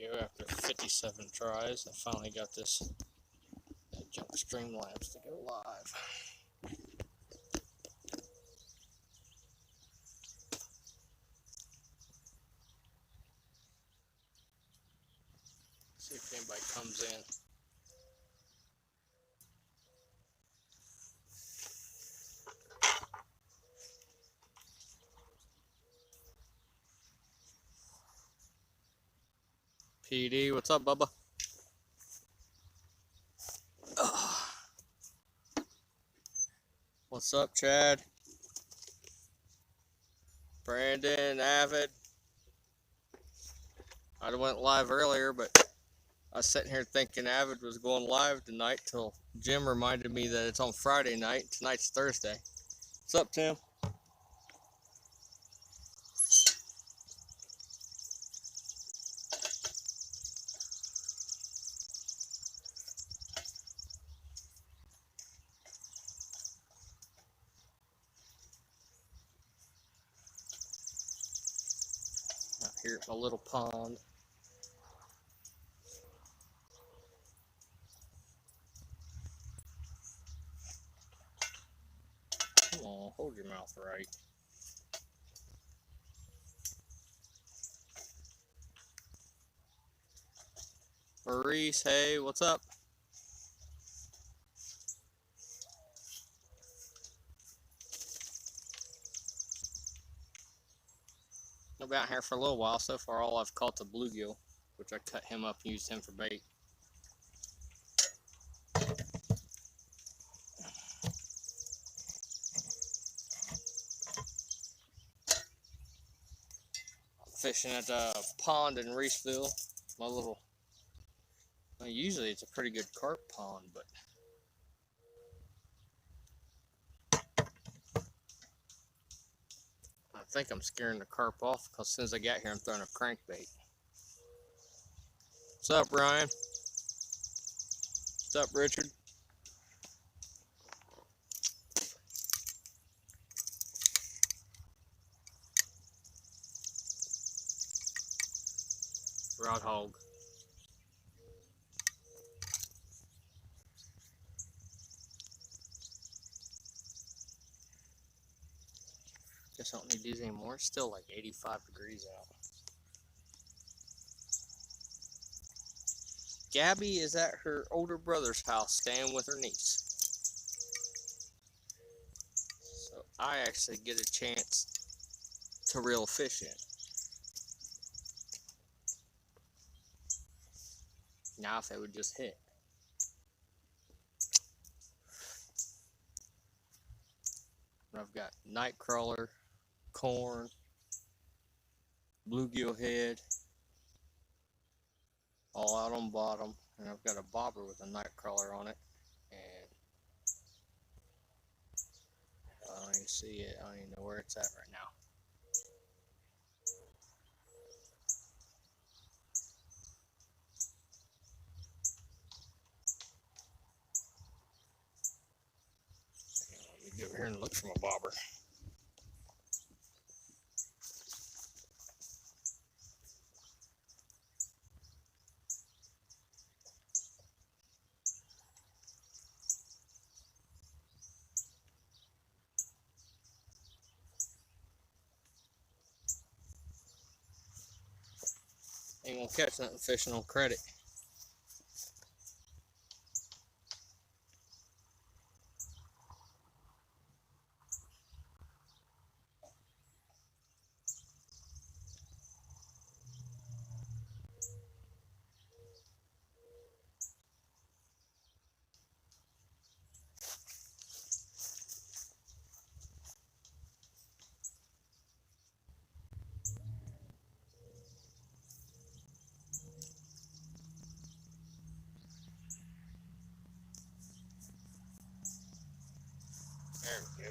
go. After 57 tries, I finally got this junk Streamlabs to go live. See if anybody comes in. PD, what's up, Bubba? What's up, Chad? Brandon, Avid. I went live earlier, but I was sitting here thinking Avid was going live tonight till Jim reminded me that it's on Friday night. Tonight's Thursday. What's up, Tim? Out here at my little pond. Come on, hold your mouth right. Maurice, hey, what's up? I've been out here for a little while. So far, all I've caught the bluegill, which I cut him up and used him for bait. Fishing at the pond in Reeseville. My little, well, usually it's a pretty good carp pond, but I think I'm scaring the carp off because as soon as I got here, I'm throwing a crankbait. What's up, Ryan? What's up, Richard? Rod hog. Guess I don't need these anymore. It's still like 85 degrees out. Gabby is at her older brother's house staying with her niece. So I actually get a chance to reel fish in. Now if they would just hit. I've got night crawler, corn, bluegill head, all out on bottom, and I've got a bobber with a night crawler on it, and I don't even see it. I don't even know where it's at right now. Let me go over here and look for my bobber. Ain't gonna catch nothing fishing on credit. There we go.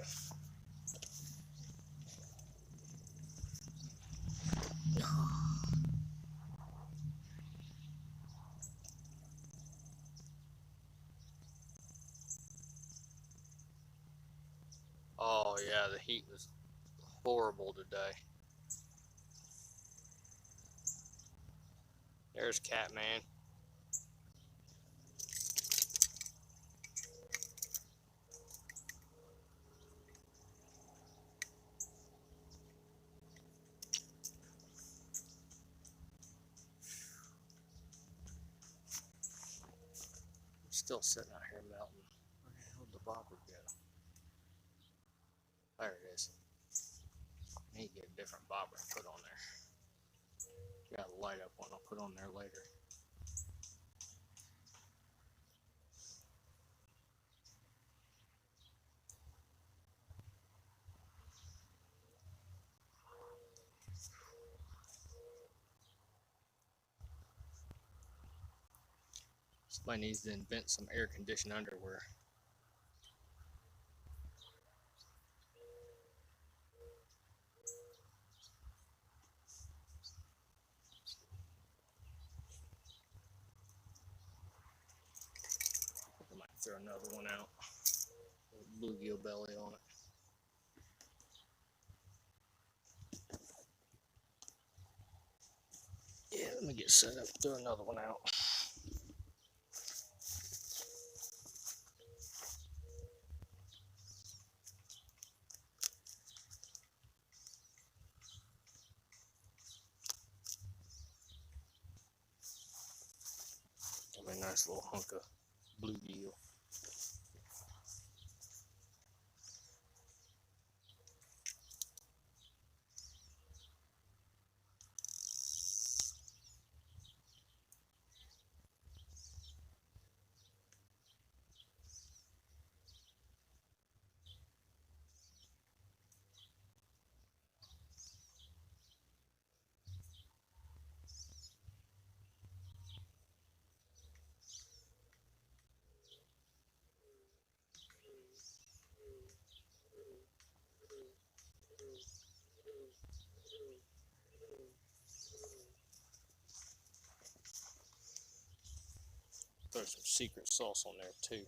Oh yeah, the heat was horrible today. There's Catman. Still sitting out here melting. Where the hell did the bobber go? There it is. I need to get a different bobber to put on there. Got a light up one I'll put on there later. Somebody needs to invent some air conditioned underwear. I might throw another one out. Bluegill belly on it. Yeah, let me get set up, throw another one out. That'll be a nice little hunk of bluegill. Throw some secret sauce on there too.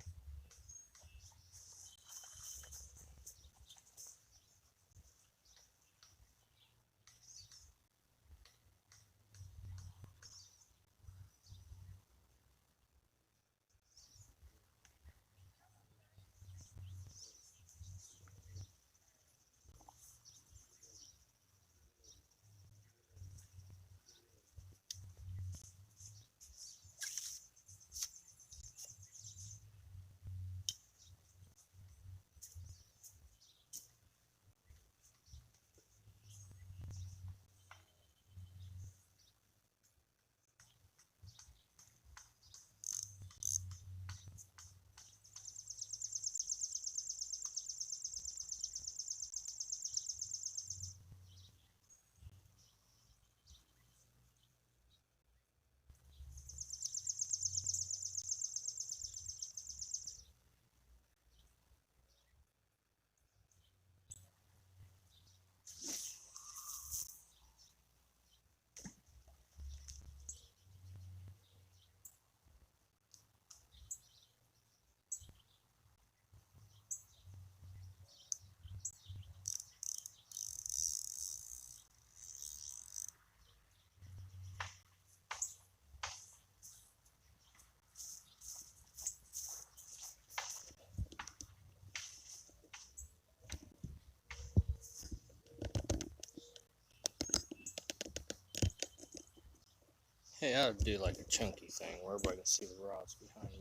Hey, I would do like a chunky thing where everybody can see the rods behind me.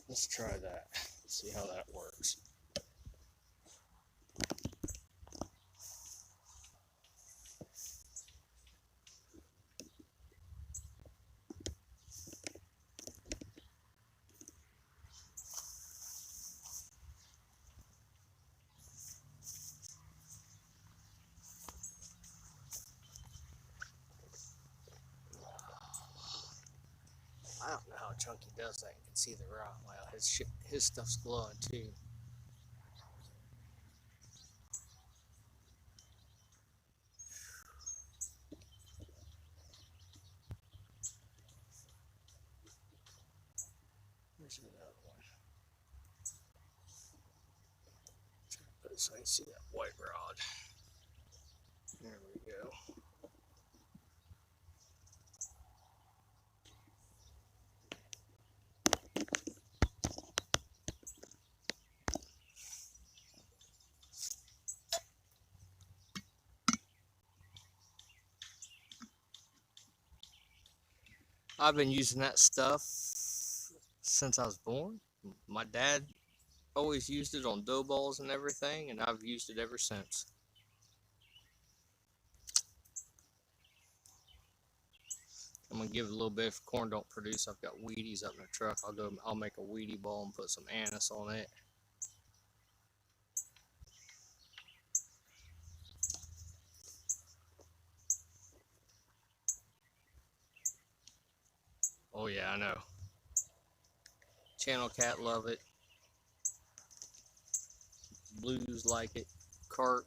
Let's try that. See how that works. I don't know how Chunky does that. You can see the rod. Wow, his stuff's glowing too. Where's another one? Try to put it so I can see that white rod. There we go. I've been using that stuff since I was born. My dad always used it on dough balls and everything, and I've used it ever since. I'm gonna give it a little bit if corn don't produce. I've got Wheaties up in the truck. I'll make a Wheatie ball and put some anise on it. Oh yeah, I know. Channel Cat love it. Blues like it. Cart.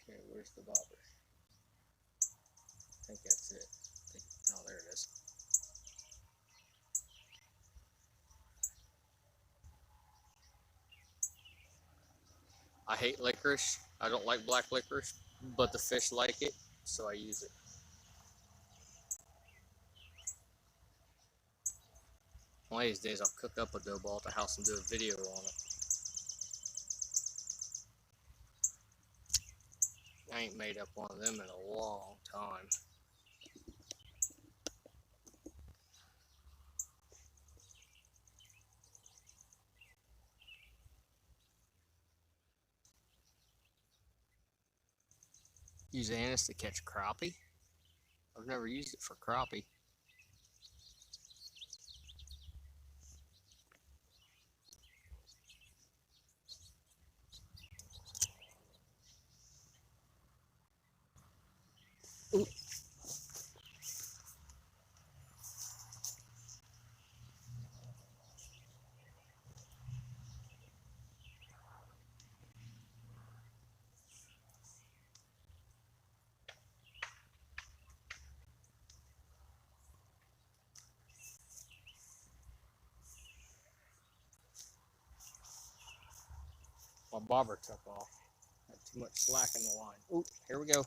Okay, where's the bobber? I think that's it. Oh, there it is. I hate licorice. I don't like black licorice, but the fish like it, so I use it. One of these days I'll cook up a dough ball at the house and do a video on it. I ain't made up one of them in a long time. Use anise to catch crappie? I've never used it for crappie. Ooh. My bobber took off. Had too much slack in the line. Ooh, here we go.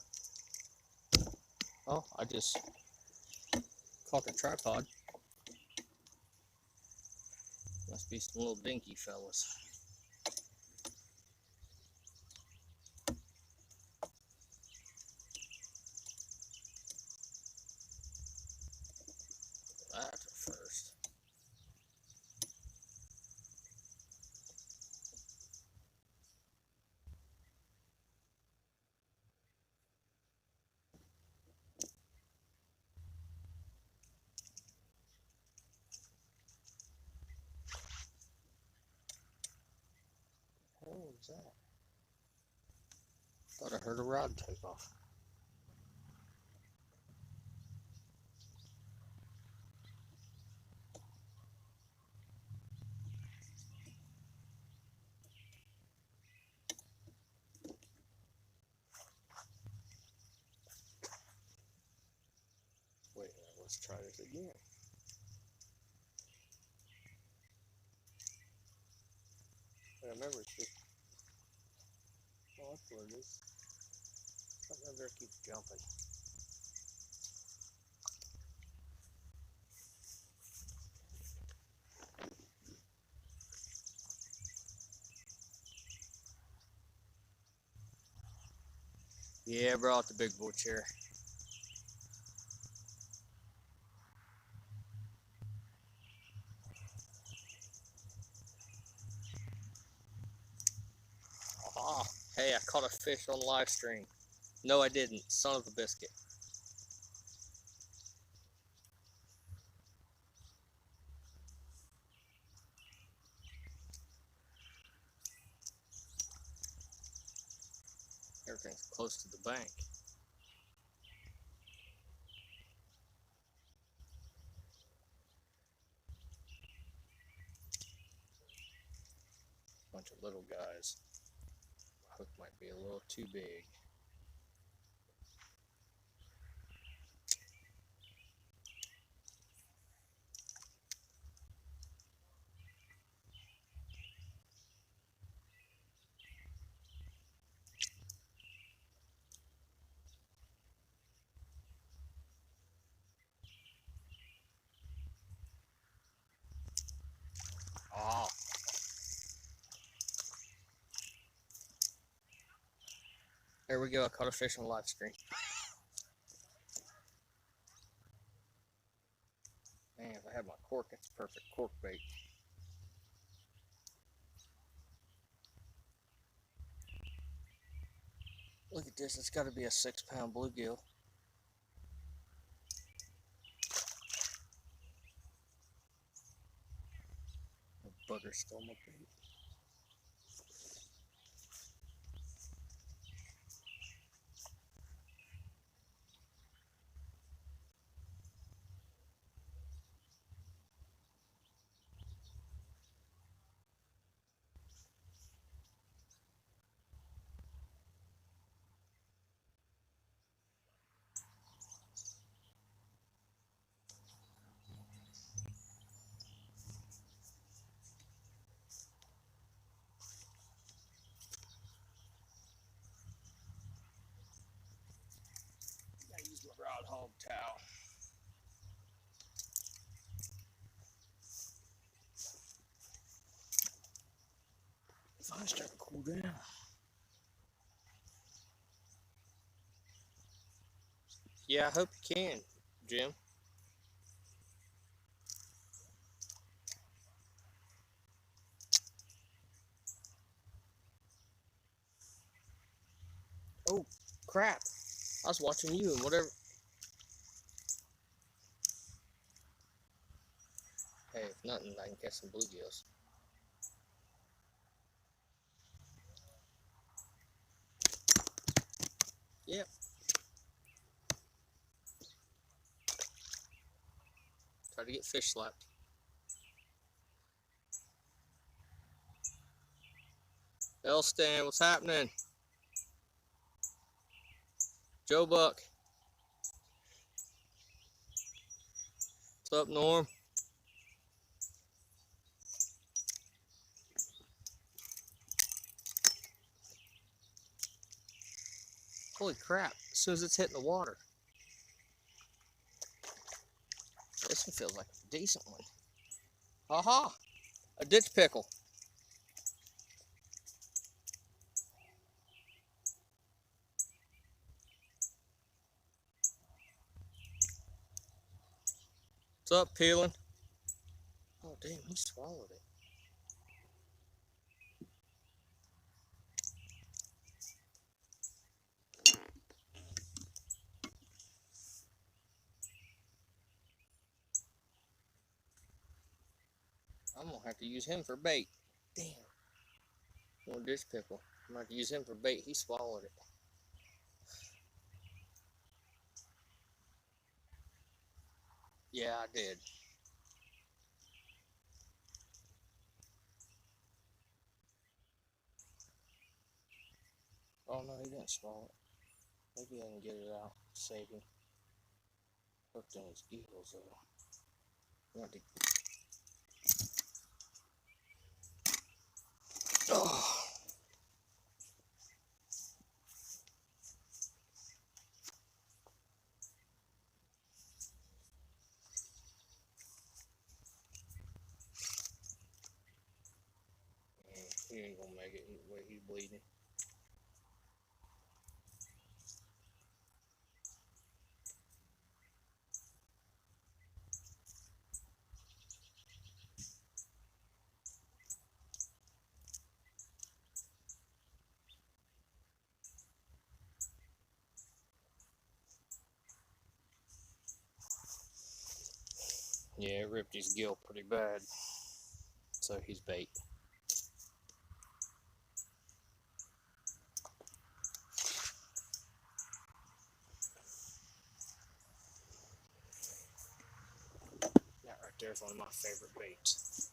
Oh, I just caught the tripod. Must be some little dinky fellas. That's a first. What was that? Thought I heard a rod take off. Wait, let's try this again. I remember it's just, oh, that's what it is. Something over there keeps jumping. Yeah, I brought the big boy chair. Ah, hey, I caught a fish on live stream. No, I didn't. Son of a biscuit. Everything's close to the bank. Bunch of little guys. Hook might be a little too big. Ah, There we go. I caught a fish on the live stream. Man, if I had my cork, it's perfect cork bait. Look at this. It's got to be a 6-pound bluegill. The bugger stole my bait. I use my rod hog towel. If I start to cool down. Yeah, I hope you can, Jim. Oh, crap. I was watching you and whatever. Hey, if nothing, I can catch some bluegills. Yep. Try to get fish slapped. Elston, what's happening? Joe Buck. What's up, Norm? Holy crap, as soon as it's hitting the water. This one feels like a decent one. Aha! A ditch pickle. What's up, peeling? Oh, damn, he swallowed it. I'm gonna have to use him for bait. Damn. More ditch pickle. I'm gonna have to use him for bait. He swallowed it. Yeah, I did. Oh no, he didn't swallow it. Maybe I can get it out. Save him. Hooked in his eagles though. Want to... Oh. He ain't gonna make it the way he's bleeding. Yeah, it ripped his gill pretty bad. So he's bait. That right there is one of my favorite baits.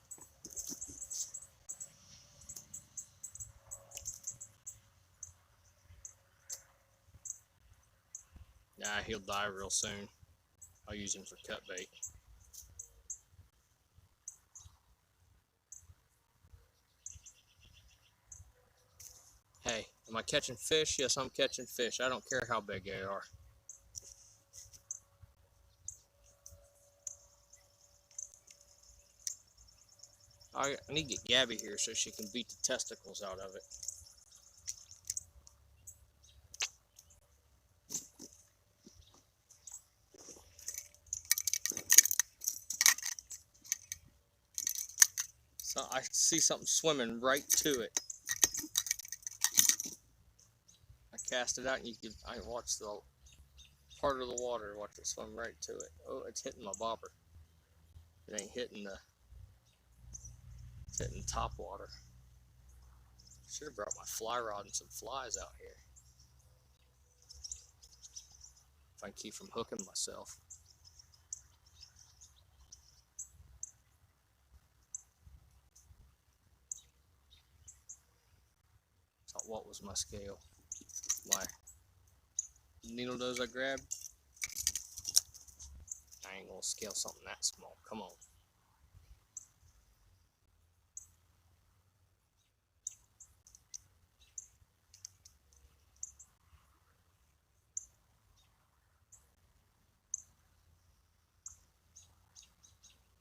Nah, he'll die real soon. I'll use him for cut bait. Hey, am I catching fish? Yes, I'm catching fish. I don't care how big they are. I need to get Gabby here so she can beat the testicles out of it. So I see something swimming right to it. I cast it out, and I watch the part of the water, watch it swim right to it. Oh, it's hitting my bobber. It ain't hitting it's hitting top water. Should have brought my fly rod and some flies out here. If I can keep from hooking myself. So what was my scale? My needle nose I grabbed? I ain't gonna scale something that small. Come on.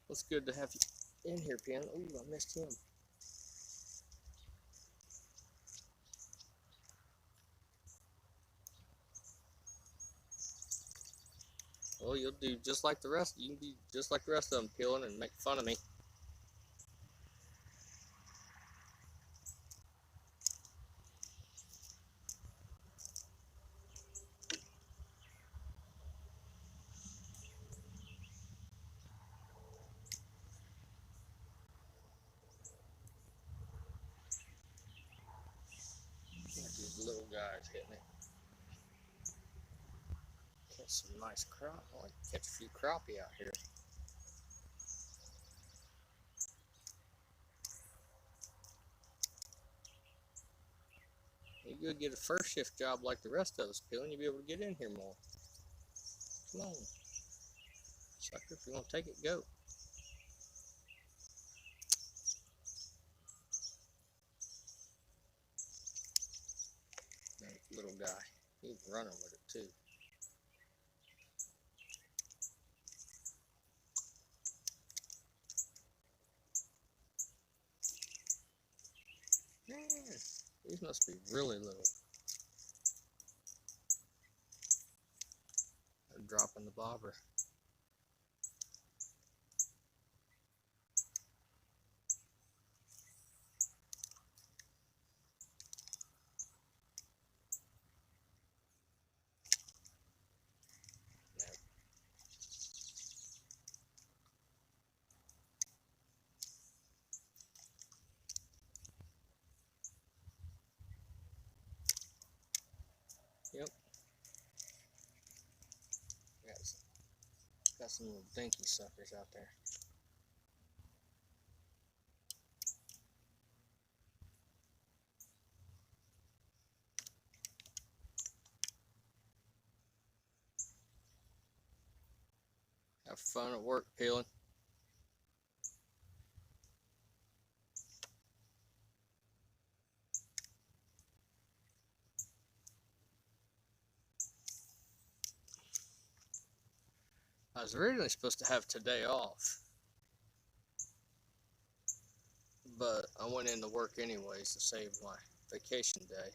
It's good to have you in here, Pin. Ooh, I missed him. Well, you'll do just like the rest. You can be just like the rest of them, peeling and make fun of me. These little guys hitting it. Catch some nice crop. I like to catch a few crappie out here. You go get a first shift job like the rest of us, peeling. You'll be able to get in here more. Come on, sucker. If you want to take it, go. That little guy. He's running with it too. Man, these must be really little. They're dropping the bobber. Yep. Got some little dinky suckers out there. Have fun at work, peeling. I was originally supposed to have today off, but I went into work anyways to save my vacation day.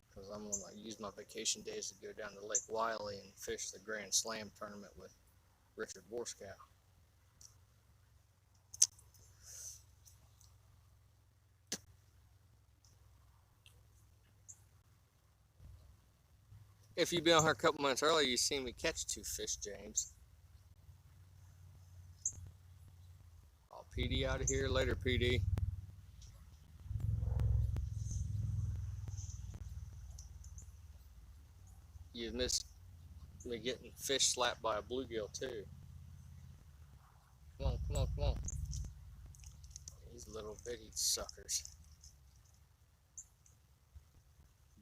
Because I'm going to use my vacation days to go down to Lake Wiley and fish the Grand Slam tournament with Richard Borskow. If you've been on here a couple months earlier, you've seen me catch 2 fish, James. I'll PD out of here later, PD. You missed me getting fish slapped by a bluegill too. Come on, come on, come on. These little bitty suckers.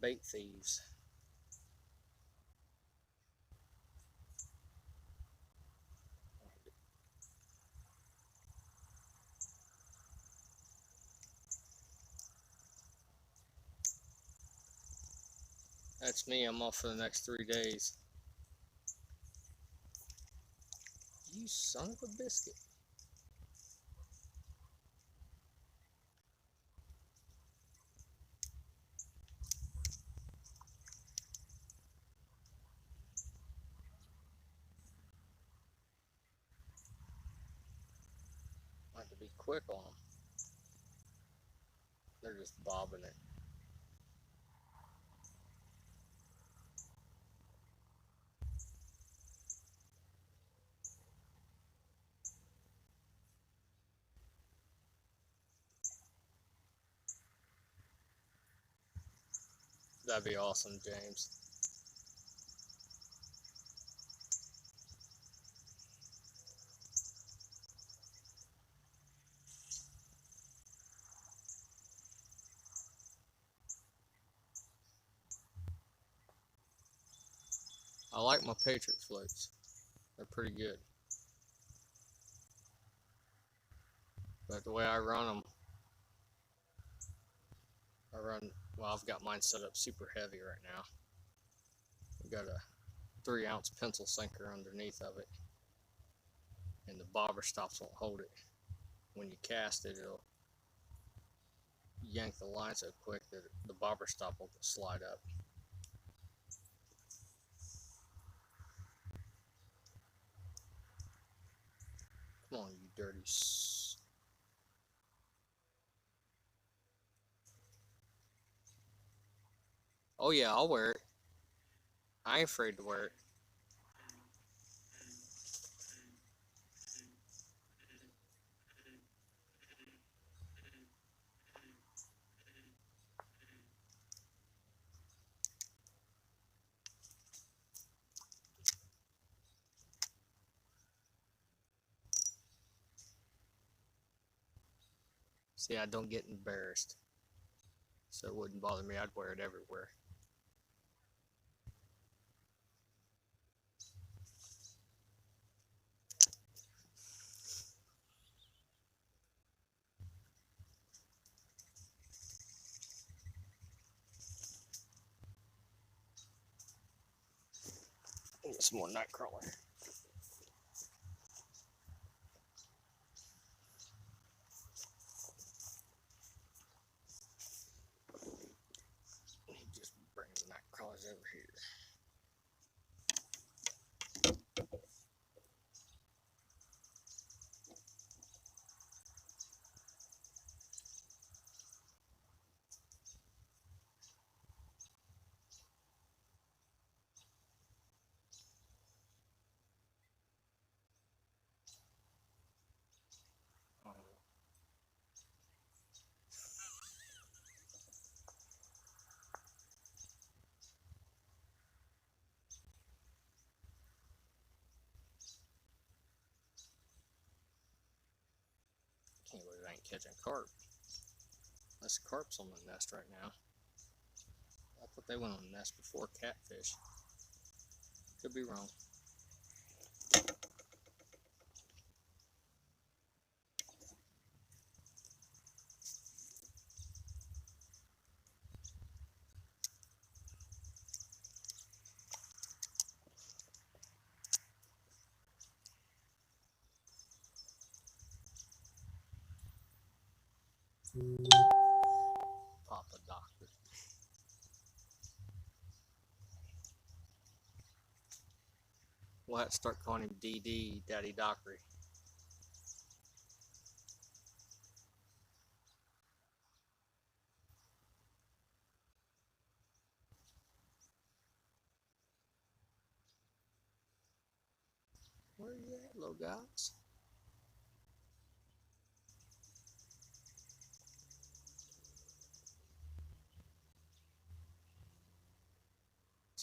Bait thieves. That's me. I'm off for the next 3 days. You son of a biscuit. be quick on them. They're just bobbing it. That'd be awesome, James. I like my Patriot floats. They're pretty good. But the way I run them, well, I've got mine set up super heavy right now. I've got a 3-ounce pencil sinker underneath of it. And the bobber stops won't hold it. When you cast it, it'll yank the line so quick that the bobber stop will slide up. Come on, you dirty Oh yeah, I'll wear it. I ain't afraid to wear it. See, I don't get embarrassed. So it wouldn't bother me. I'd wear it everywhere. Get some more nightcrawler. Just bring the nightcrawlers over here. Can't believe I ain't catching carp. Unless the carp's on the nest right now. I thought they went on the nest before catfish. Could be wrong. Papa Doctor. We'll have to start calling him DD, Daddy Dockery. Where you at, little guys?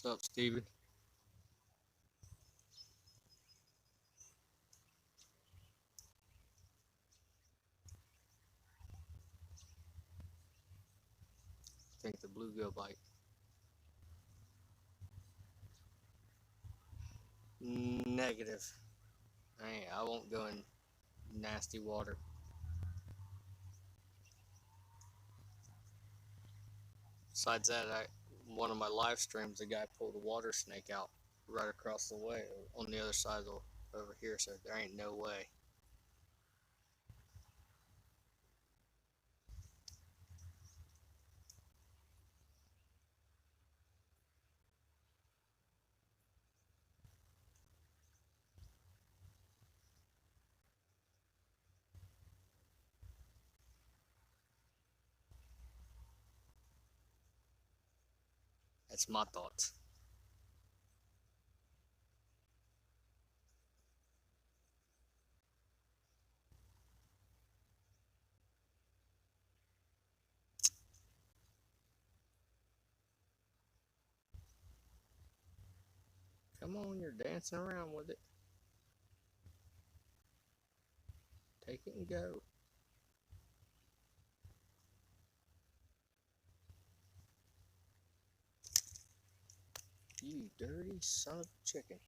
What's up, Steven? Think the bluegill bite. Negative. I won't go in nasty water. Besides that, one of my live streams, the guy pulled a water snake out right across the way on the other side of over here, so there ain't no way. That's my thoughts. Come on, you're dancing around with it. Take it and go. You dirty son of a chicken.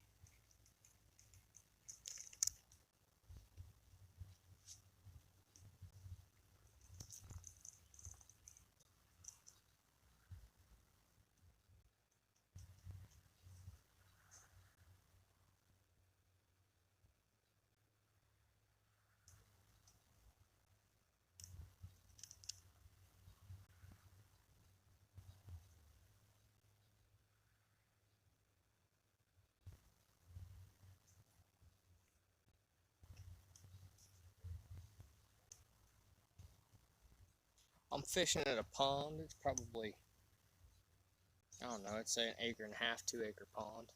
I'm fishing at a pond. It's probably, I don't know, I'd say an 1.5 acre, 2 acre pond.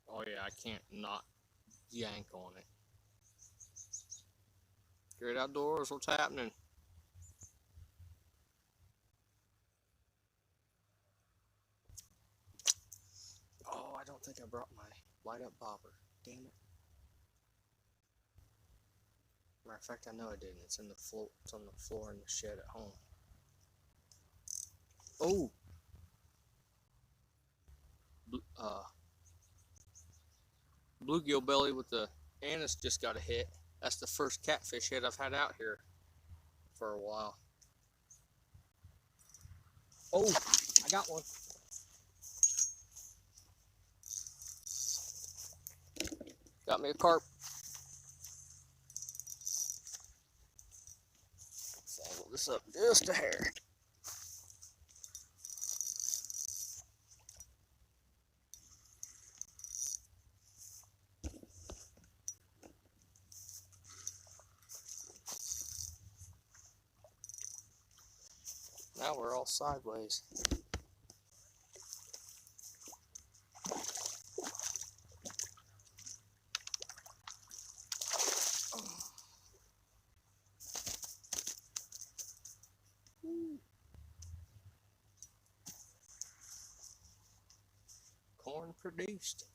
Oh yeah, I can't not yank on it. Great Outdoors, what's happening? Oh, I don't think I brought my light up bobber. Damn it. Matter of fact, I know I didn't. It's in the floor. It's on the floor in the shed at home. Oh, bluegill belly with the anise just got a hit. That's the first catfish hit I've had out here for a while. Oh, I got one. Got me a carp. Let's angle this up just a hair. Now we're all sideways. Corn produced.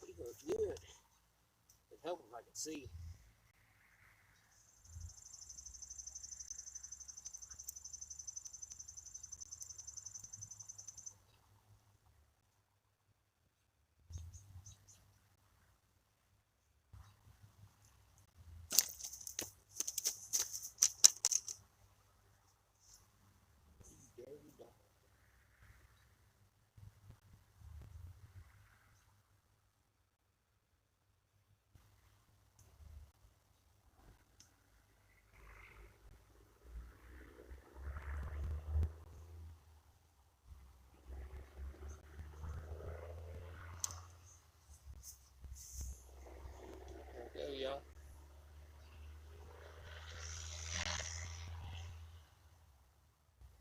He goes good. It helps if I can see. There we go, y'all.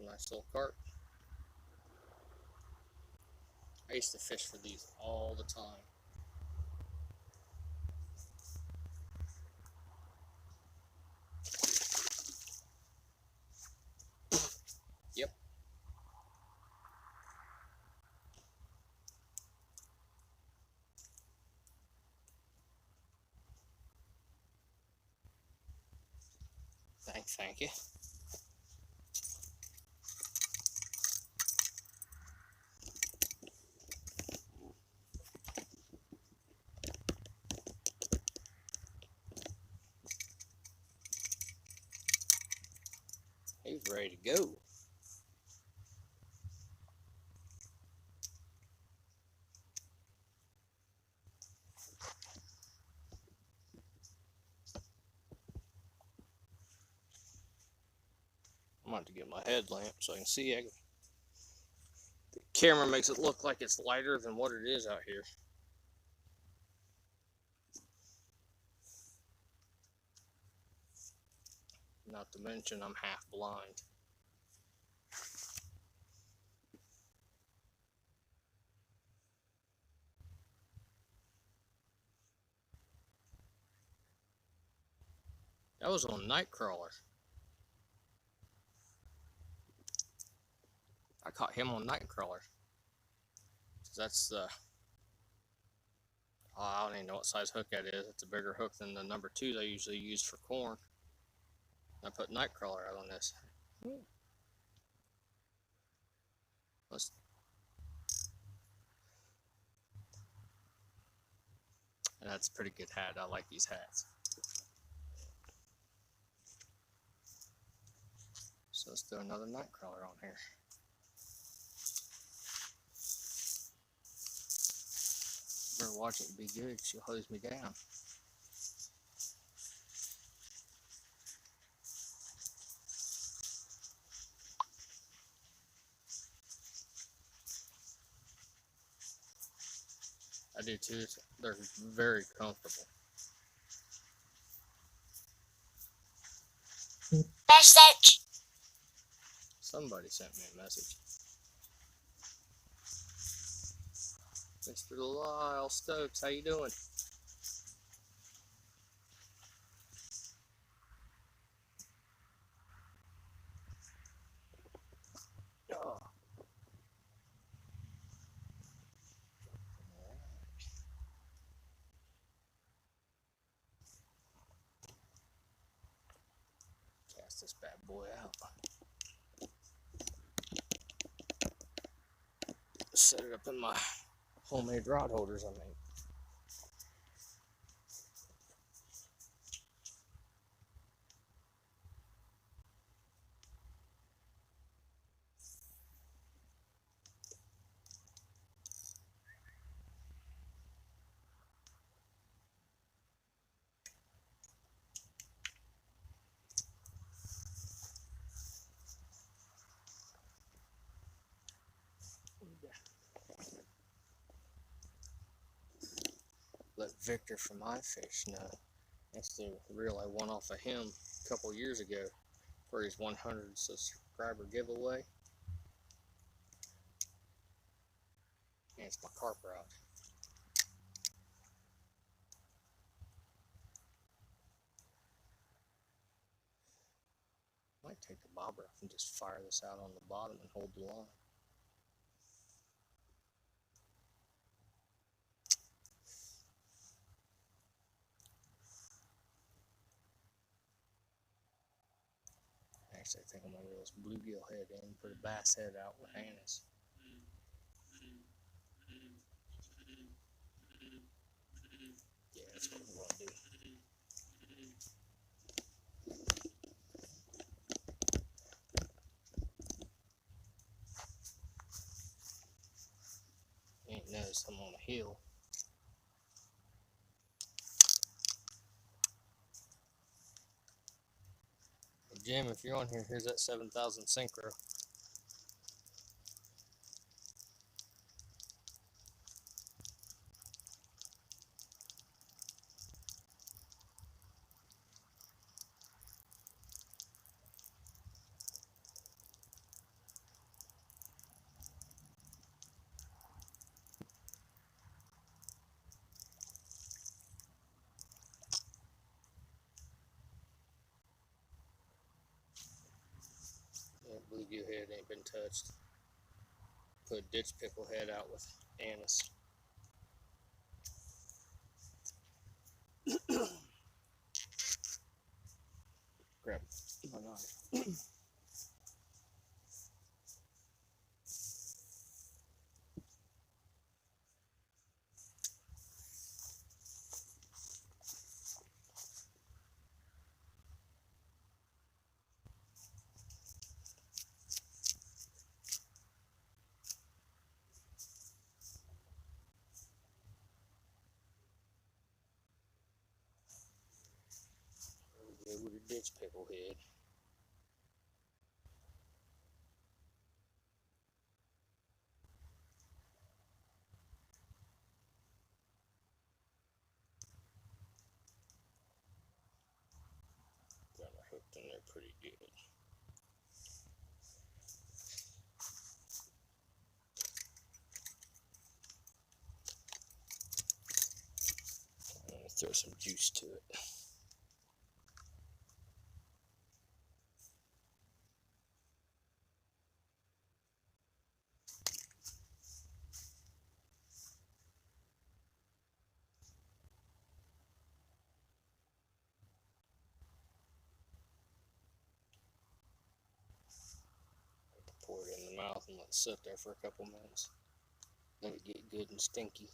Nice little carp. I used to fish for these all the time. Yep. thank you. He's ready to go. I'm going to get my headlamp so I can see. The camera makes it look like it's lighter than what it is out here. Not to mention I'm half blind. That was on Nightcrawler. I caught him on Nightcrawler. That's the... I don't even know what size hook that is. It's a bigger hook than the number 2s I usually use for corn. I put Nightcrawler out on this. And that's a pretty good hat. I like these hats. So let's do another Nightcrawler on here. Better watch it be good. She'll hose me down. I do too. They're very comfortable. Message. Somebody sent me a message. Mr. Lyle Stokes, how you doing? Oh. Cast this bad boy out. Set it up in my homemade rod holders I made. Let Victor from iFish know. That's the reel I won off of him a couple years ago for his 100 subscriber giveaway. And it's my carp rod. Might take the bobber off and just fire this out on the bottom and hold the line. Actually, I think I'm gonna reel this bluegill head in, put a bass head out with Hannes. Yeah, that's what we're gonna do. You ain't noticed I'm on a hill. Hey, Jim, if you're on here, here's that 7,000 synchro. That bluegill head ain't been touched. Put a ditch pickle head out with anise. Grab it. my God. Good with a ditch pickle head. Got her hooked in there pretty good. I'm gonna throw some juice to it. Pour it in the mouth and let it sit there for a couple minutes. Let it get good and stinky.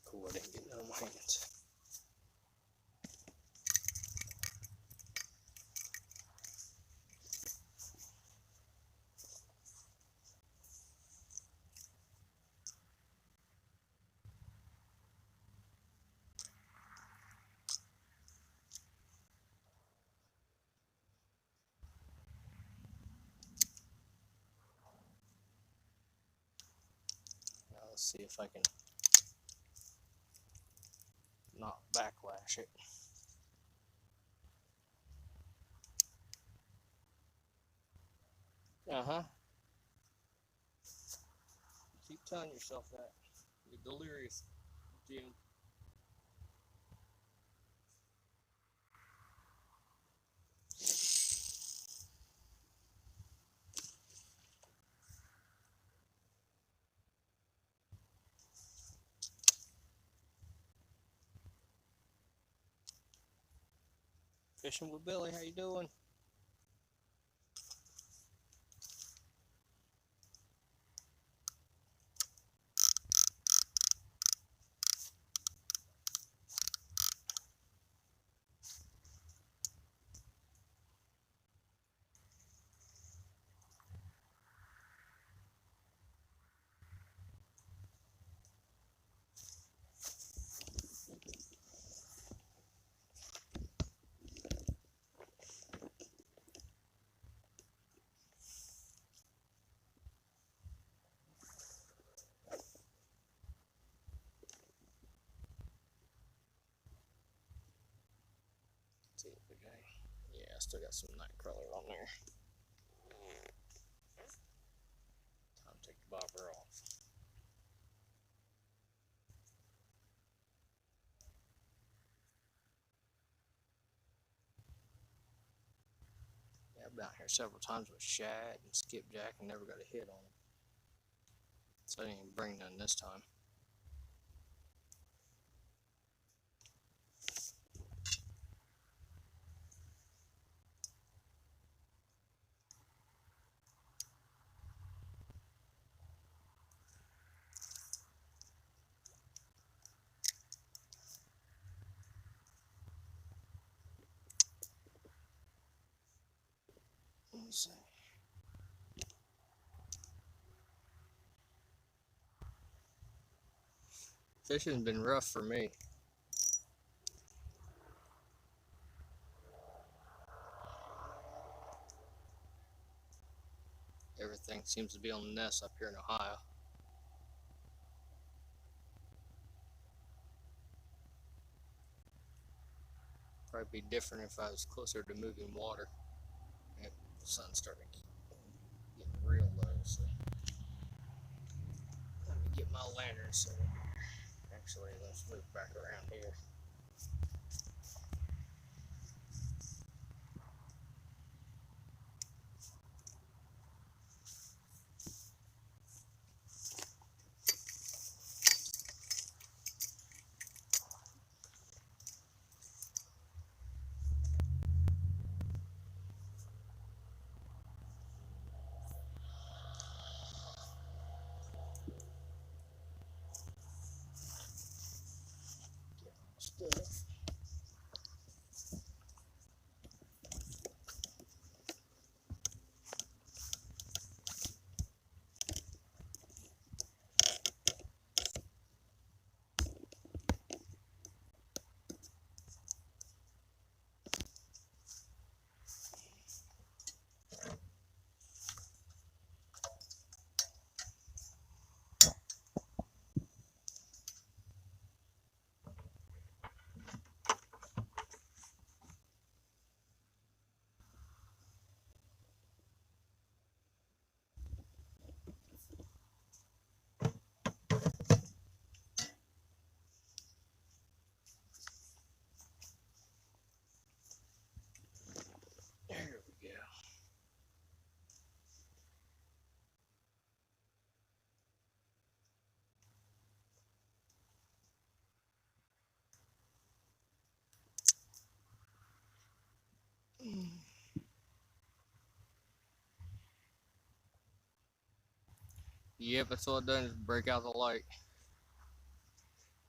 Cool, I didn't get none on my hands. Now let's see if I can not backlash it. Keep telling yourself that. You're delirious, Jim. Fishing with Billy, how you doing? See if we got, yeah, I still got some night crawler on there. Time to take the bobber off. Yeah, I've been out here several times with shad and skipjack and never got a hit on them. So I didn't even bring none this time. Let's see. Fishing's been rough for me. Everything seems to be on the nest up here in Ohio. Probably be different if I was closer to moving water. And the sun's starting getting real low, so let me get my lantern set up. Actually, let's move back around here. Yep, that's all it done is break out the light.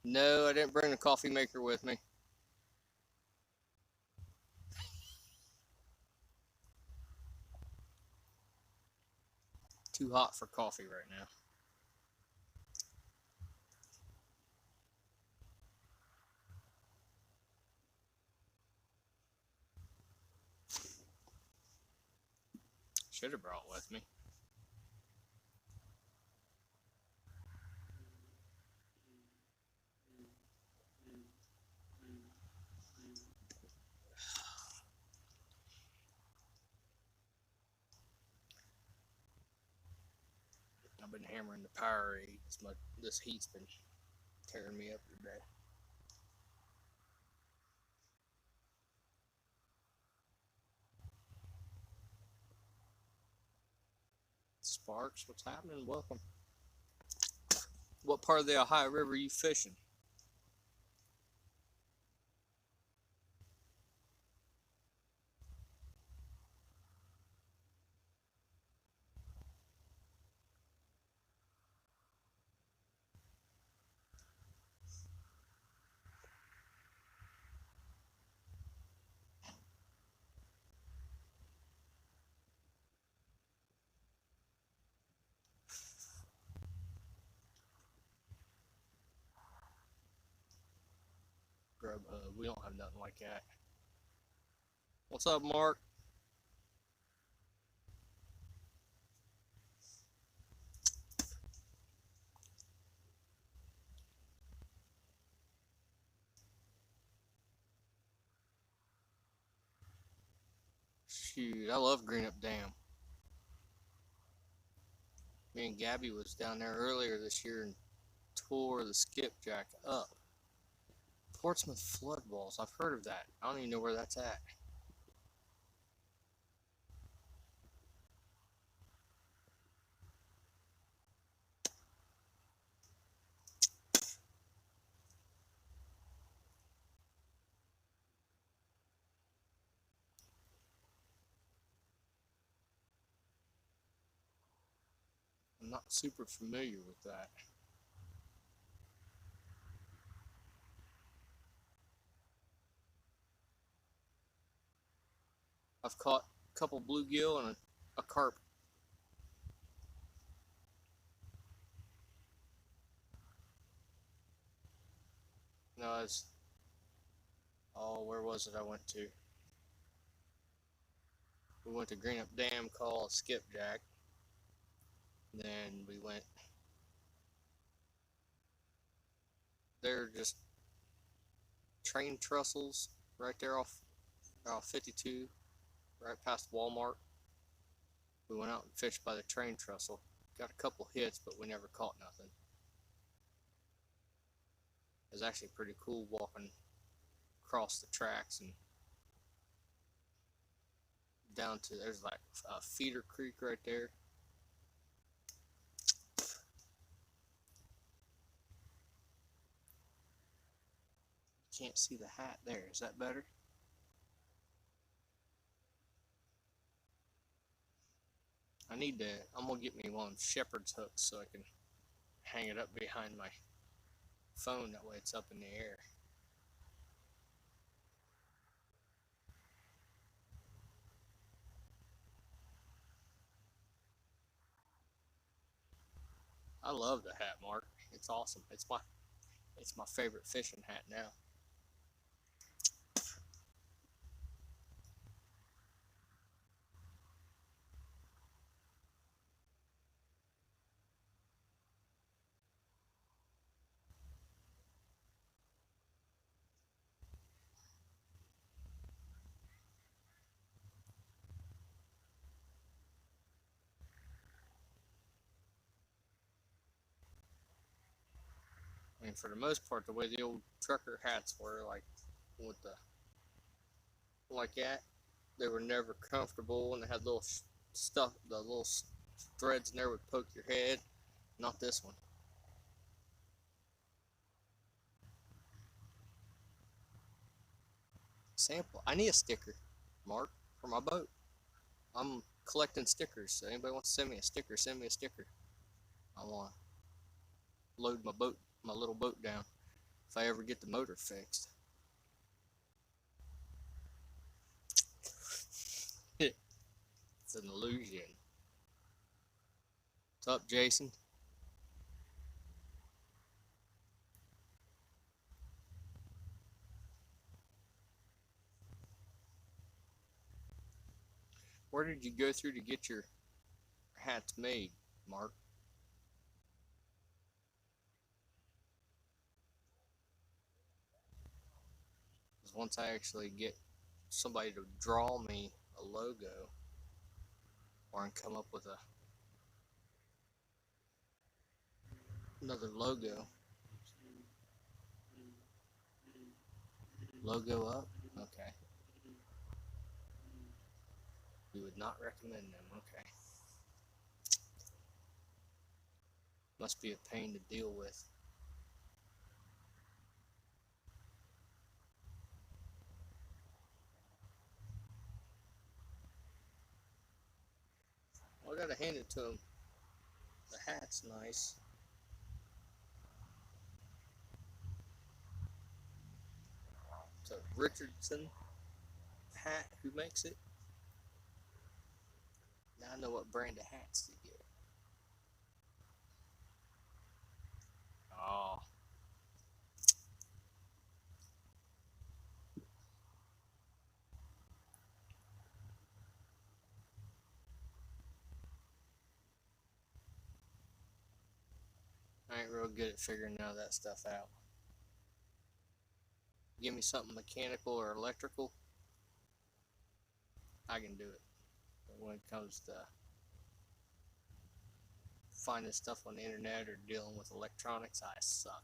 No, I didn't bring the coffee maker with me. Too hot for coffee right now. Should have brought with me. I've been hammering the Powerade. This heat's been tearing me up today. Sparks, what's happening? Welcome. What part of the Ohio River are you fishing? Grubhub. We don't have nothing like that. What's up, Mark? Shoot, I love Greenup Dam. Me and Gabby was down there earlier this year and tore the skipjack up. Portsmouth flood walls. I've heard of that. I don't even know where that's at. I'm not super familiar with that. I've caught a couple bluegill and a carp. No, it's where was it I went to? We went to Greenup Dam, called skipjack. Then we went there, just train trestles right there off 52, right past Walmart. We went out and fished by the train trestle. Got a couple hits, but we never caught nothing. It was actually pretty cool walking across the tracks and down to, there's like a feeder creek right there. Can't see the hat there. Is that better? I'm gonna get me one of shepherd's hooks so I can hang it up behind my phone. That way it's up in the air. I love the hat, Mark. It's awesome. It's my favorite fishing hat now. I mean, for the most part, the way the old trucker hats were, like with the like that, they were never comfortable, and they had little stuff. The little threads in there would poke your head. Not this one. Sample. I need a sticker, Mark, for my boat. I'm collecting stickers. So anybody wants to send me a sticker, send me a sticker. I want to load my little boat down if I ever get the motor fixed. It's an illusion. What's up, Jason? Where did you go through to get your hats made, Mark? Because once I actually get somebody to draw me a logo, or I can come up with another logo. Logo up? Okay. You would not recommend them, okay. Must be a pain to deal with. Well, I gotta hand it to him. The hat's nice. It's a Richardson hat. Who makes it? Now I know what brand of hats to get. Oh. I ain't real good at figuring none of that stuff out. Give me something mechanical or electrical, I can do it. But when it comes to finding stuff on the internet or dealing with electronics, I suck.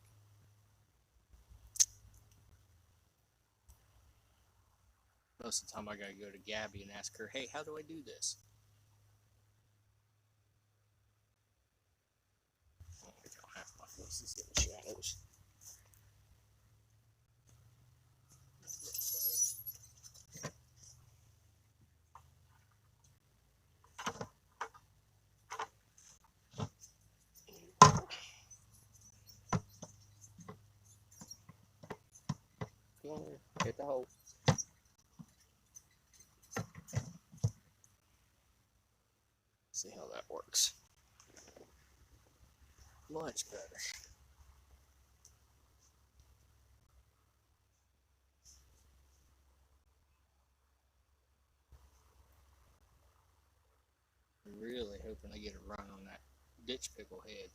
Most of the time I gotta go to Gabby and ask her, hey, how do I do this? Oh, I don't have my faces in the shadows. Come on, hit the hole. See how that works. Much better. I'm really hoping I get a run on that ditch pickle head.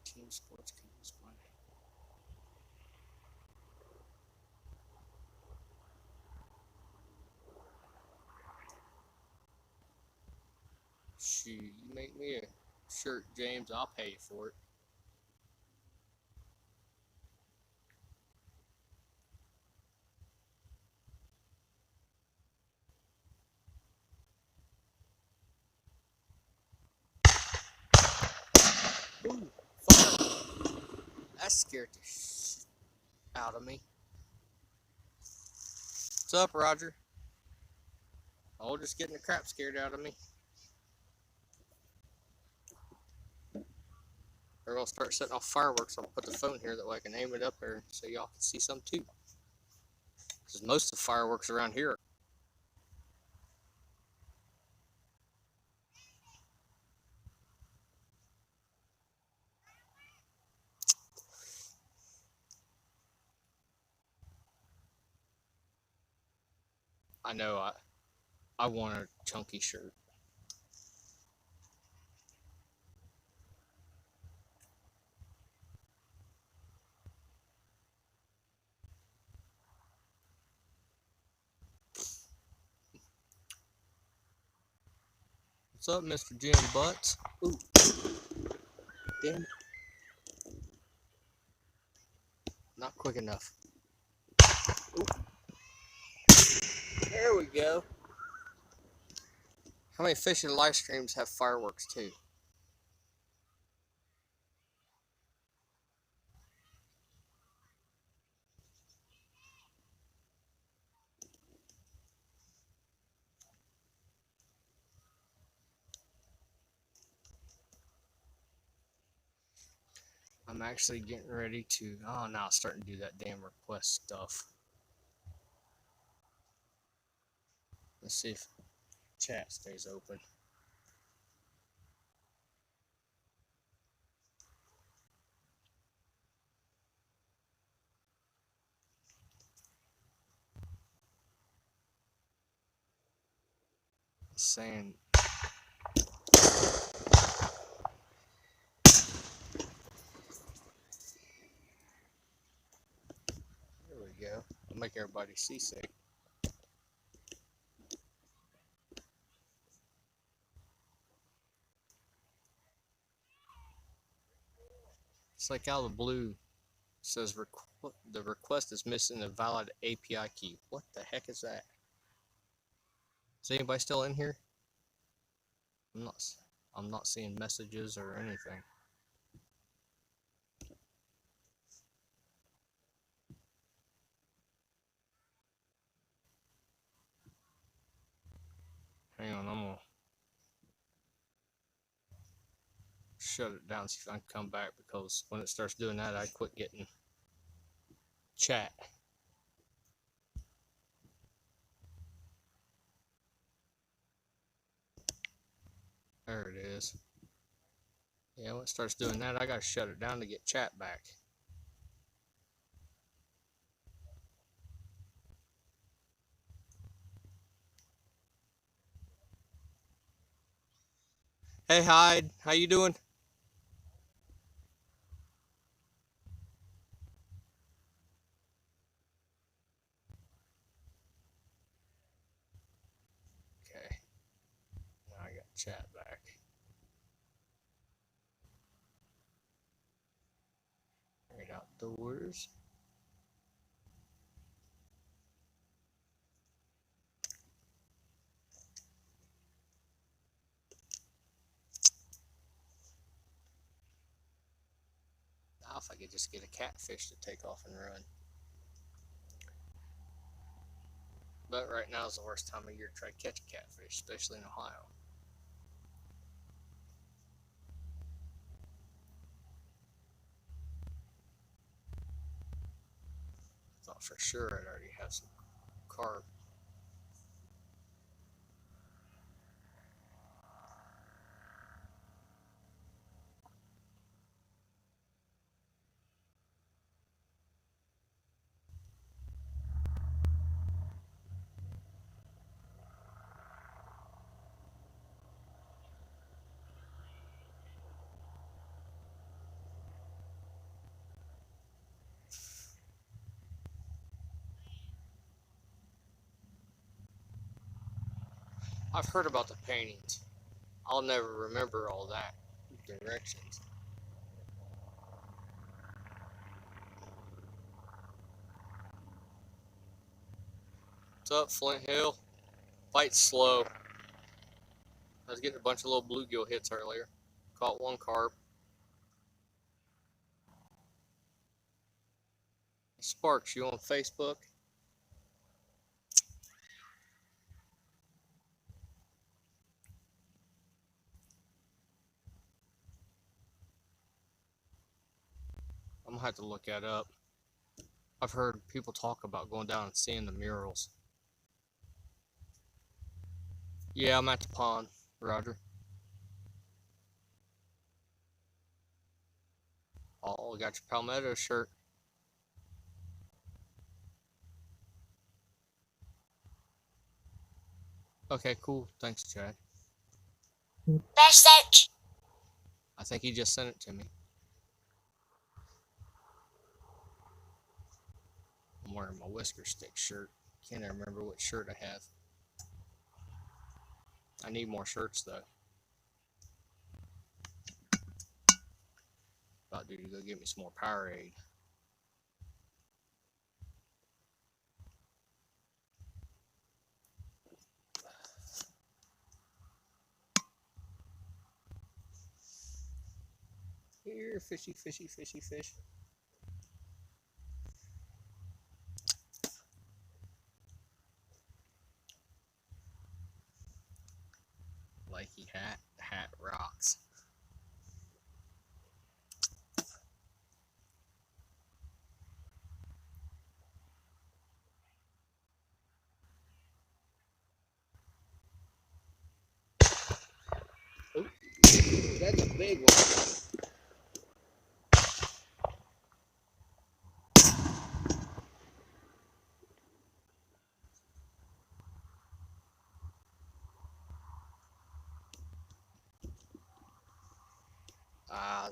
Team Sports can display. Shoot, you make me a shirt, James, I'll pay you for it. Ooh, fire. That scared the shit out of me. What's up, Roger? Oh, just getting the crap scared out of me. Or I'll start setting off fireworks. I'll put the phone here that way I can aim it up there so y'all can see some too. Because most of the fireworks around here. I know I want a chunky shirt. What's up, Mr. Jim Butts? Ooh. Damn it. Not quick enough. Ooh. There we go. How many fishing live streams have fireworks too? I'm actually getting ready to. Oh, now it's starting to do that damn request stuff. Let's see if chat stays open. It's saying. There we go. I'll make everybody seasick. It's like out of the blue. It says the request is missing a valid API key. What the heck is that? Is anybody still in here? I'm not seeing messages or anything. Hang on, I'm gonna shut it down, see if I can come back, because when it starts doing that, I quit getting chat. There it is. Yeah, when it starts doing that, I gotta shut it down to get chat back. Hey Hyde, how you doing? Okay, now I got chat back. Right outdoors. Now if I could just get a catfish to take off and run. But right now is the worst time of year to try to catch a catfish, especially in Ohio. I thought for sure I'd already have some carp. I've heard about the paintings. I'll never remember all that directions. What's up, Flint Hill? Fight's slow. I was getting a bunch of little bluegill hits earlier. Caught one carp. Sparks, you on Facebook? I'm gonna have to look that up. I've heard people talk about going down and seeing the murals. Yeah, I'm at the pond, Roger. Oh, got your Palmetto shirt. Okay, cool. Thanks, Chad. Message. I think he just sent it to me. I'm wearing my Whisker Stick shirt. Can't even remember what shirt I have. I need more shirts though. About due to go get me some more Powerade. Here, fishy, fishy, fishy, fish. Likey hat, hat rocks. That's a big one.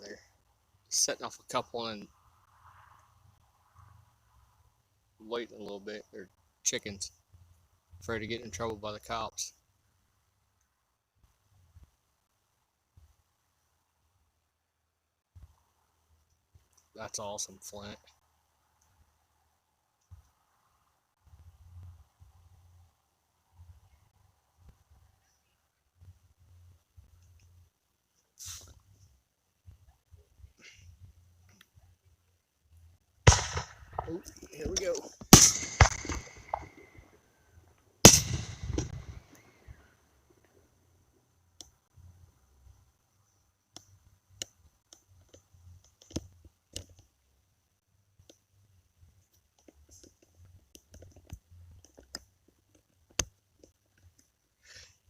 They're setting off a couple and waiting a little bit. They're chickens, afraid of getting in trouble by the cops. That's awesome, Flint. Oh, here we go.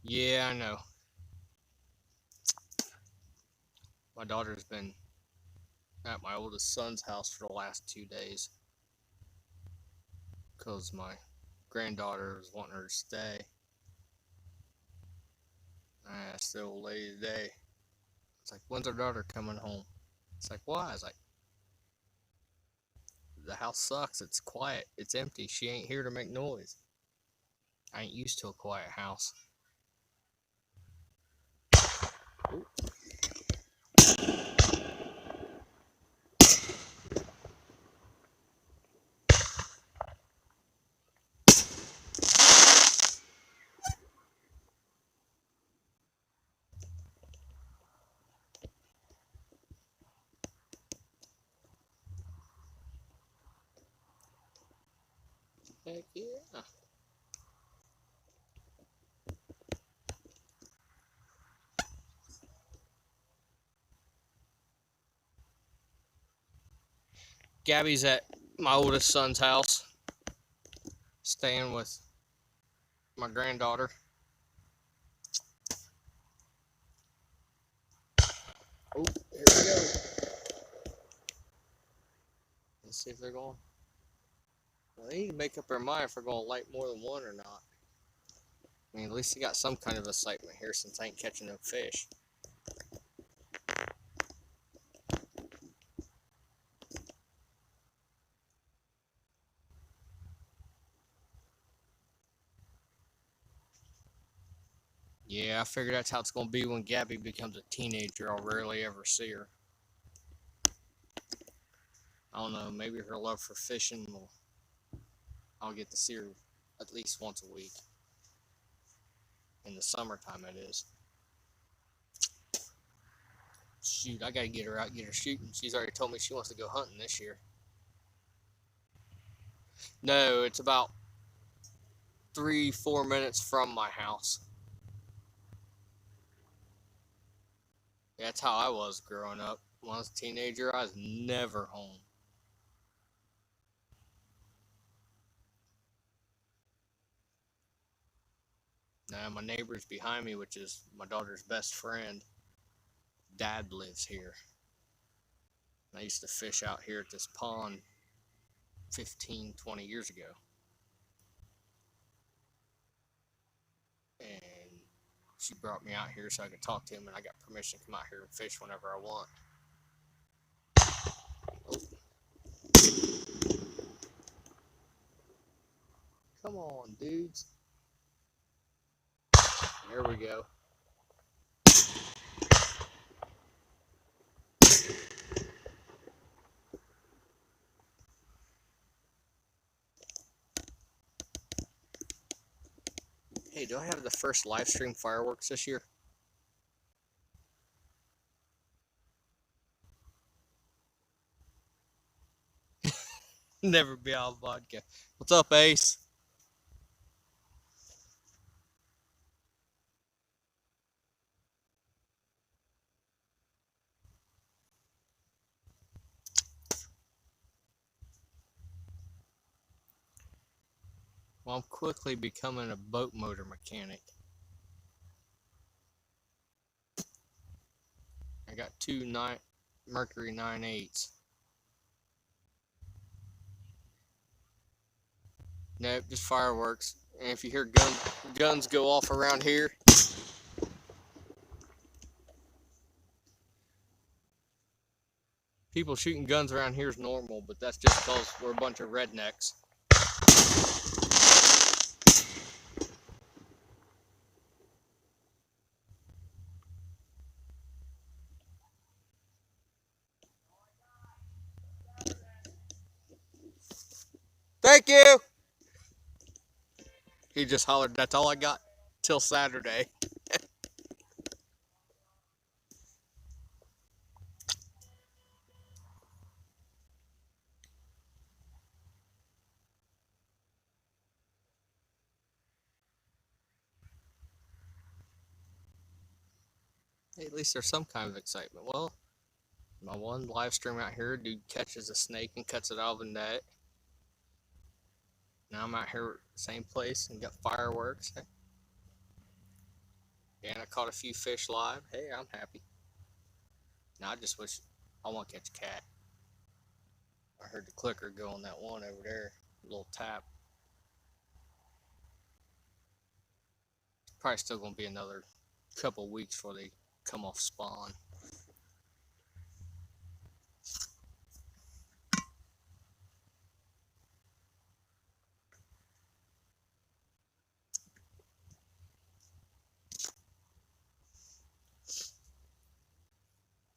Yeah, I know. My daughter's been at my oldest son's house for the last 2 days because my granddaughter was wanting her to stay. I asked the old lady today, it's like, when's our daughter coming home? It's like, why? I was like, the house sucks. It's quiet. It's empty. She ain't here to make noise. I ain't used to a quiet house. Ooh. Heck yeah. Gabby's at my oldest son's house, staying with my granddaughter. Oh, here we go. Let's see if they're going. Well, they need to make up their mind if they're going to light more than one or not. I mean, at least they got some kind of excitement here since I ain't catching no fish. Yeah, I figured that's how it's going to be when Gabby becomes a teenager. I'll rarely ever see her. I don't know, maybe her love for fishing will, I'll get to see her at least once a week. In the summertime, it is. Shoot, I gotta get her out, get her shooting. She's already told me she wants to go hunting this year. No, it's about 3-4 minutes from my house. That's how I was growing up. When I was a teenager, I was never home. Now, my neighbors behind me, which is my daughter's best friend, Dad lives here. I used to fish out here at this pond 15, 20 years ago. And she brought me out here so I could talk to him, and I got permission to come out here and fish whenever I want. Oh. Come on, dudes. There we go. Hey, do I have the first live stream fireworks this year? Never be out of vodka. What's up, Ace? Well, I'm quickly becoming a boat motor mechanic. I got two Mercury 9.8s. Nope, just fireworks. And if you hear guns go off around here, people shooting guns around here is normal, but that's just because we're a bunch of rednecks. Thank you! He just hollered, that's all I got till Saturday. Hey, at least there's some kind of excitement. Well, my one live stream out here, dude catches a snake and cuts it out of a net. Now I'm out here same place and got fireworks. And I caught a few fish live. Hey, I'm happy. Now I just wish I want to catch a cat. I heard the clicker go on that one over there. A little tap. Probably still going to be another couple weeks before they come off spawn.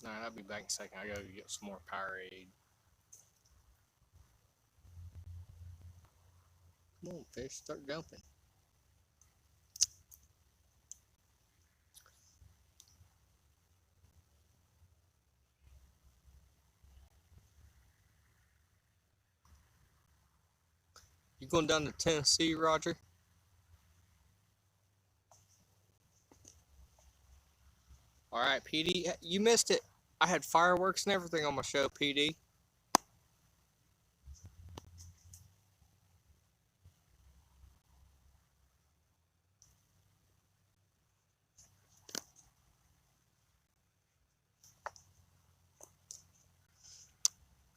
Alright, I'll be back in a second. I gotta get some more Powerade. Come on, fish, start jumping. You going down to Tennessee, Roger? Alright, PD, you missed it. I had fireworks and everything on my show, PD.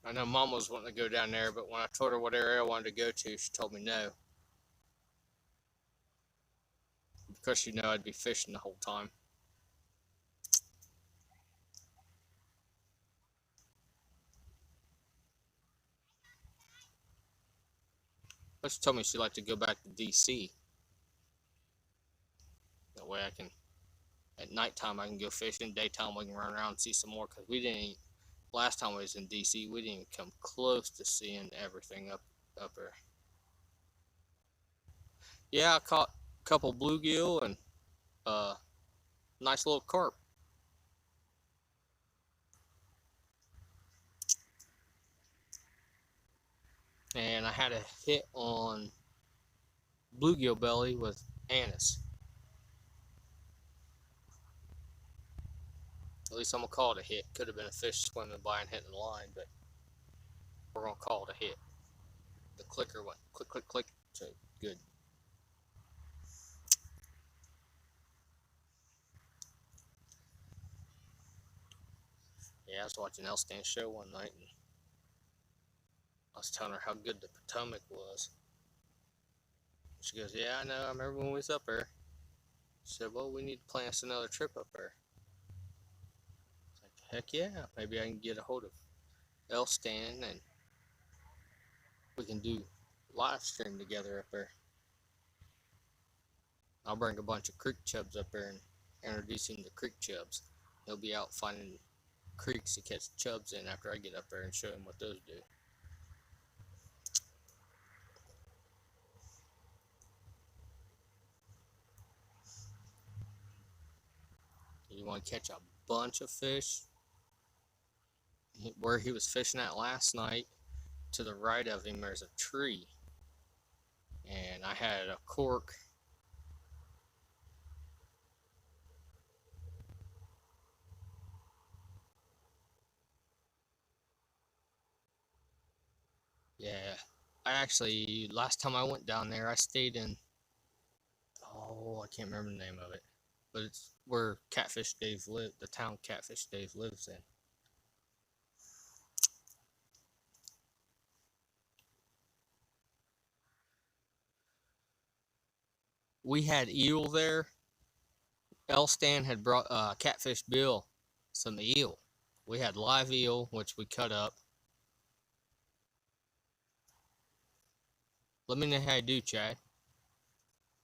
I know Mom was wanting to go down there, but when I told her what area I wanted to go to, she told me no. Because she knew I'd be fishing the whole time. But she told me she'd like to go back to DC. That way I can, at nighttime I can go fishing, daytime we can run around and see some more, because we didn't, last time I was in DC, we didn't even come close to seeing everything up there. Yeah, I caught a couple bluegill and nice little carp. And I had a hit on bluegill belly with anise. At least I'm gonna call it a hit. Could have been a fish swimming by and hitting the line, but we're gonna call it a hit. The clicker went click, click, click. So good. Yeah, I was watching Elstan's show one night, and I was telling her how good the Potomac was. She goes, "Yeah, I know. I remember when we was up there." She said, "Well, we need to plan us another trip up there." I was like, "Heck yeah! Maybe I can get a hold of Elstan and we can do live stream together up there. I'll bring a bunch of creek chubs up there and introduce him to creek chubs. He'll be out finding creeks to catch chubs in after I get up there and show him what those do." You want to catch a bunch of fish? Where he was fishing at last night, to the right of him, there's a tree. And I had a cork. Yeah, I actually, last time I went down there, I stayed in, oh, I can't remember the name of it. but it's where Catfish Dave live, the town Catfish Dave lives in. We had eel there. Elstan had brought Catfish Bill some eel. We had live eel, which we cut up. Let me know how you do, Chad.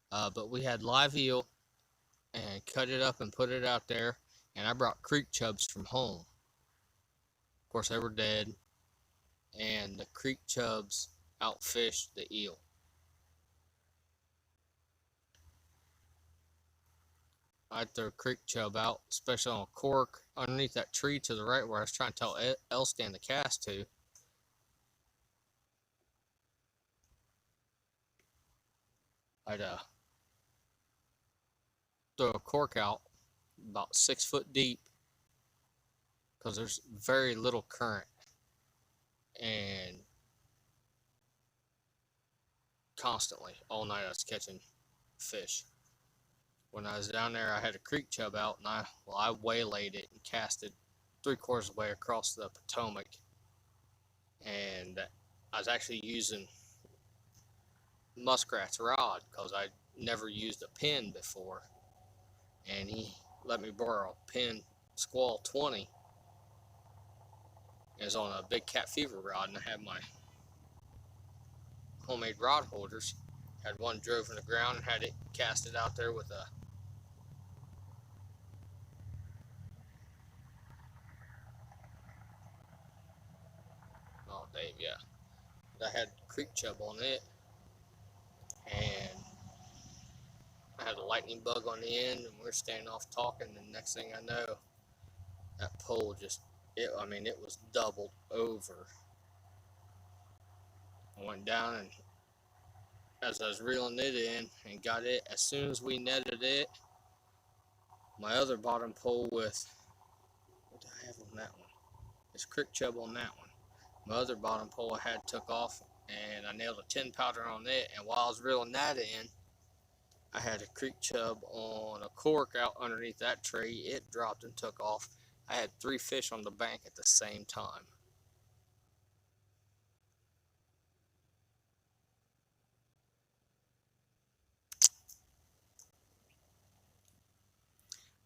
But we had live eel and cut it up and put it out there. And I brought creek chubs from home. Of course, they were dead. And the creek chubs outfished the eel. I'd throw creek chub out, especially on a cork underneath that tree to the right where I was trying to tell Elstan to cast to. I'd throw a cork out about 6 foot deep because there's very little current, and constantly all night I was catching fish. When I was down there, I had a creek chub out, and I waylaid it and cast it 3/4 of the way across the Potomac, and I was actually using Muskrat's rod because I never used a pin before, and he let me borrow a pin Squall 20. It was on a big cat fever rod, and I had my homemade rod holders. Had one drove in the ground and had it casted out there with a Dave, yeah. I had creek chub on it, and I had a lightning bug on the end, and we were standing off talking, and the next thing I know, that pole it was doubled over. I went down, and as I was reeling it in and got it, as soon as we netted it, my other bottom pole with, what do I have on that one? It's creek chub on that one. My other bottom pole I had took off, and I nailed a 10 pounder on it, and while I was reeling that in, I had a creek chub on a cork out underneath that tree. It dropped and took off. I had 3 fish on the bank at the same time.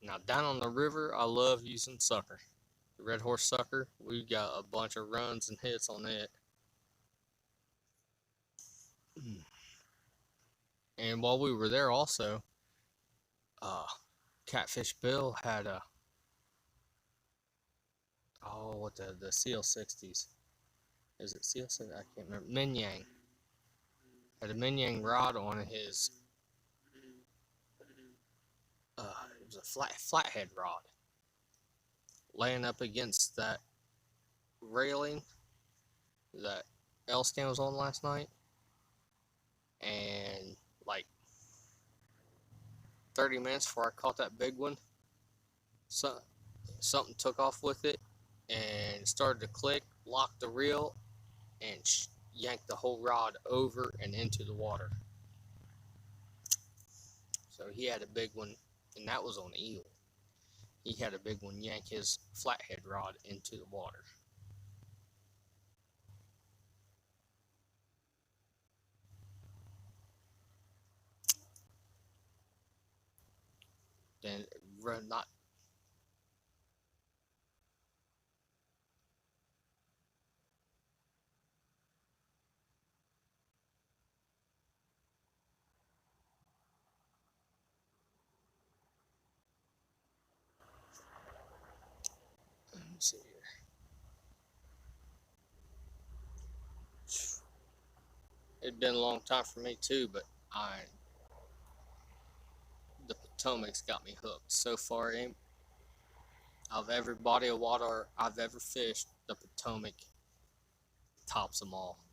Now down on the river, I love using sucker. The red horse sucker, we got a bunch of runs and hits on it. And while we were there also, Catfish Bill had the Seal 60s. Is it Seal 60? I can't remember. Minyang. Had a Minyang rod on his, it was a flathead rod. Laying up against that railing that Elstan was on last night. And like 30 minutes before I caught that big one, something took off with it and started to click, locked the reel, and yanked the whole rod over and into the water. So he had a big one, and that was on eel. He had a big one yank his flathead rod into the water. Then not. Let me see here. It'd been a long time for me too, but the Potomac's got me hooked. So far, of every body of water I've ever fished, the Potomac tops them all.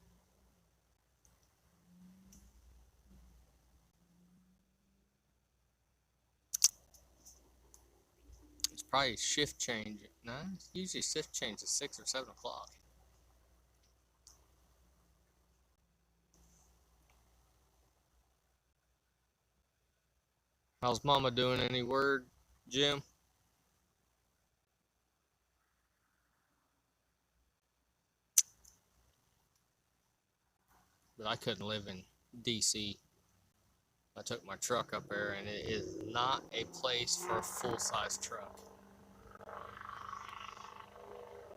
It's probably shift change. No, it's usually shift change at 6 or 7 o'clock. How's Mama doing? Any word, Jim? But I couldn't live in DC. I took my truck up there, and it is not a place for a full-size truck.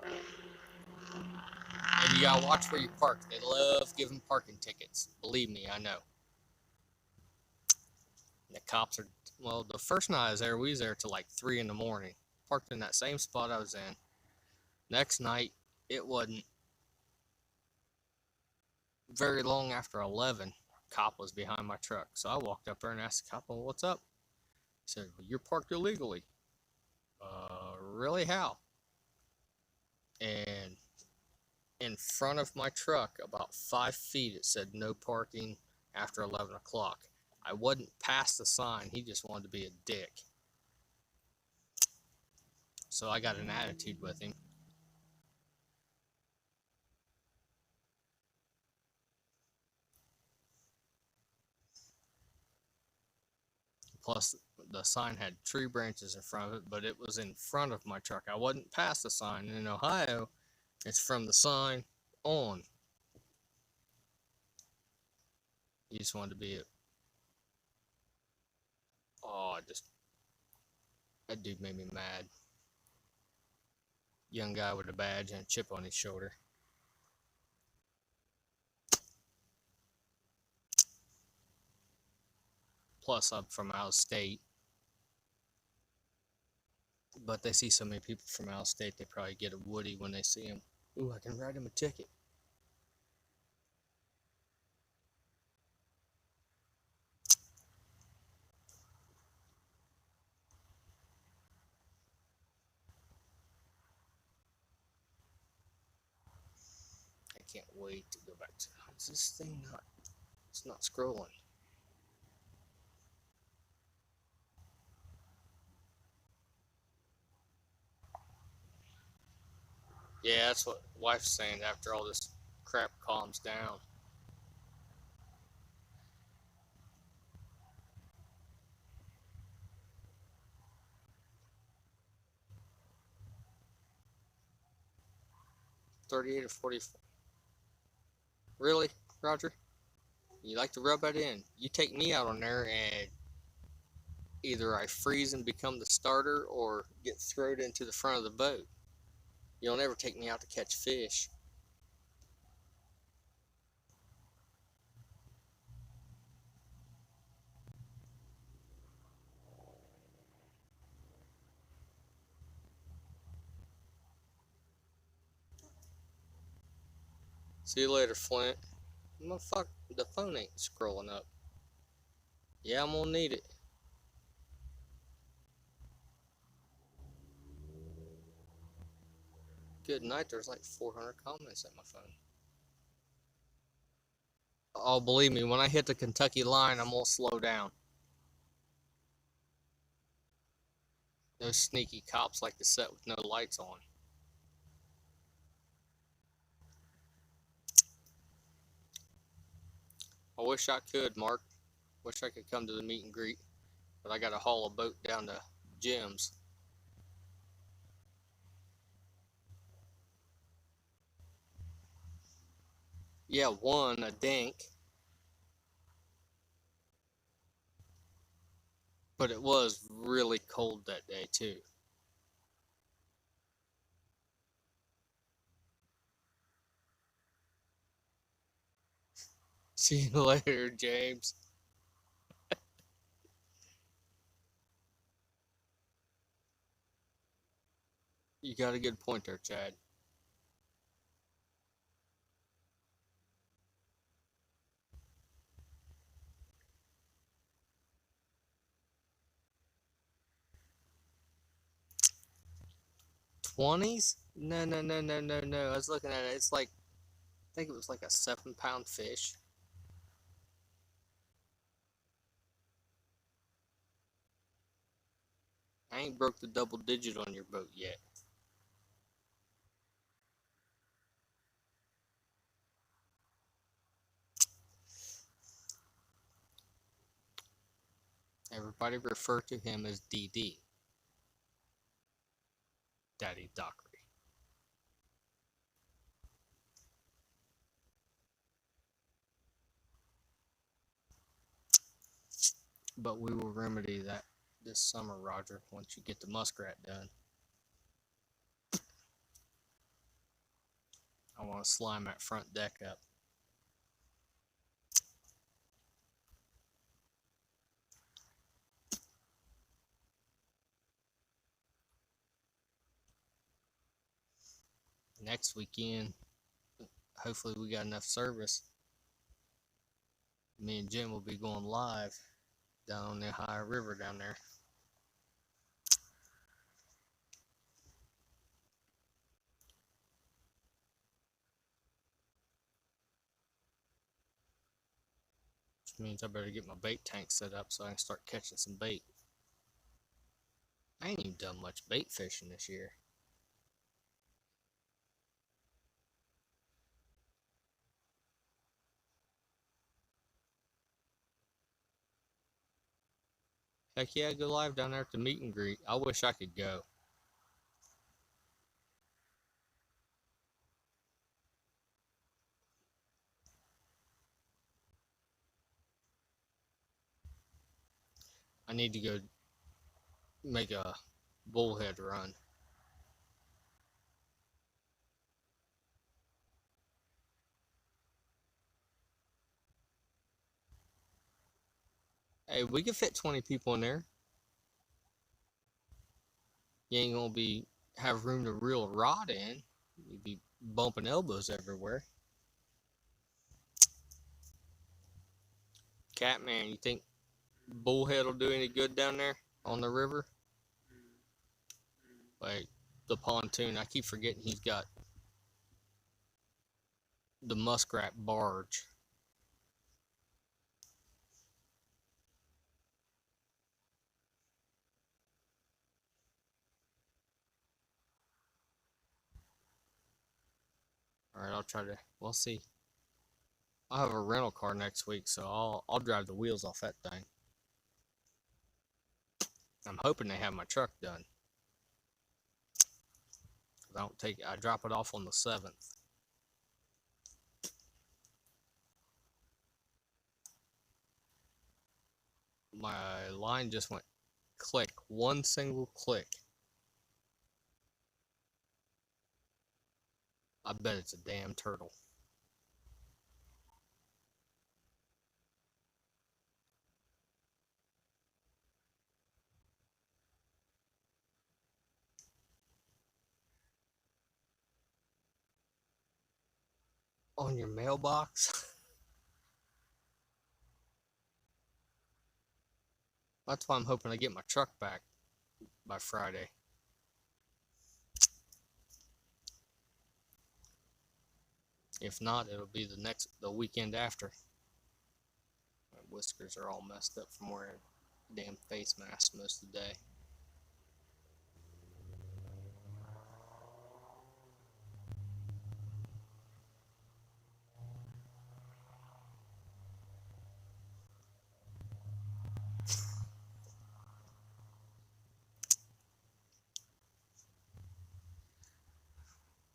And you gotta watch where you park. They love giving parking tickets. Believe me, I know. The cops are, well, the first night I was there, we was there till like 3 in the morning. Parked in that same spot I was in. Next night, it wasn't very long after 11. Cop was behind my truck. So I walked up there and asked the cop, well, what's up? He said, well, you're parked illegally. Really? How? And in front of my truck, about 5 feet, it said no parking after 11 o'clock. I wasn't past the sign. He just wanted to be a dick. So I got an attitude with him. Plus, the sign had tree branches in front of it, but it was in front of my truck. I wasn't past the sign. In Ohio, it's from the sign on. He just wanted to be a... Oh, that dude made me mad. Young guy with a badge and a chip on his shoulder. Plus, I'm from out of state. But they see so many people from out of state, they probably get a Woody when they see him. Ooh, I can write him a ticket. I can't wait to go back to... Is this thing not... It's not scrolling. Yeah, that's what wife's saying after all this crap calms down. $38 or $44. Really, Roger? You like to rub that in. You take me out on there and either I freeze and become the starter or get thrown into the front of the boat. You'll never take me out to catch fish. See you later, Flint. Motherfucker, the phone ain't scrolling up. Yeah, I'm gonna need it. Good night. There's like 400 comments at my phone. Oh, believe me, when I hit the Kentucky line, I'm gonna slow down. Those sneaky cops like to sit with no lights on. I wish I could, Mark. Wish I could come to the meet and greet, but I gotta haul a boat down to Jim's. Yeah, one, a dink. But it was really cold that day, too. See you later, James. You got a good point there, Chad. $20s? No, no, no, no, no, no. I was looking at it. It's like, I think it was like a 7-pound fish. I ain't broke the double digit on your boat yet. everybody refer to him as DD, Daddy Dockery. But we will remedy that this summer, Roger, once you get the muskrat done. I want to slime that front deck up. Next weekend, hopefully we got enough service. Me and Jim will be going live down on the Ohio River down there. Which means I better get my bait tank set up so I can start catching some bait. I ain't even done much bait fishing this year. Heck yeah, go live down there at the meet and greet. I wish I could go. I need to go make a bullhead run. Hey, we can fit 20 people in there. You ain't gonna have room to reel a rod in. You'd be bumping elbows everywhere. Catman, you think bullhead will do any good down there on the river? Like the pontoon, I keep forgetting he's got the muskrat barge. Alright, I'll try to, we'll see. I'll have a rental car next week, so I'll drive the wheels off that thing. I'm hoping they have my truck done. I drop it off on the 7th. My line just went click, one single click. I bet it's a damn turtle. On your mailbox? That's why I'm hoping I get my truck back by Friday. If not, it'll be the weekend after. My whiskers are all messed up from wearing damn face mask most of the day.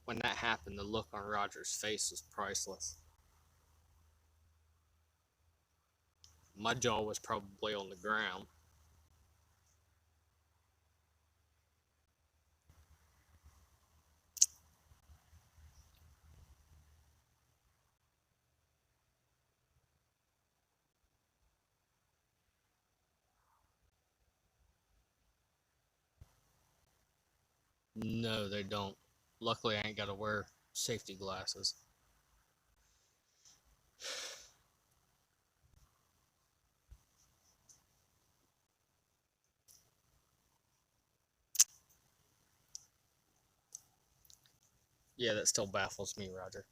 When that happened, the look on Roger's face was priceless. My jaw was probably on the ground. No, they don't. Luckily, I ain't got to wear safety glasses. Yeah, that still baffles me, Roger.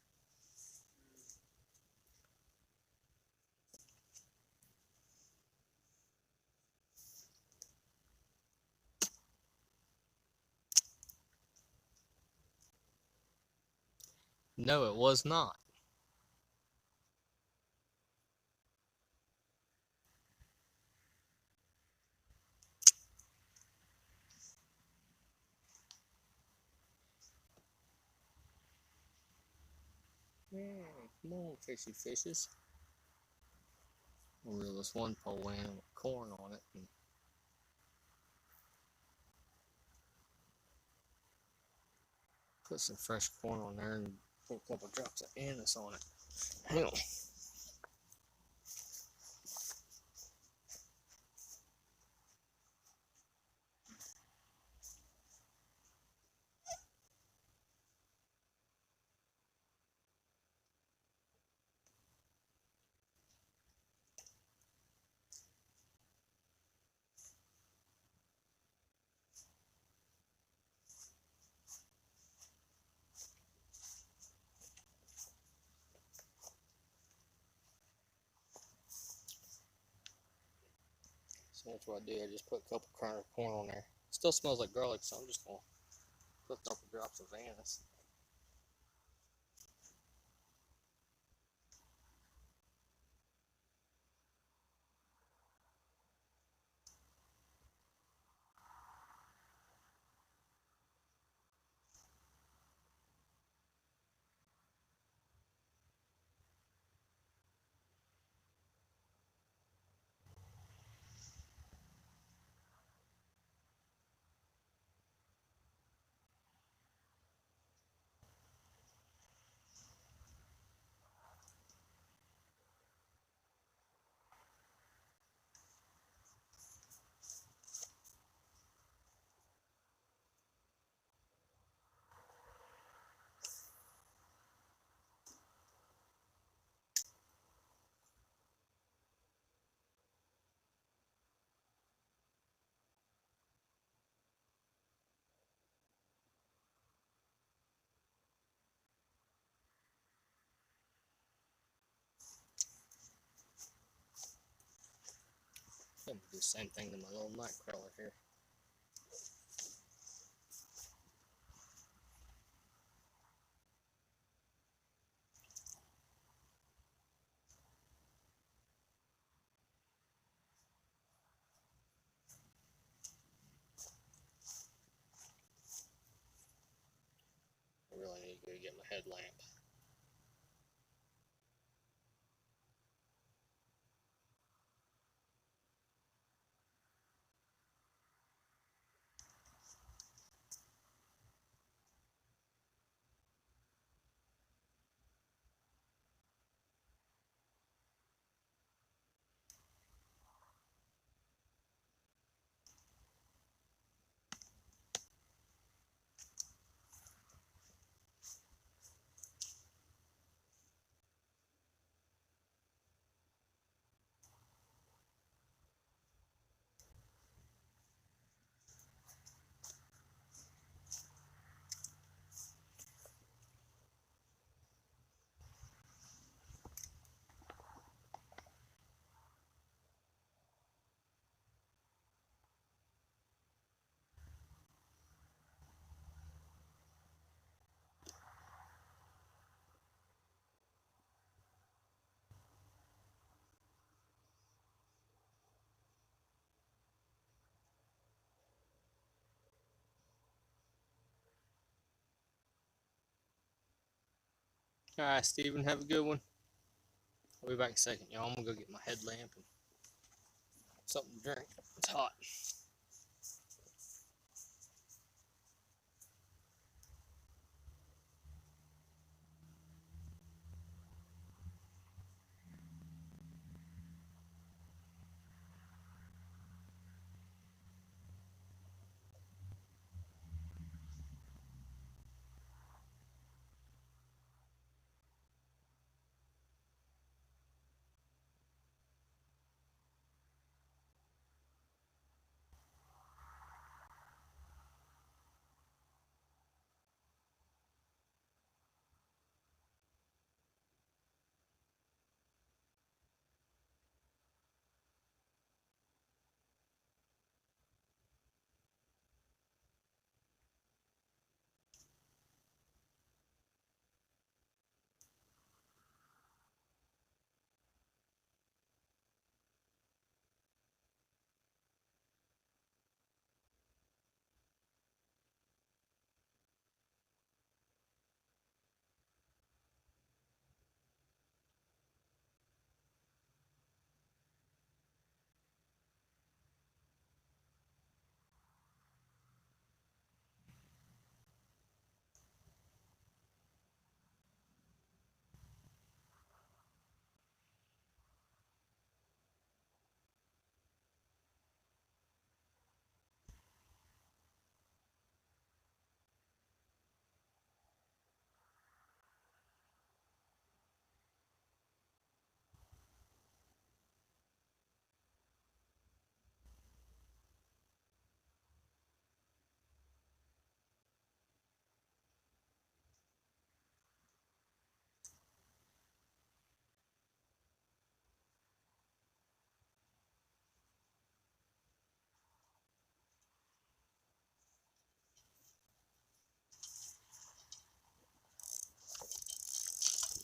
No, it was not. Come on, fishy fishes. We'll reel this one pole in with corn on it. And put some fresh corn on there and put a couple drops of anise on it. Hang on. So that's what I did. I just put a couple kernels of corn on there. It still smells like garlic, so I'm just gonna put a couple drops of anise. I'm gonna do the same thing to my little night crawler here. I really need to go get my headlamp. Alright, Steven, have a good one. I'll be back in a second, y'all. I'm gonna go get my headlamp and something to drink. It's hot.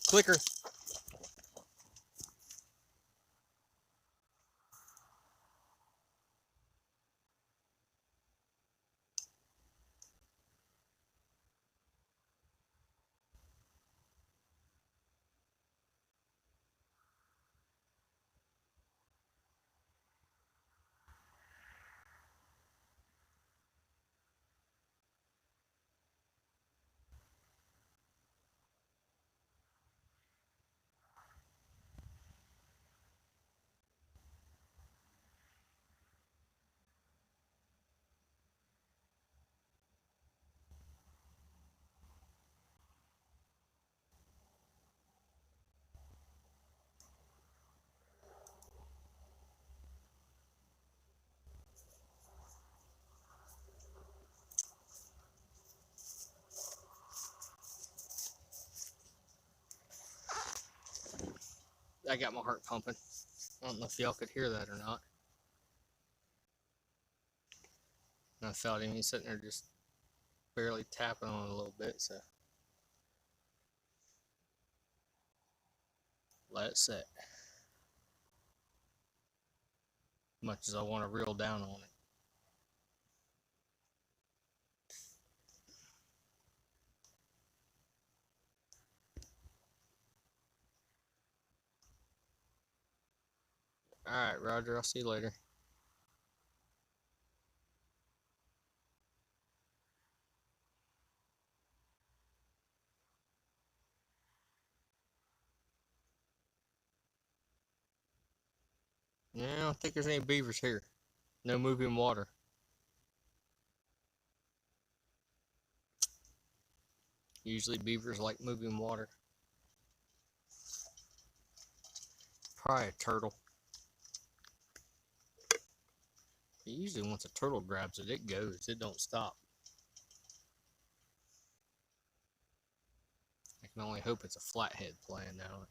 Clicker. I got my heart pumping. I don't know if y'all could hear that or not. And I felt him. He's sitting there just barely tapping on it a little bit. So let it set. Much as I want to reel down on it. Alright, Roger. I'll see you later. Yeah, I don't think there's any beavers here. No moving water. Usually beavers like moving water. Probably a turtle. Usually once a turtle grabs it, it goes. It don't stop. I can only hope it's a flathead playing now.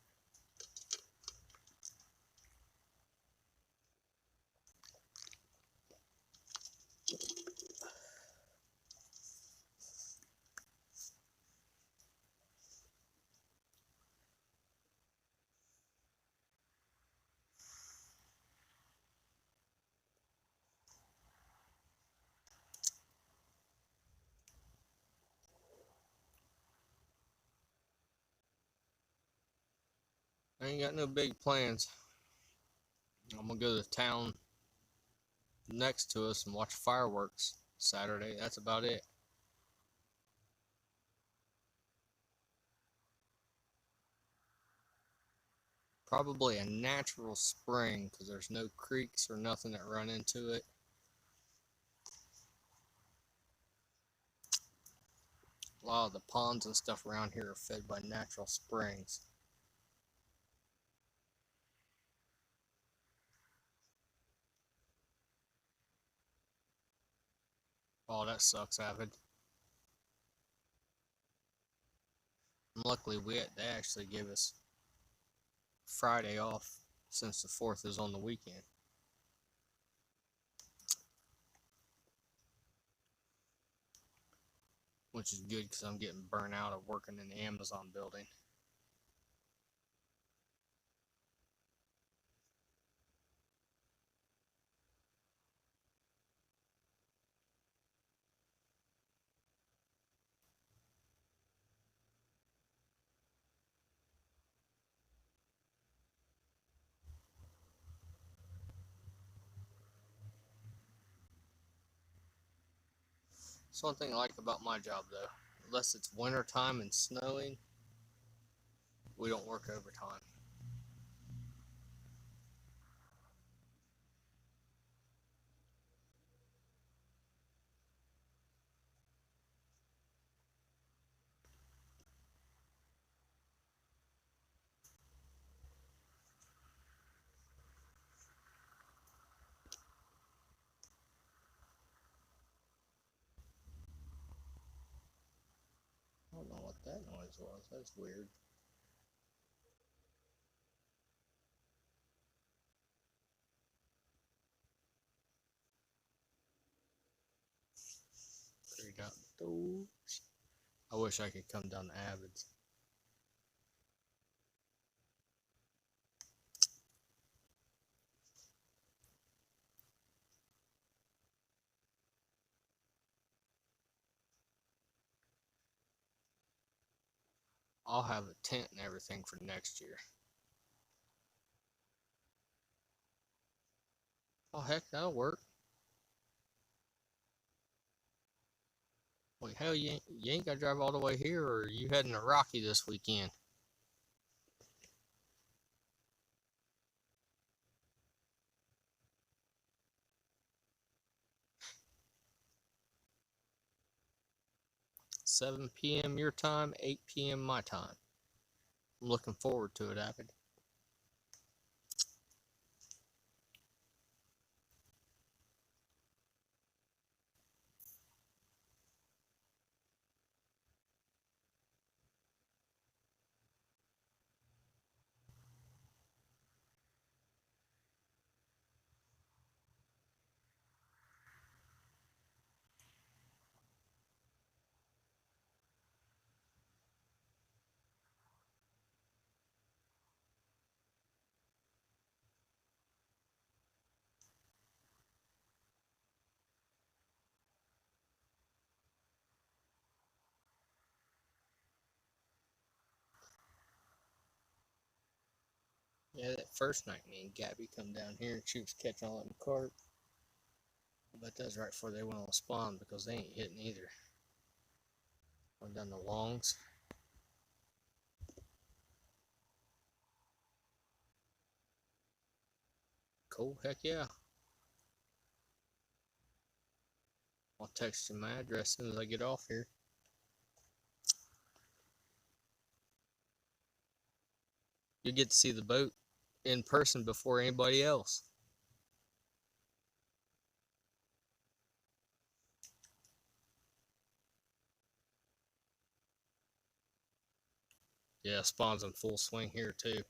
I ain't got no big plans. I'm gonna go to the town next to us and watch fireworks Saturday. That's about it. Probably a natural spring because there's no creeks or nothing that run into it. A lot of the ponds and stuff around here are fed by natural springs. Oh, that sucks, Avid. And luckily, they actually gave us Friday off since the 4th is on the weekend. Which is good because I'm getting burnt out of working in the Amazon building. That's one thing I like about my job, though. Unless it's winter time and snowing, we don't work overtime. I don't know what that noise was. That's weird. Figured out those. I wish I could come down to Avid's. I'll have a tent and everything for next year. Oh heck, that'll work. Wait, hell, you ain't gotta drive all the way here, or are you heading to Rocky this weekend? Seven p.m. your time, 8 p.m. my time. I'm looking forward to it, Avid. Yeah, that first night me and Gabby come down here and she was catching all them carp. But that's right before they went on spawn because they ain't hitting either. Went down the longs. Cool, heck yeah. I'll text you my address as soon as I get off here. You get to see the boat in person before anybody else. Yeah, spawn's in full swing here too.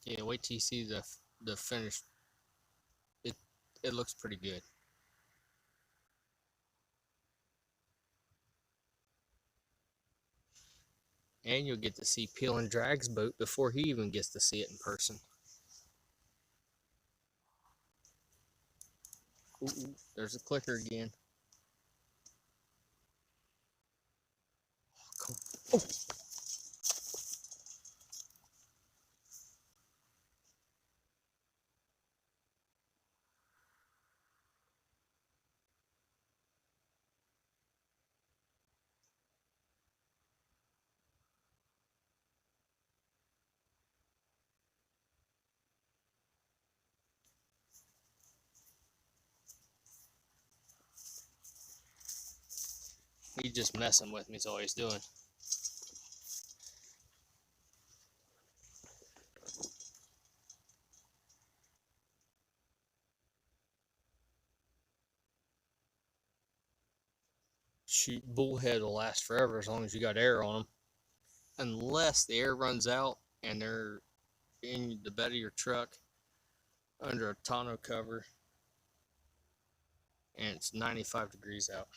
Yeah, wait till you see the finished. It it looks pretty good. And you'll get to see Peel and Drag's boat before he even gets to see it in person. Ooh, there's a clicker again. Oh, he's just messing with me, is all he's doing. Shoot, bullhead will last forever as long as you got air on them. Unless the air runs out and they're in the bed of your truck under a tonneau cover and it's 95 degrees out.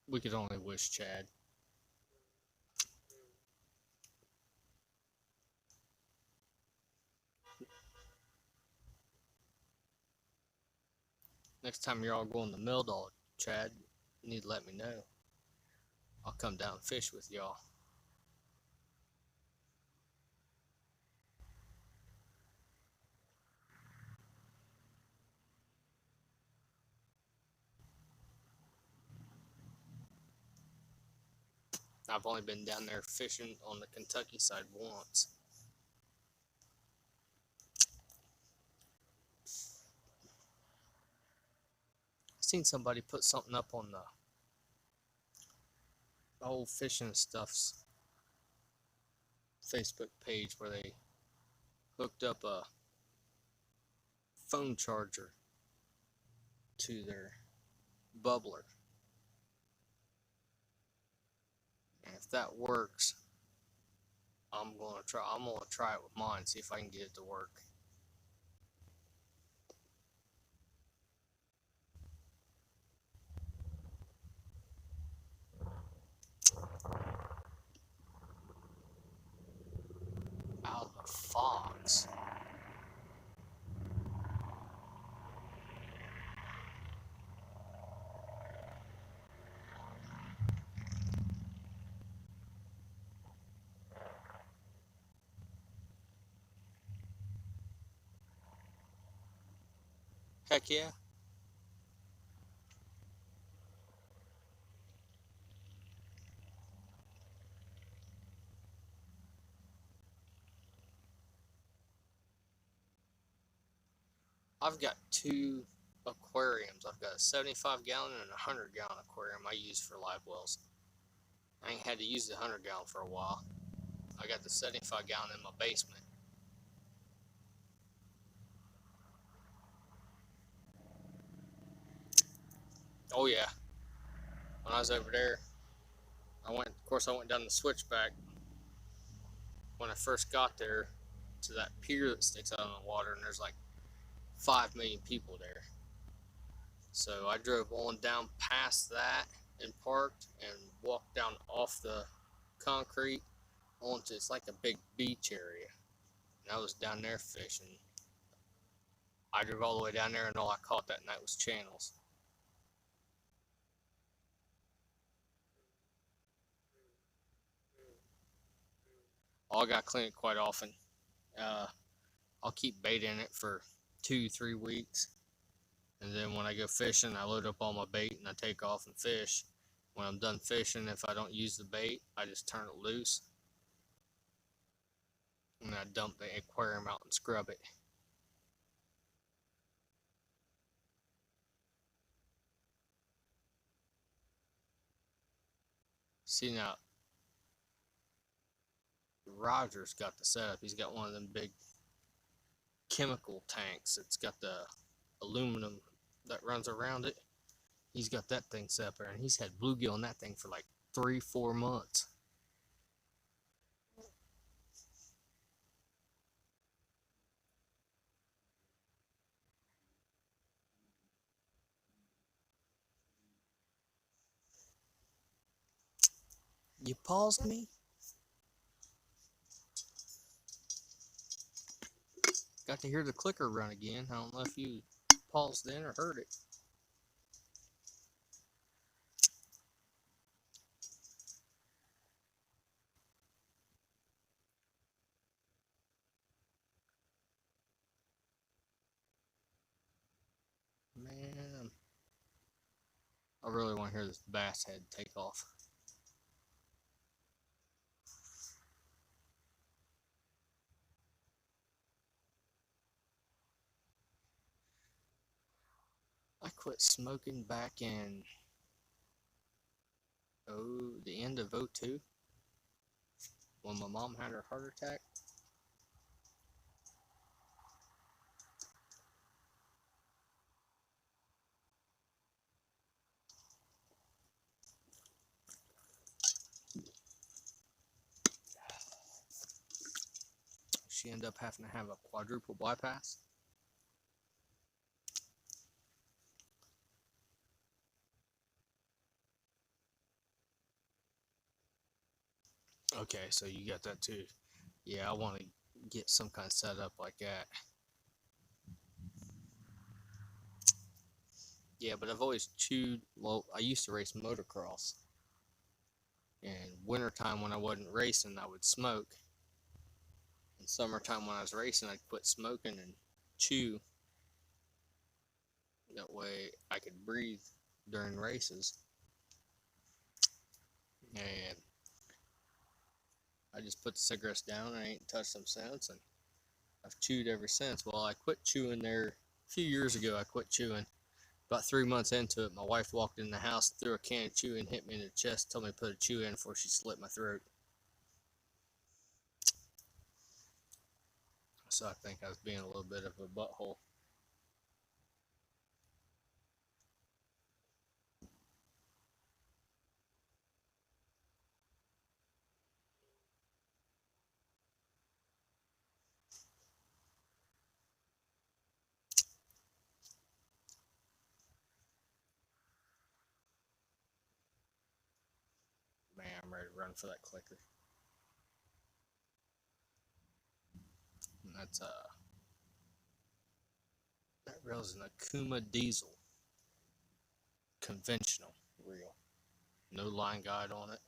We could only wish Chad. Next time you're all going to Mill Dog, Chad, you need to let me know. I'll come down and fish with y'all. I've only been down there fishing on the Kentucky side once. I seen somebody put something up on the old fishing stuff's Facebook page where they hooked up a phone charger to their bubbler. And if that works, I'm gonna try it with mine, see if I can get it to work. Out of the fox. Heck yeah. I've got two aquariums. I've got a 75-gallon and a 100-gallon aquarium I use for live wells. I ain't had to use the 100-gallon for a while. I got the 75-gallon in my basement. Oh yeah. When I was over there, I went down the switchback when I first got there to that pier that sticks out in the water, and there's like 5 million people there. So I drove on down past that and parked and walked down off the concrete onto, it's like a big beach area. And I was down there fishing. I drove all the way down there, and all I caught that night was channels. I got to clean it quite often. Uh, I'll keep bait in it for 2-3 weeks, and then when I go fishing, I load up all my bait and I take off and fish. When I'm done fishing, if I don't use the bait, I just turn it loose and I dump the aquarium out and scrub it. See now, Roger's got the setup. He's got one of them big chemical tanks. It's got the aluminum that runs around it. He's got that thing set up there, and he's had bluegill in that thing for like 3-4 months. You paused me? Got to hear the clicker run again. I don't know if you paused then or heard it. Man, I really want to hear this bass head take off. I quit smoking back in the end of '02 when my mom had her heart attack. She ended up having to have a quadruple bypass. Okay, so you got that too. Yeah, I want to get some kind of setup like that. Yeah, but I've always chewed. Well, I used to race motocross. And wintertime when I wasn't racing, I would smoke. In summertime when I was racing, I'd quit smoking and chew. That way I could breathe during races. And I just put the cigarettes down and I ain't touched them since. And I've chewed ever since. Well, I quit chewing there a few years ago. I quit chewing. About 3 months into it, my wife walked in the house, threw a can of chew and hit me in the chest, told me to put a chew in before she slit my throat. So I think I was being a little bit of a butthole. I'm ready to run for that clicker. And that's that reel's an Akuma Diesel, conventional reel, no line guide on it.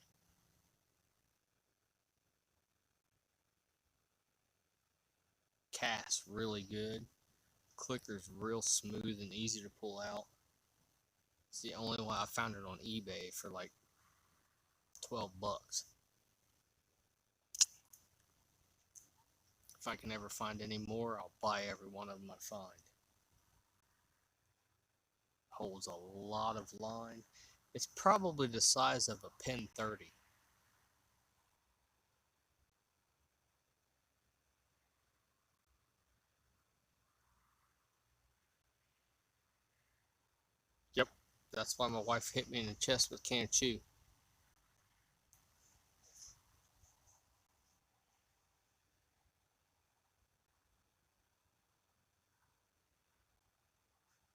Cast really good. Clicker's real smooth and easy to pull out. It's the only one. I found it on eBay for like $12. If I can ever find any more, I'll buy every one of them I find. Holds a lot of line. It's probably the size of a Pen 30. Yep, that's why my wife hit me in the chest with canned chew.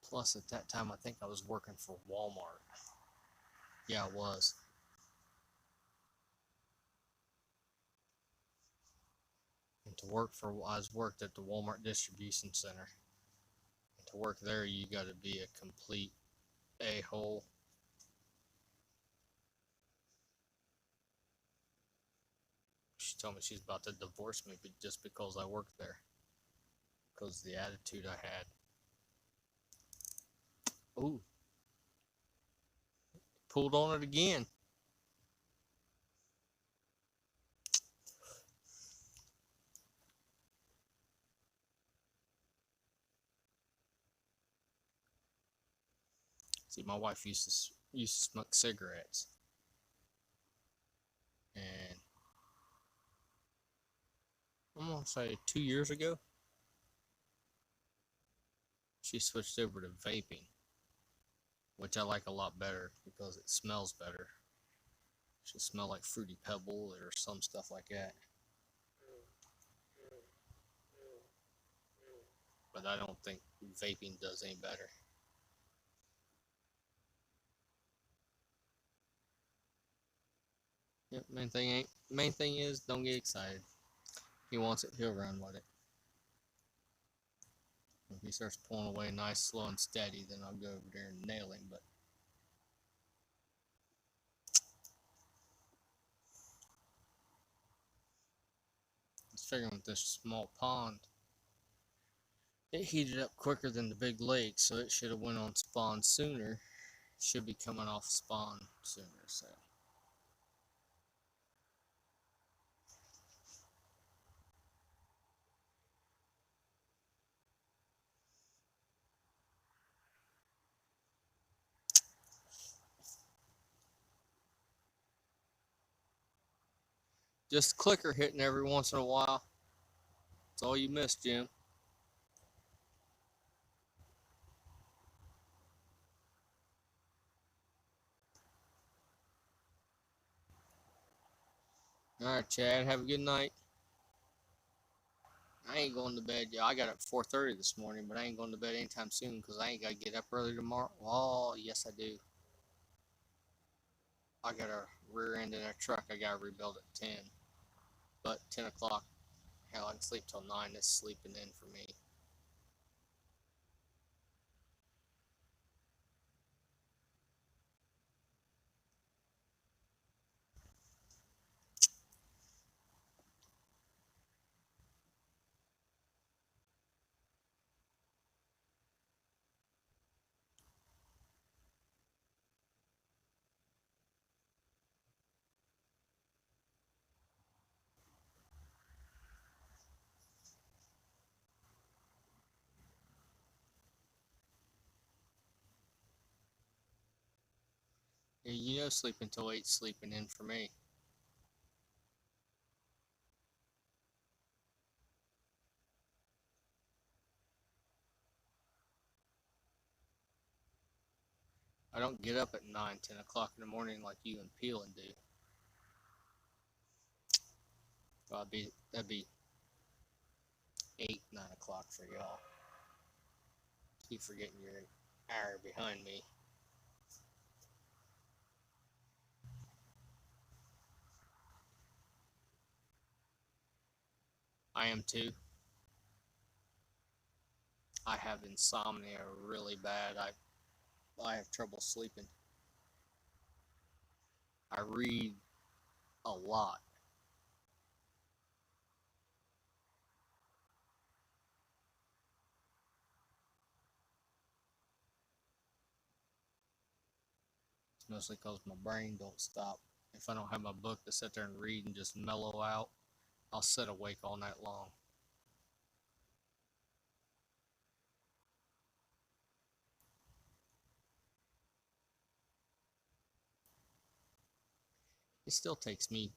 Plus, at that time, I think I was working for Walmart. Yeah, I was. And to work for, I worked at the Walmart distribution center. And to work there, you got to be a complete a-hole. She told me she's about to divorce me just because I worked there. Because of the attitude I had. Ooh. Pulled on it again. See, my wife used to smoke cigarettes. And I'm going to say 2 years ago, she switched over to vaping, which I like a lot better because it smells better. It should smell like Fruity Pebble or some stuff like that. But I don't think vaping does any better. Yep, main thing is don't get excited. He wants it, he'll run with it. If he starts pulling away nice, slow, and steady, then I'll go over there and nail him. But I was figuring with this small pond, it heated up quicker than the big lake, so it should have went on spawn sooner. Should be coming off spawn sooner, so. Just clicker hitting every once in a while. That's all you miss, Jim. Alright, Chad, have a good night. I ain't going to bed. Yeah, I got up at 4:30 this morning, but I ain't going to bed anytime soon because I ain't got to get up early tomorrow. Oh, yes, I do. I got a rear end in a truck. I got to rebuild at 10. But 10 o'clock, hell, I can sleep till 9. That's sleeping in for me. Yeah, you know, sleeping till 8 sleeping in for me. I don't get up at 9, 10 o'clock in the morning like you and Peeling do. Well, that'd be 8, 9 o'clock for y'all. Keep forgetting you're an hour behind me. I am too. I have insomnia really bad. I have trouble sleeping. I read a lot. It's mostly because my brain don't stop. If I don't have my book to sit there and read and just mellow out, I'll sit awake all night long. It still takes me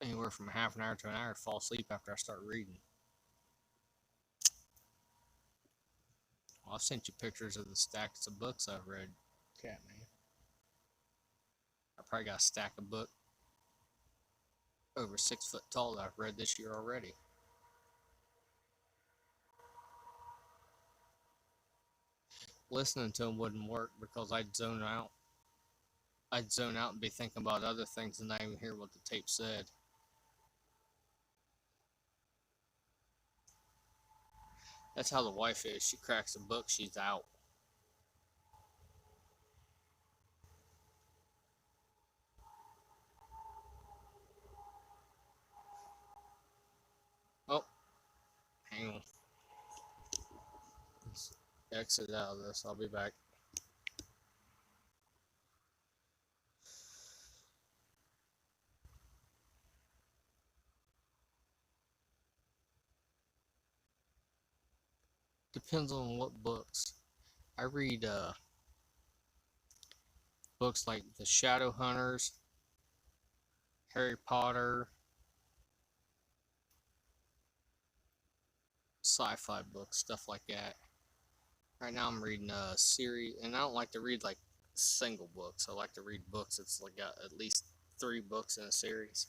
anywhere from half an hour to an hour to fall asleep after I start reading. Well, I've sent you pictures of the stacks of books I've read, Catman. I probably got a stack of books over 6 foot tall that I've read this year already. Listening to them wouldn't work because I'd zone out. I'd zone out and be thinking about other things and not even hear what the tape said. That's how the wife is. She cracks a book, she's out. Oh, hang on. Let's exit out of this. I'll be back. Depends on what books. I read books like The Shadow Hunters, Harry Potter, sci-fi books, stuff like that. Right now I'm reading a series, and I don't like to read like single books. I like to read books that's like got at least 3 books in a series.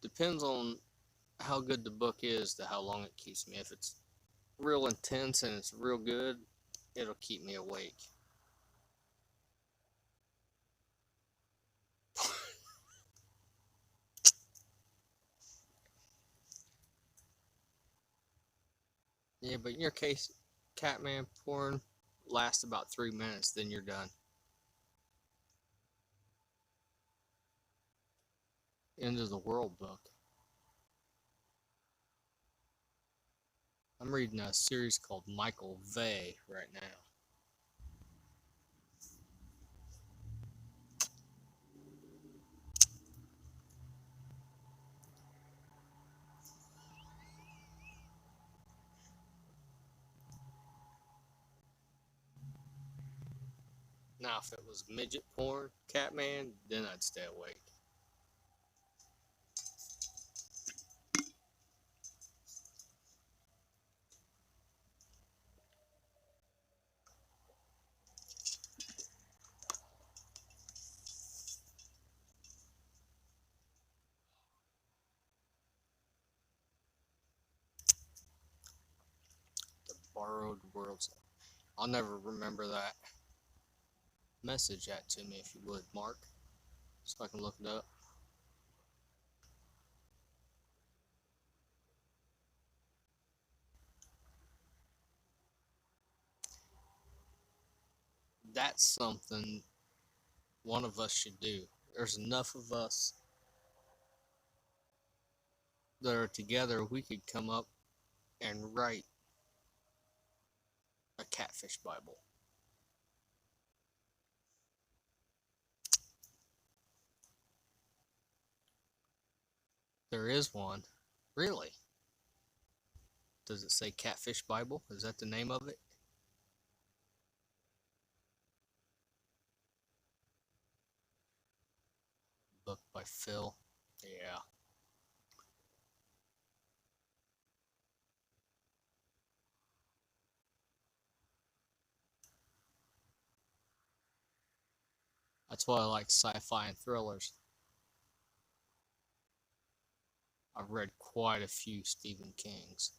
Depends on how good the book is to how long it keeps me. If it's real intense and it's real good, it'll keep me awake. Yeah, but in your case, Catman porn lasts about 3 minutes, then you're done. End of the world book. I'm reading a series called Michael Vey right now. Now, if it was midget porn, Catman, then I'd stay awake. The Borrowed Worlds. I'll never remember that. Message that to me if you would, Mark, so I can look it up. That's something one of us should do. There's enough of us that are together, we could come up and write a catfish Bible. There is one. Really? Does it say Catfish Bible? Is that the name of it? Book by Phil. Yeah. That's why I like sci-fi and thrillers. I've read quite a few Stephen Kings.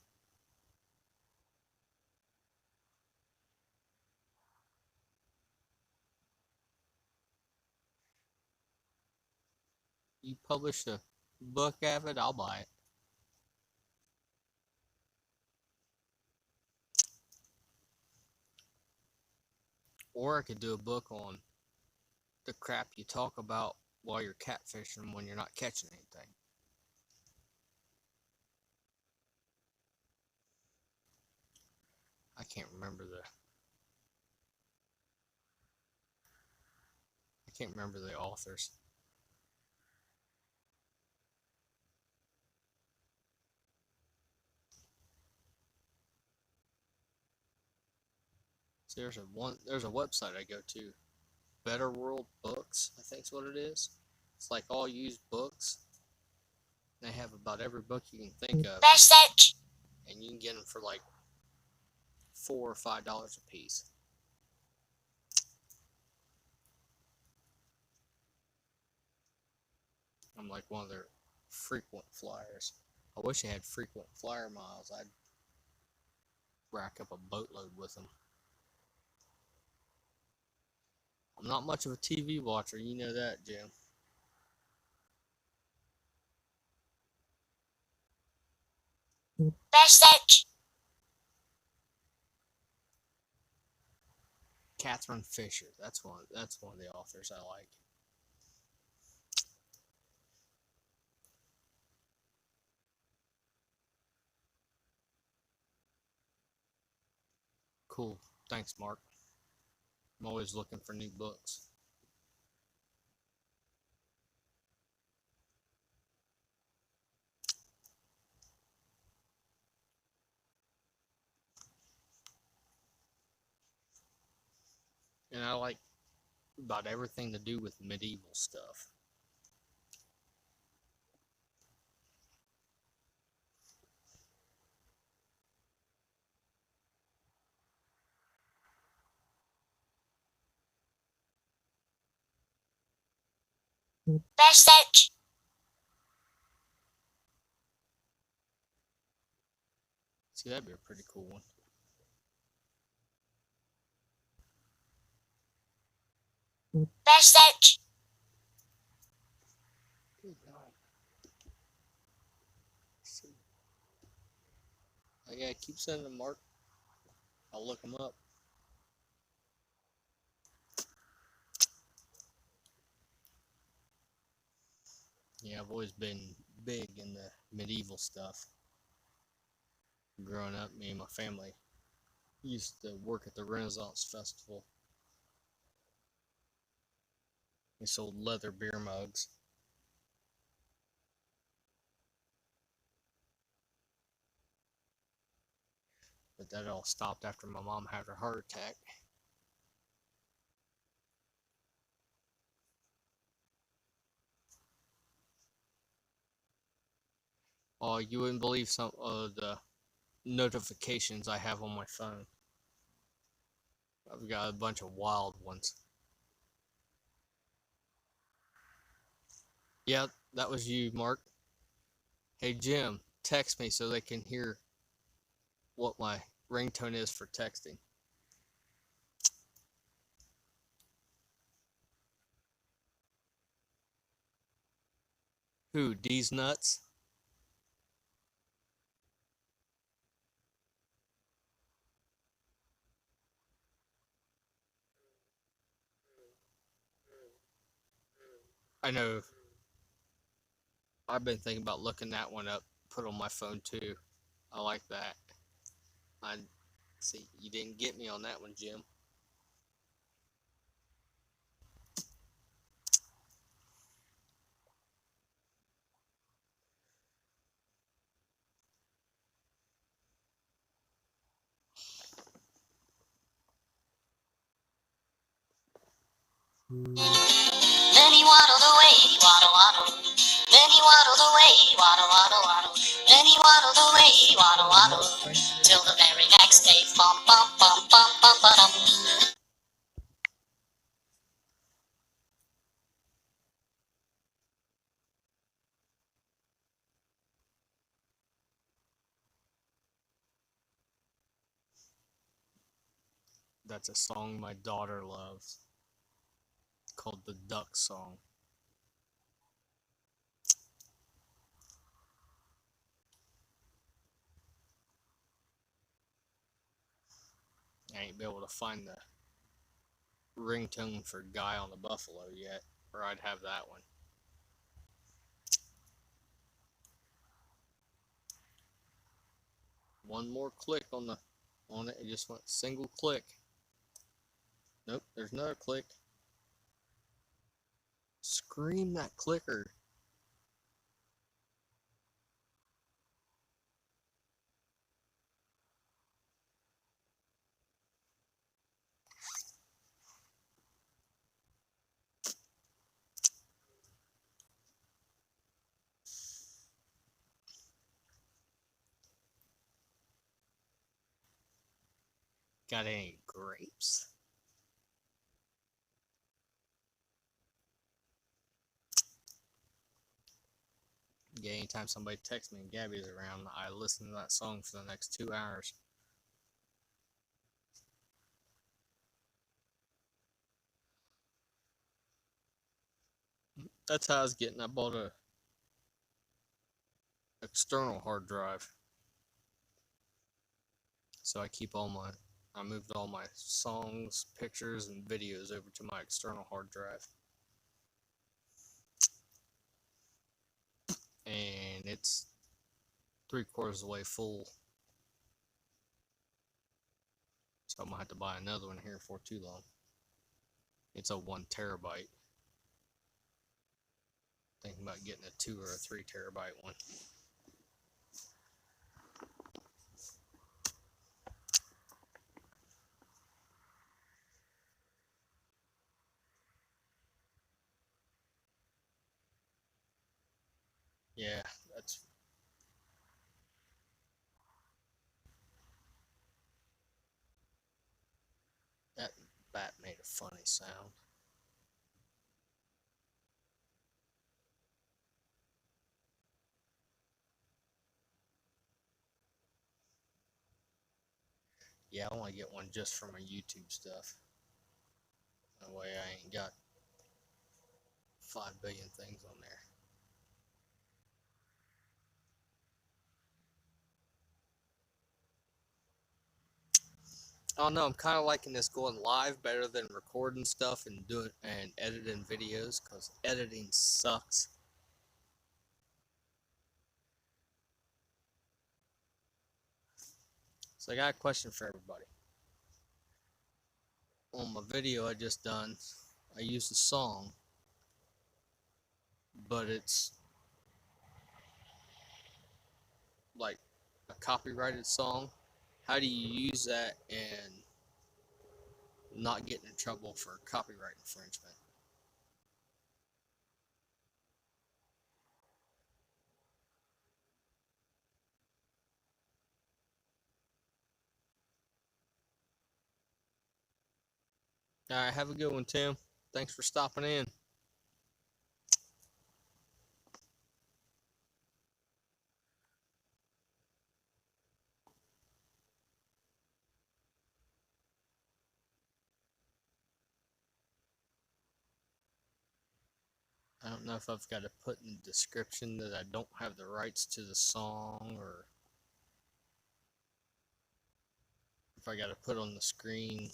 You publish a book of it, I'll buy it. Or I could do a book on the crap you talk about while you're catfishing when you're not catching anything. I can't remember the authors. See, there's a website I go to, Better World Books, I think's what it is. It's like all used books. They have about every book you can think of. And you can get them for like $4 or $5 a piece. I'm like one of their frequent flyers. I wish I had frequent flyer miles. I'd rack up a boatload with them. I'm not much of a TV watcher, you know that, Jim. Catherine Fisher. That's one of the authors I like. Cool. Thanks, Mark. I'm always looking for new books. And I like about everything to do with medieval stuff. See, that'd be a pretty cool one. Yeah, keep sending them, Mark. I'll look them up. Yeah, I've always been big in the medieval stuff. Growing up, me and my family used to work at the Renaissance Festival. We sold leather beer mugs. But that all stopped after my mom had her heart attack. Oh, you wouldn't believe some of the notifications I have on my phone. I've got a bunch of wild ones. Yeah, that was you, Mark. Hey, Jim, text me so they can hear what my ringtone is for texting. Who, D's nuts? I know. I've been thinking about looking that one up, put on my phone too. I like that. I see you didn't get me on that one, Jim. Then he waddled away, waddle, waddle. Then he waddled away, waddle, waddle, waddle. Then he waddled away, waddle, waddle. Till the very next day, bum, bum, bum, bum, bum, bum. That's a song my daughter loves, called the Duck Song. I ain't be able to find the ringtone for Guy on the Buffalo yet, or I'd have that one. One more click on it. It just went single click. Nope, there's another click. Scream that clicker. Got any grapes? Yeah, anytime somebody texts me and Gabby's around, I listen to that song for the next 2 hours. That's how I was getting. I bought a external hard drive, so I moved all my songs, pictures, and videos over to my external hard drive, and it's 3/4 of the way full. So I'm gonna have to buy another one here for too long. It's a 1 terabyte. Thinking about getting a 2 or a 3 terabyte one. Yeah, that bat made a funny sound. Yeah, I want to get one just for my YouTube stuff. That way I ain't got 5 billion things on there. Oh no, I'm kind of liking this going live better than recording stuff and doing and editing videos, because editing sucks. So I got a question for everybody. On my video I just done, I used a song, but it's like a copyrighted song. How do you use that and not get in trouble for copyright infringement? All right, have a good one, Tim. Thanks for stopping in. I don't know if I've got to put in the description that I don't have the rights to the song, or if I got to put on the screen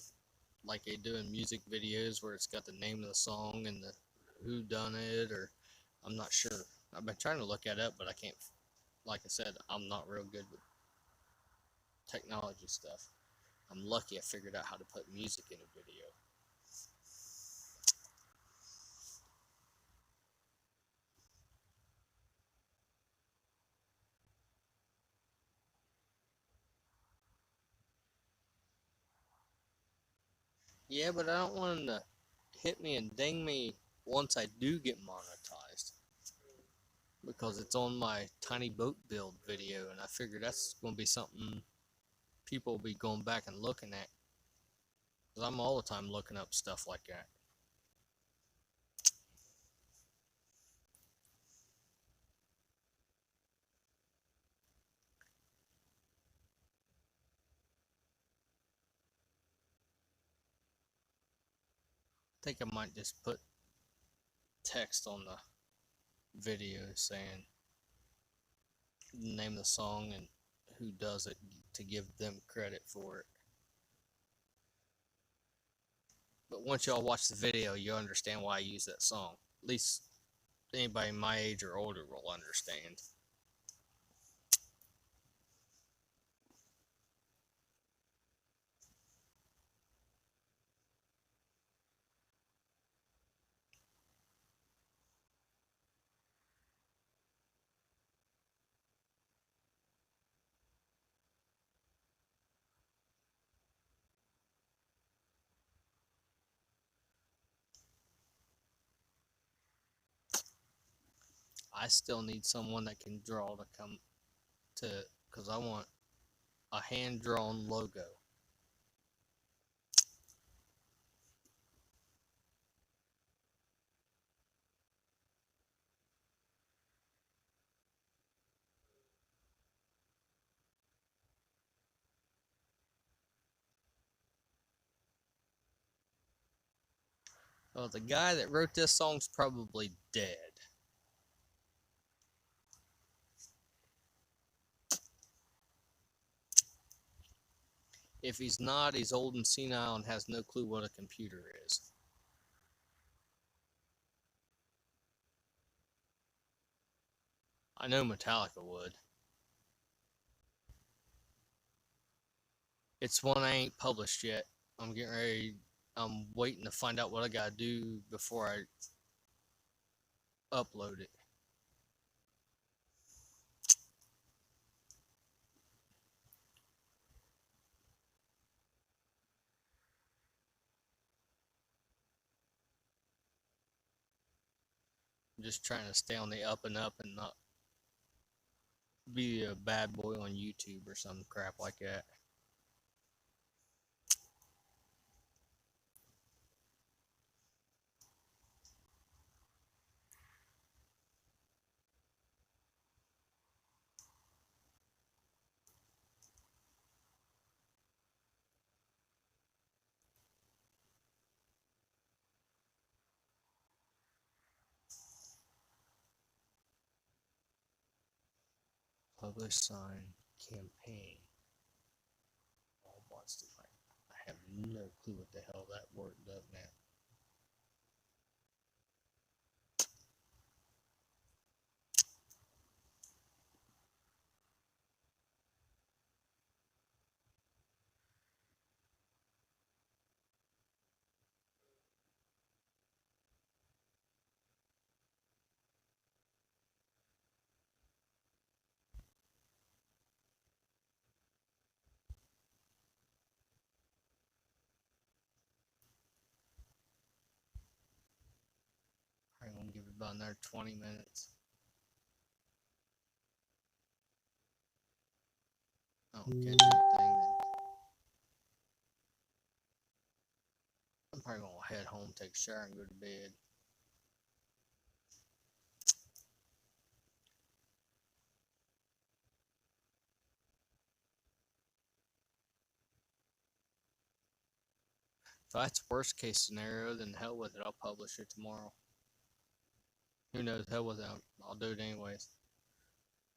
like they do in music videos where it's got the name of the song and the who done it, or I'm not sure. I've been trying to look that up, but I can't. Like I said, I'm not real good with technology stuff. I'm lucky I figured out how to put music in a video. Yeah, but I don't want them to hit me and ding me once I do get monetized, because it's on my tiny boat build video, and I figure that's going to be something people will be going back and looking at, because I'm all the time looking up stuff like that. I think I might just put text on the video saying the name of the song and who does it, to give them credit for it. But once y'all watch the video, you'll understand why I use that song. At least anybody my age or older will understand. I still need someone that can draw to come to, because I want a hand-drawn logo. Well, the guy that wrote this song's probably dead. If he's not, he's old and senile and has no clue what a computer is. I know Metallica would. It's one I ain't published yet. I'm getting ready. I'm waiting to find out what I gotta do before I upload it. I'm just trying to stay on the up and up and not be a bad boy on YouTube or some crap like that. Publish sign campaign. Oh, what's the thing? I have no clue what the hell that word does now. I'm gonna give it about another 20 minutes. I don't catch anything. I'm probably gonna head home, take a shower, and go to bed. If that's worst case scenario, then hell with it. I'll publish it tomorrow. Who knows? Hell with it. I'll do it anyways.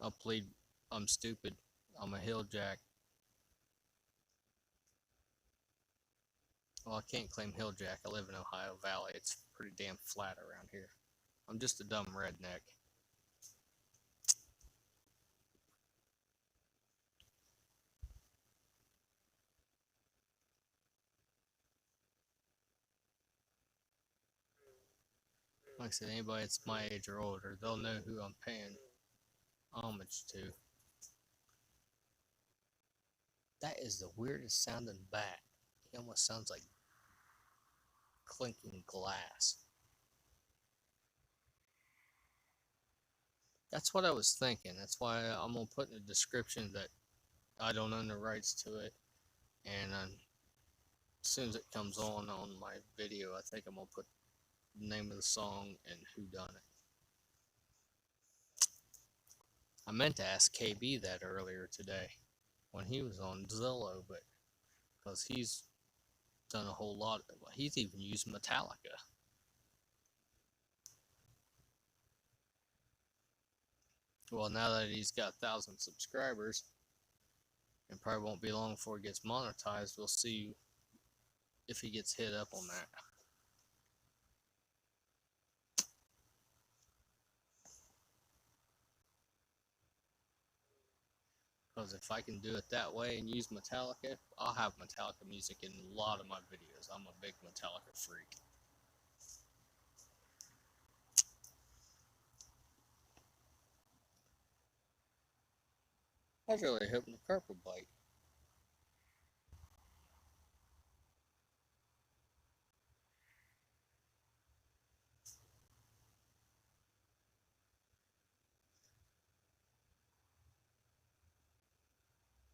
I'll plead I'm stupid. I'm a hill jack. Well, I can't claim hill jack. I live in Ohio Valley. It's pretty damn flat around here. I'm just a dumb redneck. Like I said, anybody that's my age or older, they'll know who I'm paying homage to. That is the weirdest sounding bat. It almost sounds like clinking glass. That's what I was thinking. That's why I'm gonna put in the description that I don't own the rights to it, and as soon as it comes on my video, I think I'm gonna put the name of the song and who done it. I meant to ask KB that earlier today when he was on Zillow, but because he's done a whole lot. He's even used Metallica. Well, now that he's got 1,000 subscribers, and probably won't be long before it gets monetized, we'll see if he gets hit up on that. Because if I can do it that way and use Metallica, I'll have Metallica music in a lot of my videos. I'm a big Metallica freak. I was really hoping the carp would bite.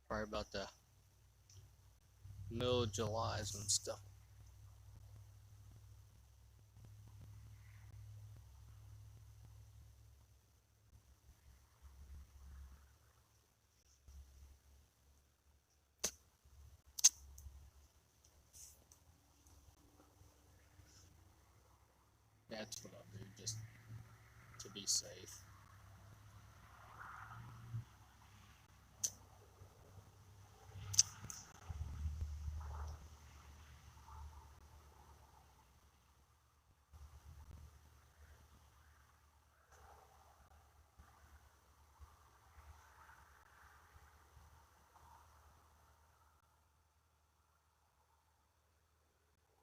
Probably about the middle of July is when stuff. That's what I'll do, just to be safe.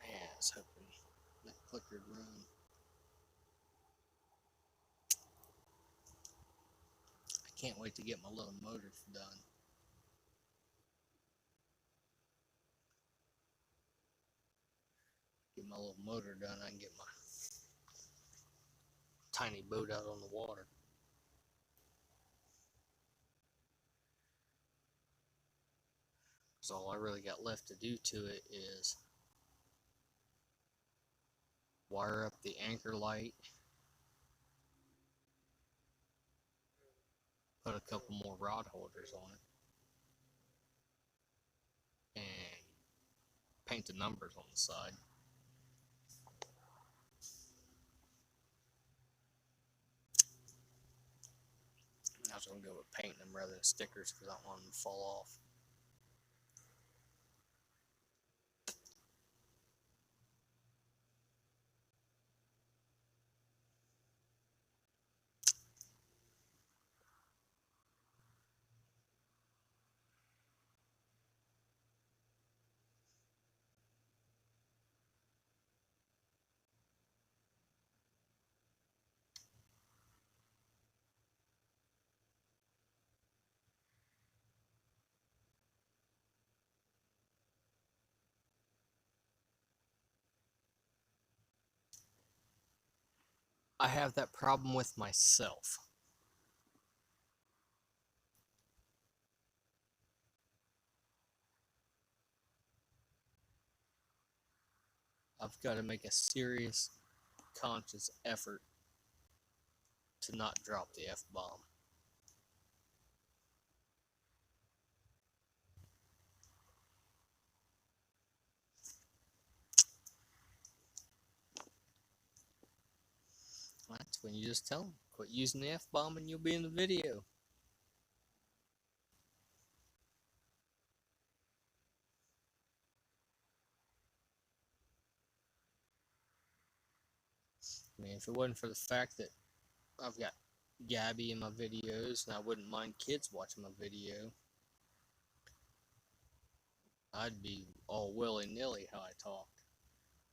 Man, I was hoping that clicker'd run. I can't wait to get my little motor done. Get my little motor done, I can get my tiny boat out on the water. So all I really got left to do to it is wire up the anchor light, put a couple more rod holders on it, and paint the numbers on the side. I was going to go with painting them rather than stickers because I don't want them to fall off. I have that problem with myself. I've got to make a serious, conscious effort to not drop the F-bomb. That's when you just tell them, quit using the F-bomb and you'll be in the video. I mean, if it wasn't for the fact that I've got Gabby in my videos and I wouldn't mind kids watching my video, I'd be all willy-nilly how I talk.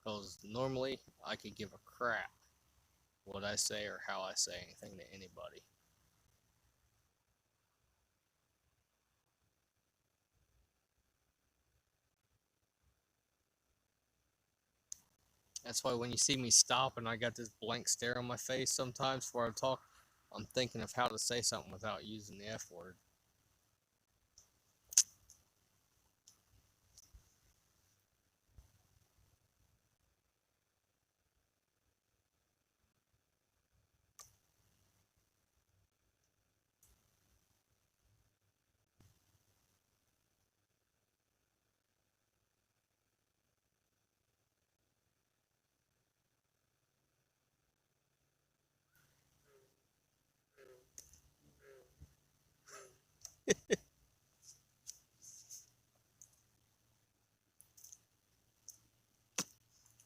Because normally I could give a crap what I say or how I say anything to anybody. That's why when you see me stop and I got this blank stare on my face sometimes before I talk, I'm thinking of how to say something without using the F word.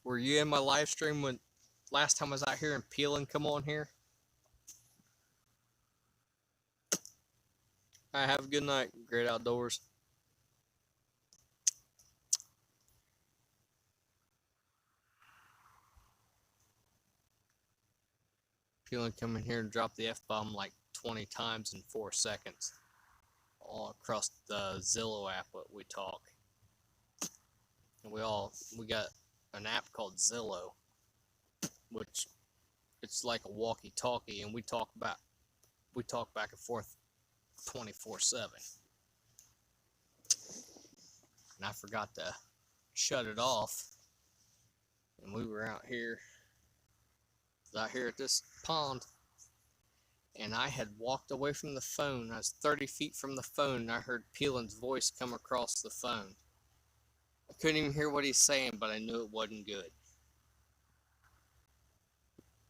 Were you in my live stream when last time I was out here and Peeling come on here? All right, have a good night. Great outdoors. Peeling come in here and drop the F-bomb like 20 times in 4 seconds. All across the Zillow app that we talk. And we got an app called Zillow, which it's like a walkie-talkie, and we talk back and forth 24/7. And I forgot to shut it off, and we were out here at this pond, and I had walked away from the phone. I was 30 feet from the phone, and I heard Peeling's voice come across the phone. I couldn't even hear what he's saying, but I knew it wasn't good.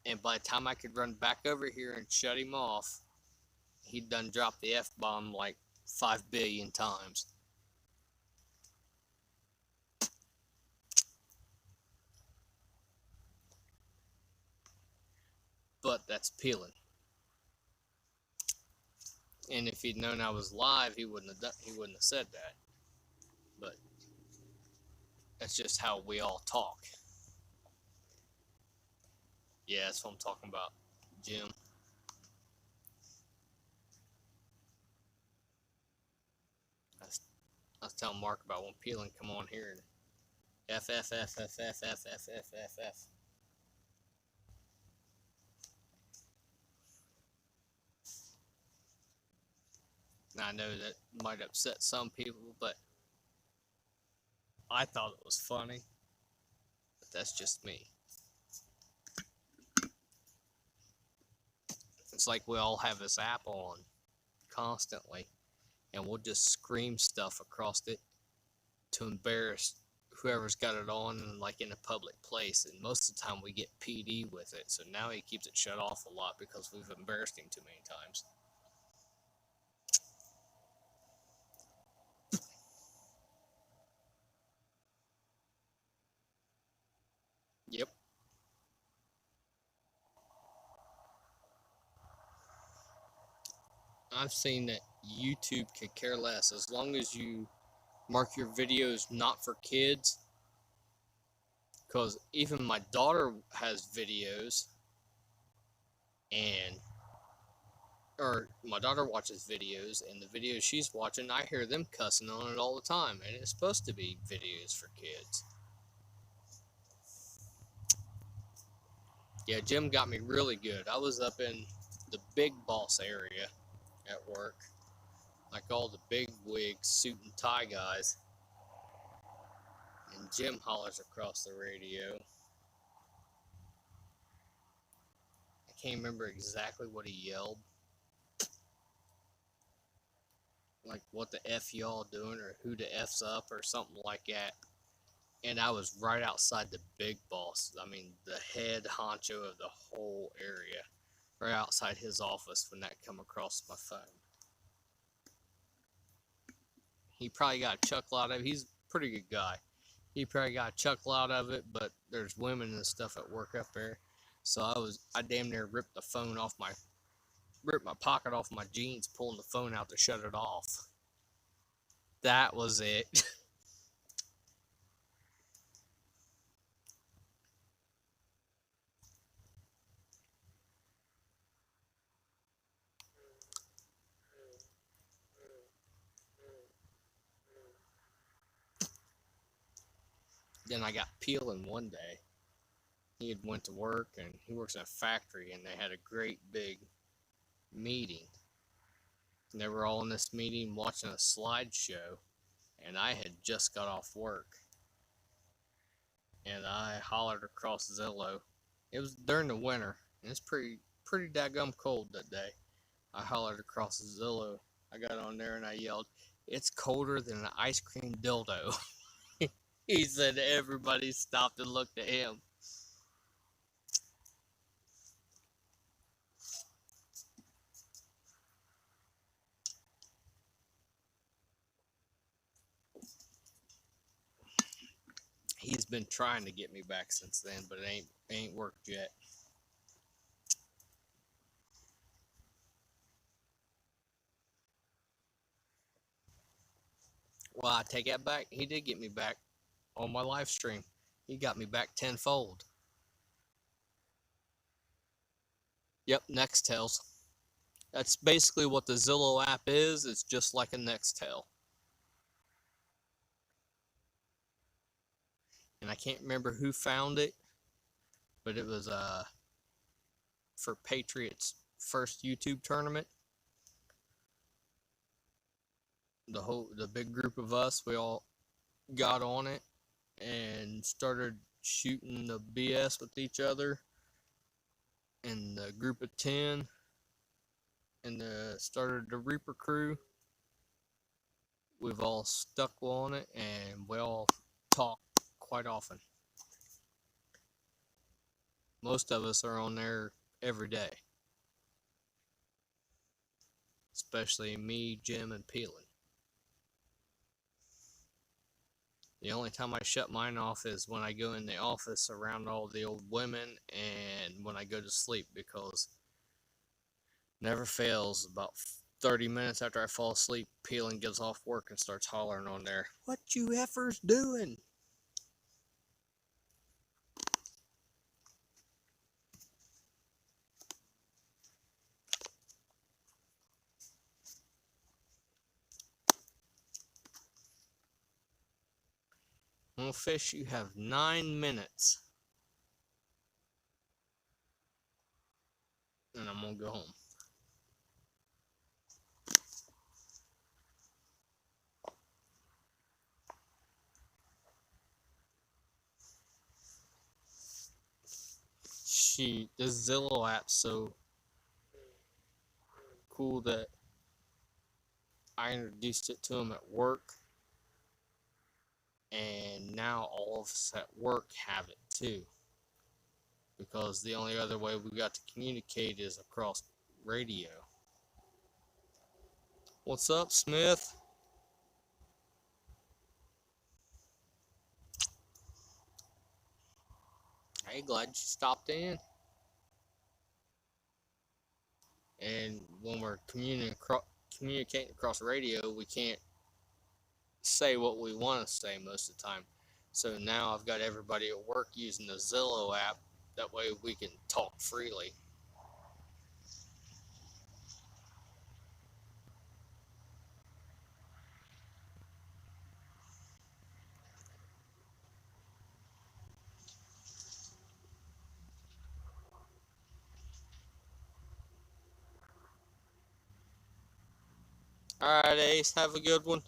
And by the time I could run back over here and shut him off, he'd done dropped the F-bomb like 5 billion times. But that's Peeling. And if he'd known I was live, he wouldn't have said that. But that's just how we all talk. Yeah, that's what I'm talking about, Jim. I was telling Mark about when Peeling come on here and F. Now I know that might upset some people, but I thought it was funny. But that's just me. It's like we all have this app on constantly, and we'll just scream stuff across it to embarrass whoever's got it on, like in a public place. And most of the time we get PD with it, so now he keeps it shut off a lot because we've embarrassed him too many times. Yep. I've seen that YouTube could care less as long as you mark your videos not for kids. Because even my daughter has videos, or my daughter watches videos, and the videos she's watching, I hear them cussing on it all the time, and it's supposed to be videos for kids. Yeah, Jim got me really good. I was up in the big boss area at work, like all the big wig suit and tie guys, and Jim hollers across the radio. I can't remember exactly what he yelled, like what the F y'all doing, or who the F's up, or something like that. And I was right outside the big boss. I mean, the head honcho of the whole area, right outside his office when that come across my phone. He probably got a chuckle out of it. He's a pretty good guy. He probably got a chuckle out of it, but there's women and stuff at work up there. So I damn near ripped my pocket off my jeans, pulling the phone out to shut it off. That was it. Then I got Peeling one day. He had went to work, and he works in a factory, and they had a great big meeting. And they were all in this meeting watching a slideshow, and I had just got off work. And I hollered across Zillow. It was during the winter, and it's pretty daggum cold that day. I hollered across Zillow. I got on there and I yelled, "It's colder than an ice cream dildo." He said everybody stopped and looked at him. He's been trying to get me back since then, but it ain't worked yet. Well, I take that back. He did get me back on my live stream. He got me back tenfold. Yep, Nextels. That's basically what the Zillow app is. It's just like a Nextel. And I can't remember who found it, but it was for Patriots' first YouTube tournament. The big group of us, we all got on it and started shooting the BS with each other. And the group of 10 and started the Reaper crew. We've all stuck on it and we all talk quite often. Most of us are on there every day, especially me, Jim, and Peelan. The only time I shut mine off is when I go in the office around all the old women and when I go to sleep, because never fails, about 30 minutes after I fall asleep, Peelan gets off work and starts hollering on there, "What you effers doing?" Well, Fish, you have 9 minutes. And I'm gonna go home. The Zillow app's so cool that I introduced it to him at work, and now all of us at work have it too. Because the only other way we got to communicate is across radio. What's up, Smith? Hey, glad you stopped in. And when we're communicating across radio, we can't say what we want to say most of the time. So now I've got everybody at work using the Zillow app. That way we can talk freely. Alright, Ace, have a good one.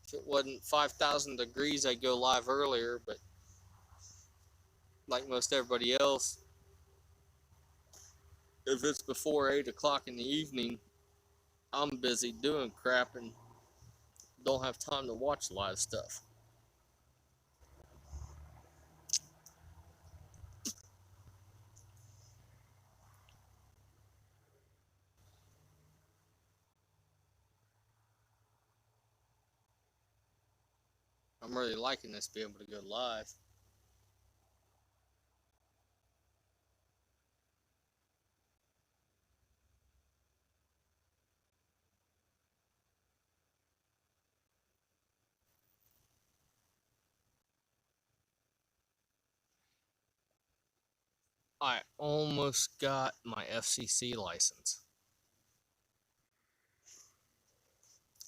If it wasn't 5,000 degrees, I'd go live earlier, but like most everybody else, if it's before 8 o'clock in the evening, I'm busy doing crap and don't have time to watch live stuff. I'm really liking this, being able to go live. I almost got my FCC license.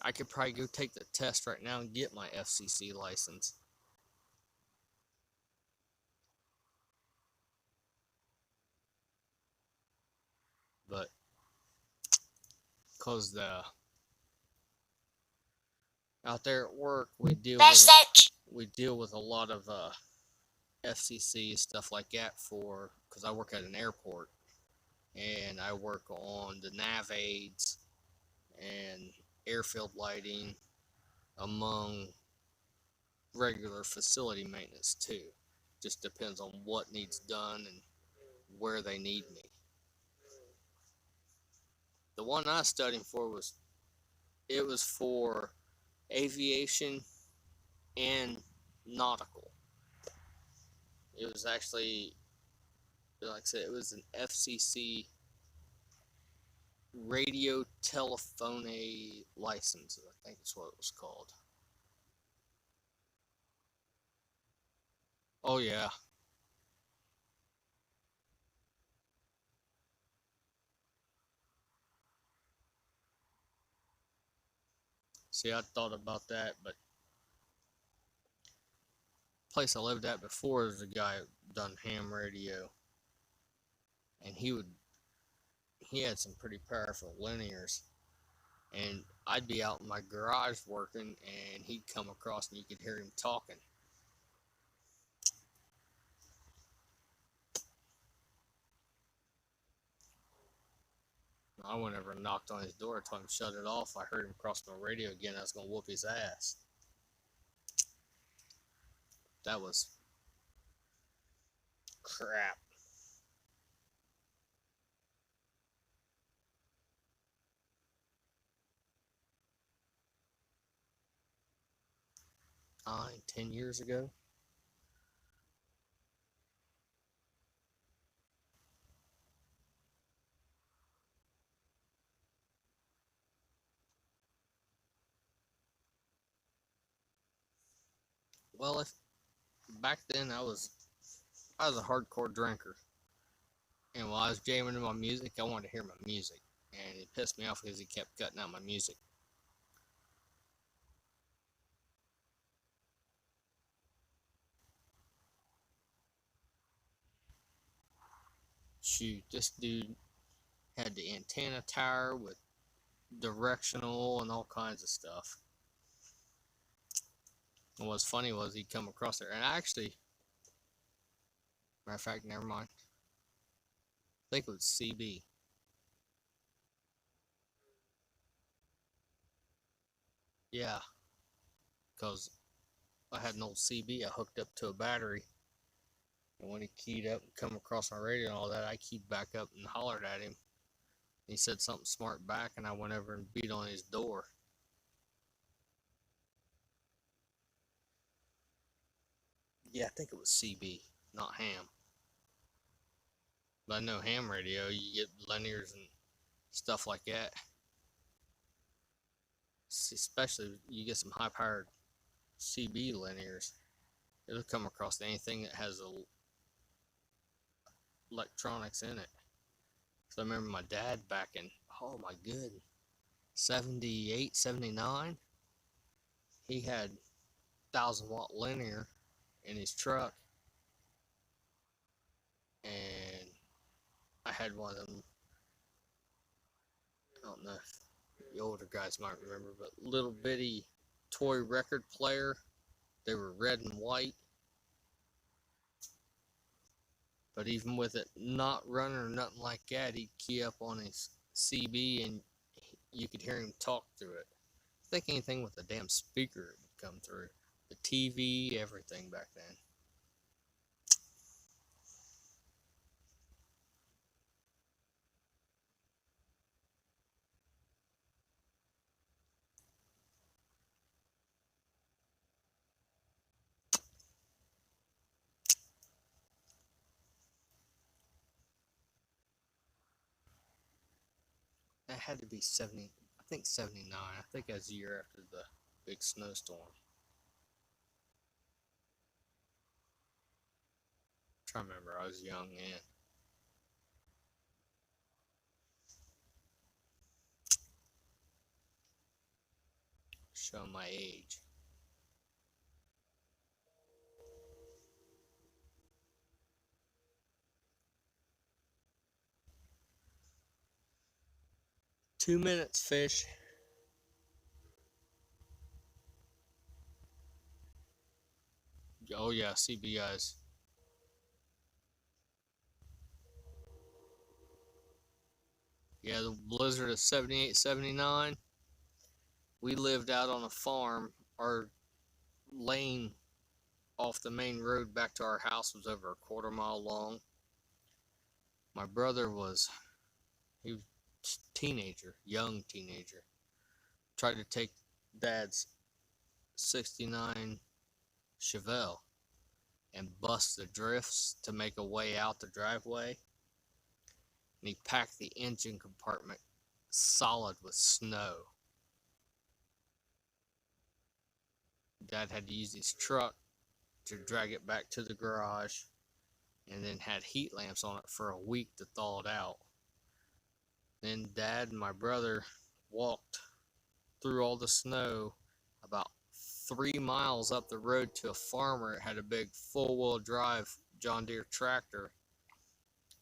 I could probably go take the test right now and get my FCC license. But because out there at work we deal with a lot of FCC stuff like that, because I work at an airport and I work on the nav aids and airfield lighting, among regular facility maintenance too. Just depends on what needs done and where they need me. The one I was studying for was for aviation and nautical. It was actually, like I said, it was an FCC radio telephone license, I think is what it was called. Oh yeah. See, I thought about that, but the place I lived at before was a guy who done ham radio, and he had some pretty powerful linears, and I'd be out in my garage working, and he'd come across, and you could hear him talking. I went over and knocked on his door, told him to shut it off. I heard him cross my radio again. I was gonna whoop his ass. That was crap. 10 years ago. Well, if back then I was a hardcore drinker, and while I was jamming to my music, I wanted to hear my music, and it pissed me off because he kept cutting out my music. Shoot, this dude had the antenna tower with directional and all kinds of stuff. And what's funny was he'd come across there, and actually, matter of fact, never mind. I think it was CB. Yeah, because I had an old CB I hooked up to a battery, and when he keyed up and come across my radio and all that, I keyed back up and hollered at him. He said something smart back, and I went over and beat on his door. Yeah, I think it was CB, not ham. But I know ham radio, you get linears and stuff like that. Especially you get some high powered CB linears. It'll come across anything that has electronics in it. So I remember my dad back in, oh my good, 78, 79, he had 1,000 watt linear in his truck, and I had one of them. I don't know if the older guys might remember, but little bitty toy record player. They were red and white, but even with it not running or nothing like that, he'd key up on his CB and you could hear him talk through it. I think anything with a damn speaker would come through. The TV, everything back then. That had to be 70, I think 79. I think that was a year after the big snowstorm. I'm trying to remember, I was young then. Showing my age. 2 minutes, fish. Oh yeah, CBIs. Yeah, the blizzard of 78, 79. We lived out on a farm. Our lane off the main road back to our house was over a quarter mile long. My brother he was teenager, young teenager. Tried to take dad's '69 Chevelle and bust the drifts to make a way out the driveway. And he packed the engine compartment solid with snow. Dad had to use his truck to drag it back to the garage and then had heat lamps on it for a week to thaw it out. Then Dad and my brother walked through all the snow about 3 miles up the road to a farmer that had a big four-wheel drive John Deere tractor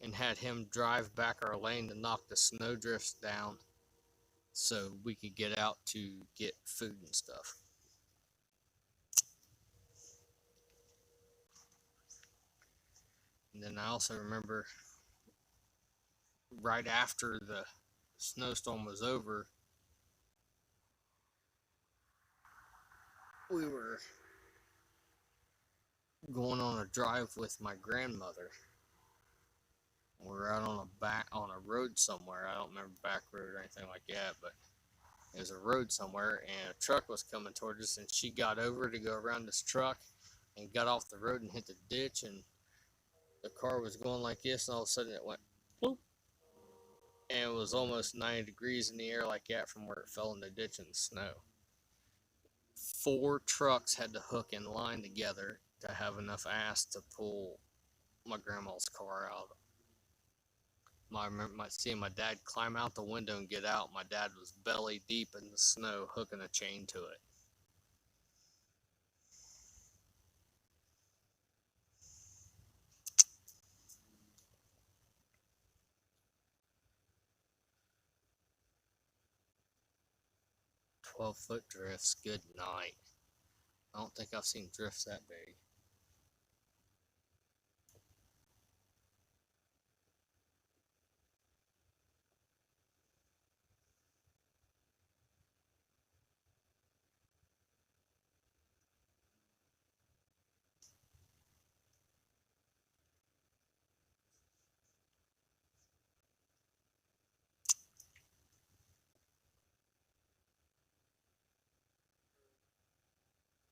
and had him drive back our lane to knock the snow drifts down so we could get out to get food and stuff. And then I also remember right after the snowstorm was over, we were going on a drive with my grandmother. We were out on a road somewhere. I don't remember back road or anything like that, but it was a road somewhere, and a truck was coming towards us, and she got over to go around this truck and got off the road and hit the ditch, and the car was going like this, and all of a sudden it went bloop, and it was almost 90 degrees in the air like that from where it fell in the ditch in the snow. 4 trucks had to hook in line together to have enough ass to pull my grandma's car out. I remember seeing my dad climb out the window and get out. My dad was belly deep in the snow, hooking a chain to it. "12-foot drifts, good night." I don't think I've seen drifts that big.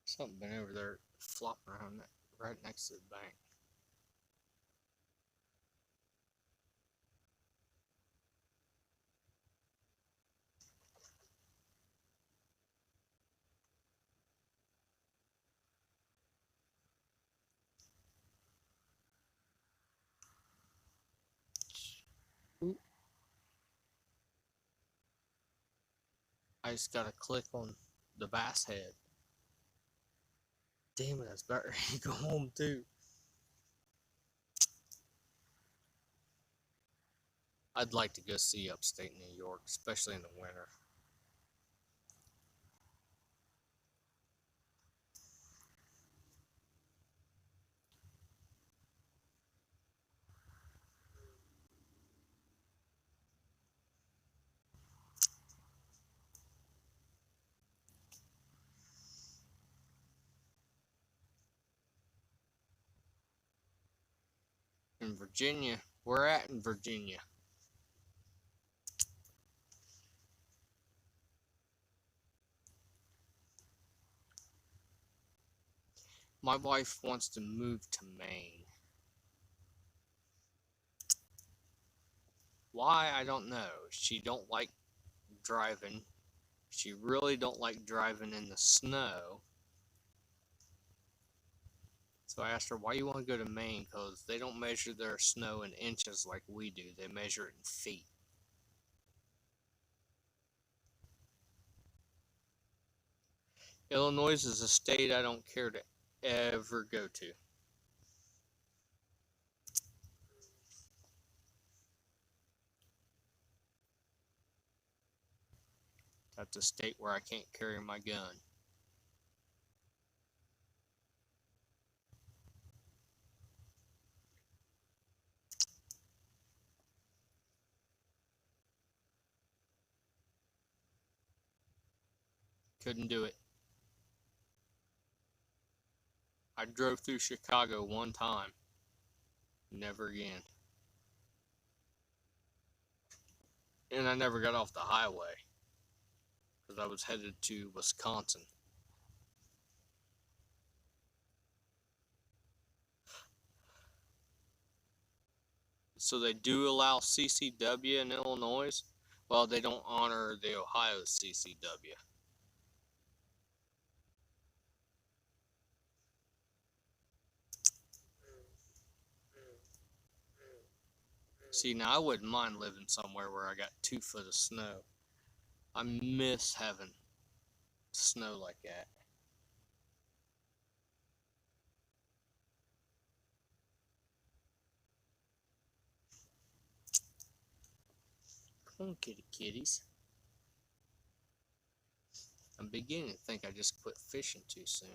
Something been over there flopping around right next to the bank. Oop. I just gotta click on the bass head. Damn it, that's better. You go home too. I'd like to go see upstate New York, especially in the winter. In Virginia, we're at in Virginia. My wife wants to move to Maine. Why, I don't know. She don't like driving. She really don't like driving in the snow. So I asked her, why you want to go to Maine? Because they don't measure their snow in inches like we do. They measure it in feet. Illinois is a state I don't care to ever go to. That's a state where I can't carry my gun. Couldn't do it. I drove through Chicago one time. Never again. And I never got off the highway because I was headed to Wisconsin. So they do allow CCW in Illinois, while they don't honor the Ohio CCW. See, now I wouldn't mind living somewhere where I got 2 foot of snow. I miss having snow like that. Come on, kitty kitties. I'm beginning to think I just quit fishing too soon.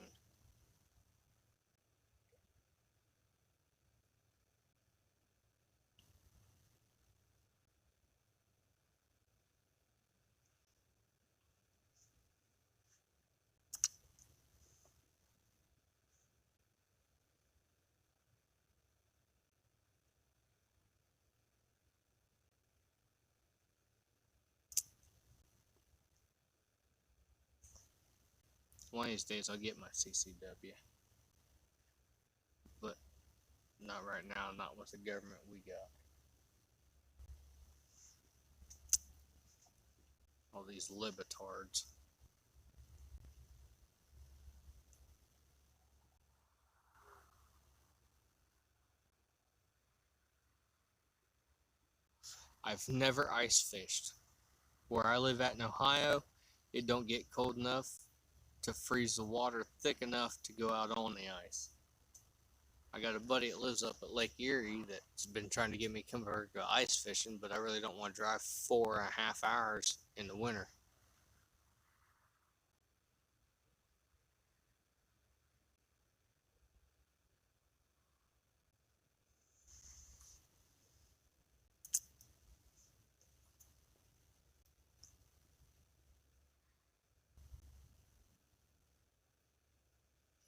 One of these days I'll get my CCW. But not right now, not with the government we got. All these libertards. I've never ice fished. Where I live at in Ohio, it don't get cold enough to freeze the water thick enough to go out on the ice. I got a buddy that lives up at Lake Erie that's been trying to get me to come over to go ice fishing, but I really don't want to drive 4.5 hours in the winter.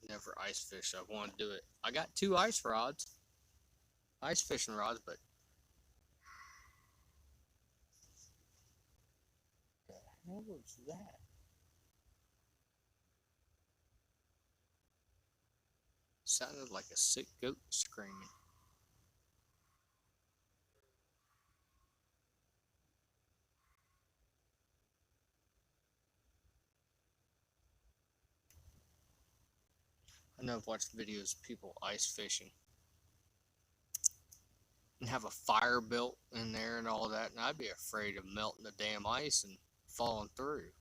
Never ice fish. I want to do it. I got 2 ice rods, ice fishing rods, but what the hell was that? Sounded like a sick goat screaming. I know I've watched videos of people ice fishing and have a fire built in there and all that, and I'd be afraid of melting the damn ice and falling through.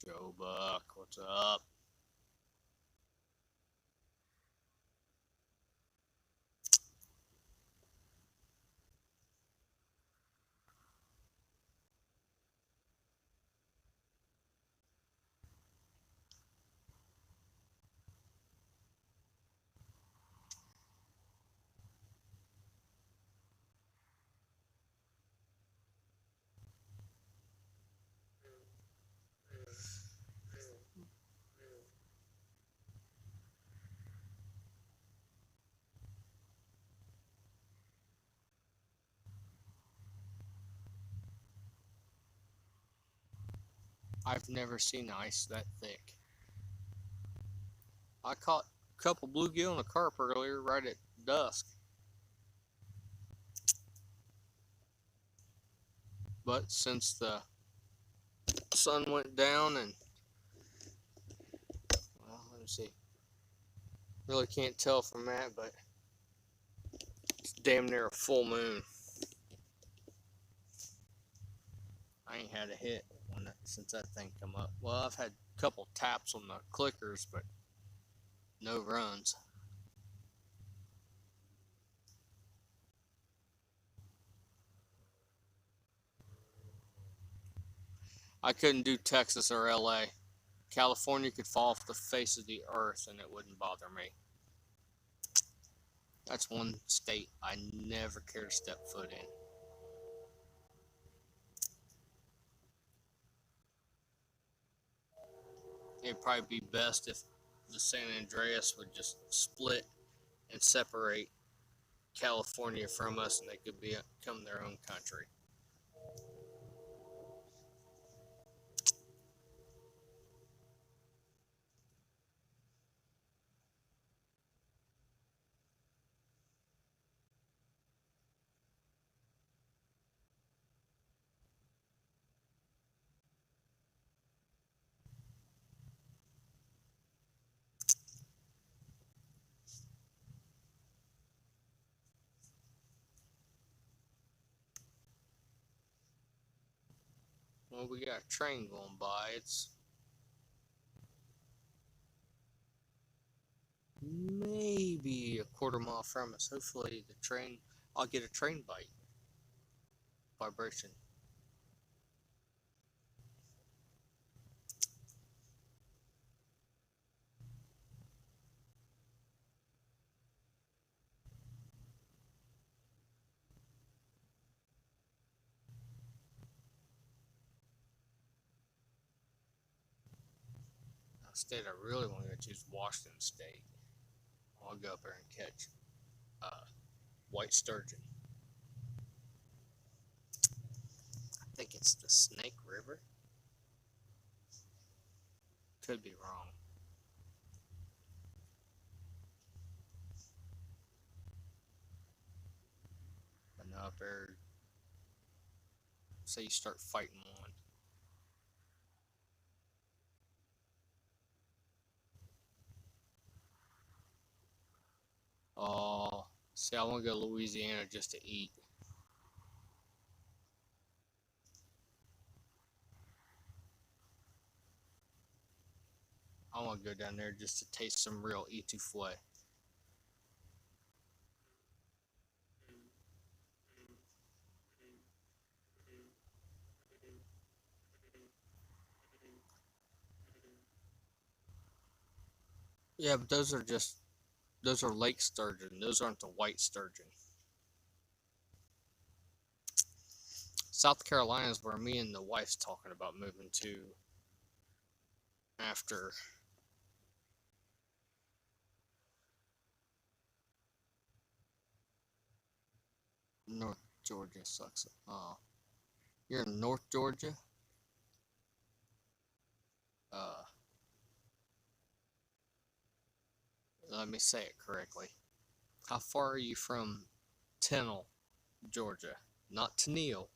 Joe Buck, what's up? I've never seen ice that thick. I caught a couple bluegill and a carp earlier right at dusk. But since the sun went down and, well, let me see. Really can't tell from that, but it's damn near a full moon. I ain't had a hit since that thing come up. Well, I've had a couple taps on the clickers, but no runs. I couldn't do Texas or LA. California could fall off the face of the earth and it wouldn't bother me. That's one state I never care to step foot in. It'd probably be best if the San Andreas would just split and separate California from us and they could become their own country. Well, we got a train going by. It's maybe a quarter mile from us. Hopefully, I'll get a train bite vibration. State I really want to go to is Washington State. I'll go up there and catch white sturgeon. I think it's the Snake River. Could be wrong. But no, up there, say you start fighting one. Oh, see, I want to go to Louisiana just to eat. I want to go down there just to taste some real etouffee. Yeah, but those are lake sturgeon. Those aren't the white sturgeon. South Carolina is where me and the wife's talking about moving to after. North Georgia sucks. You're in North Georgia. Uh, Let me say it correctly. How far are you from Tennille, Georgia? Not Tennille.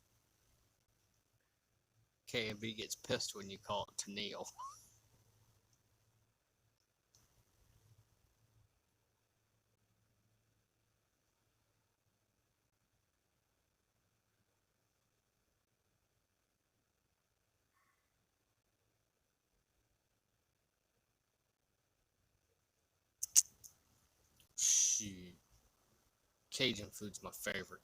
K&B gets pissed when you call it Tennille. Shoot. Cajun food's my favorite.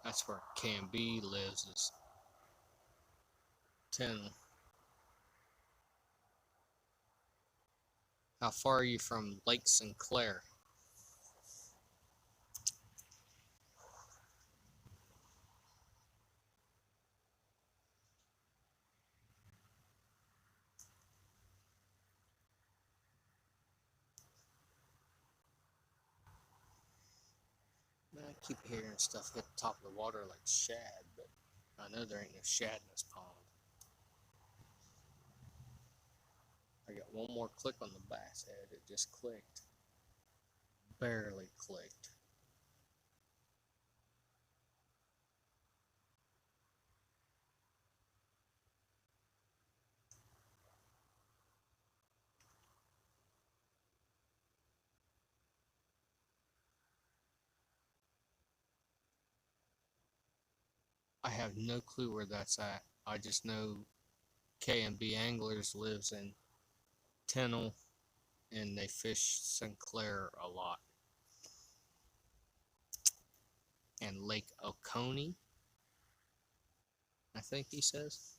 That's where K&B lives, is Tennille. How far are you from Lake Sinclair? Man, I keep hearing stuff hit the top of the water like shad, but I know there ain't no shad in this pond. I got one more click on the bass head. It just clicked. Barely clicked. I have no clue where that's at. I just know K&B Anglers lives in Tennille and they fish Sinclair a lot. And Lake Oconee, I think he says.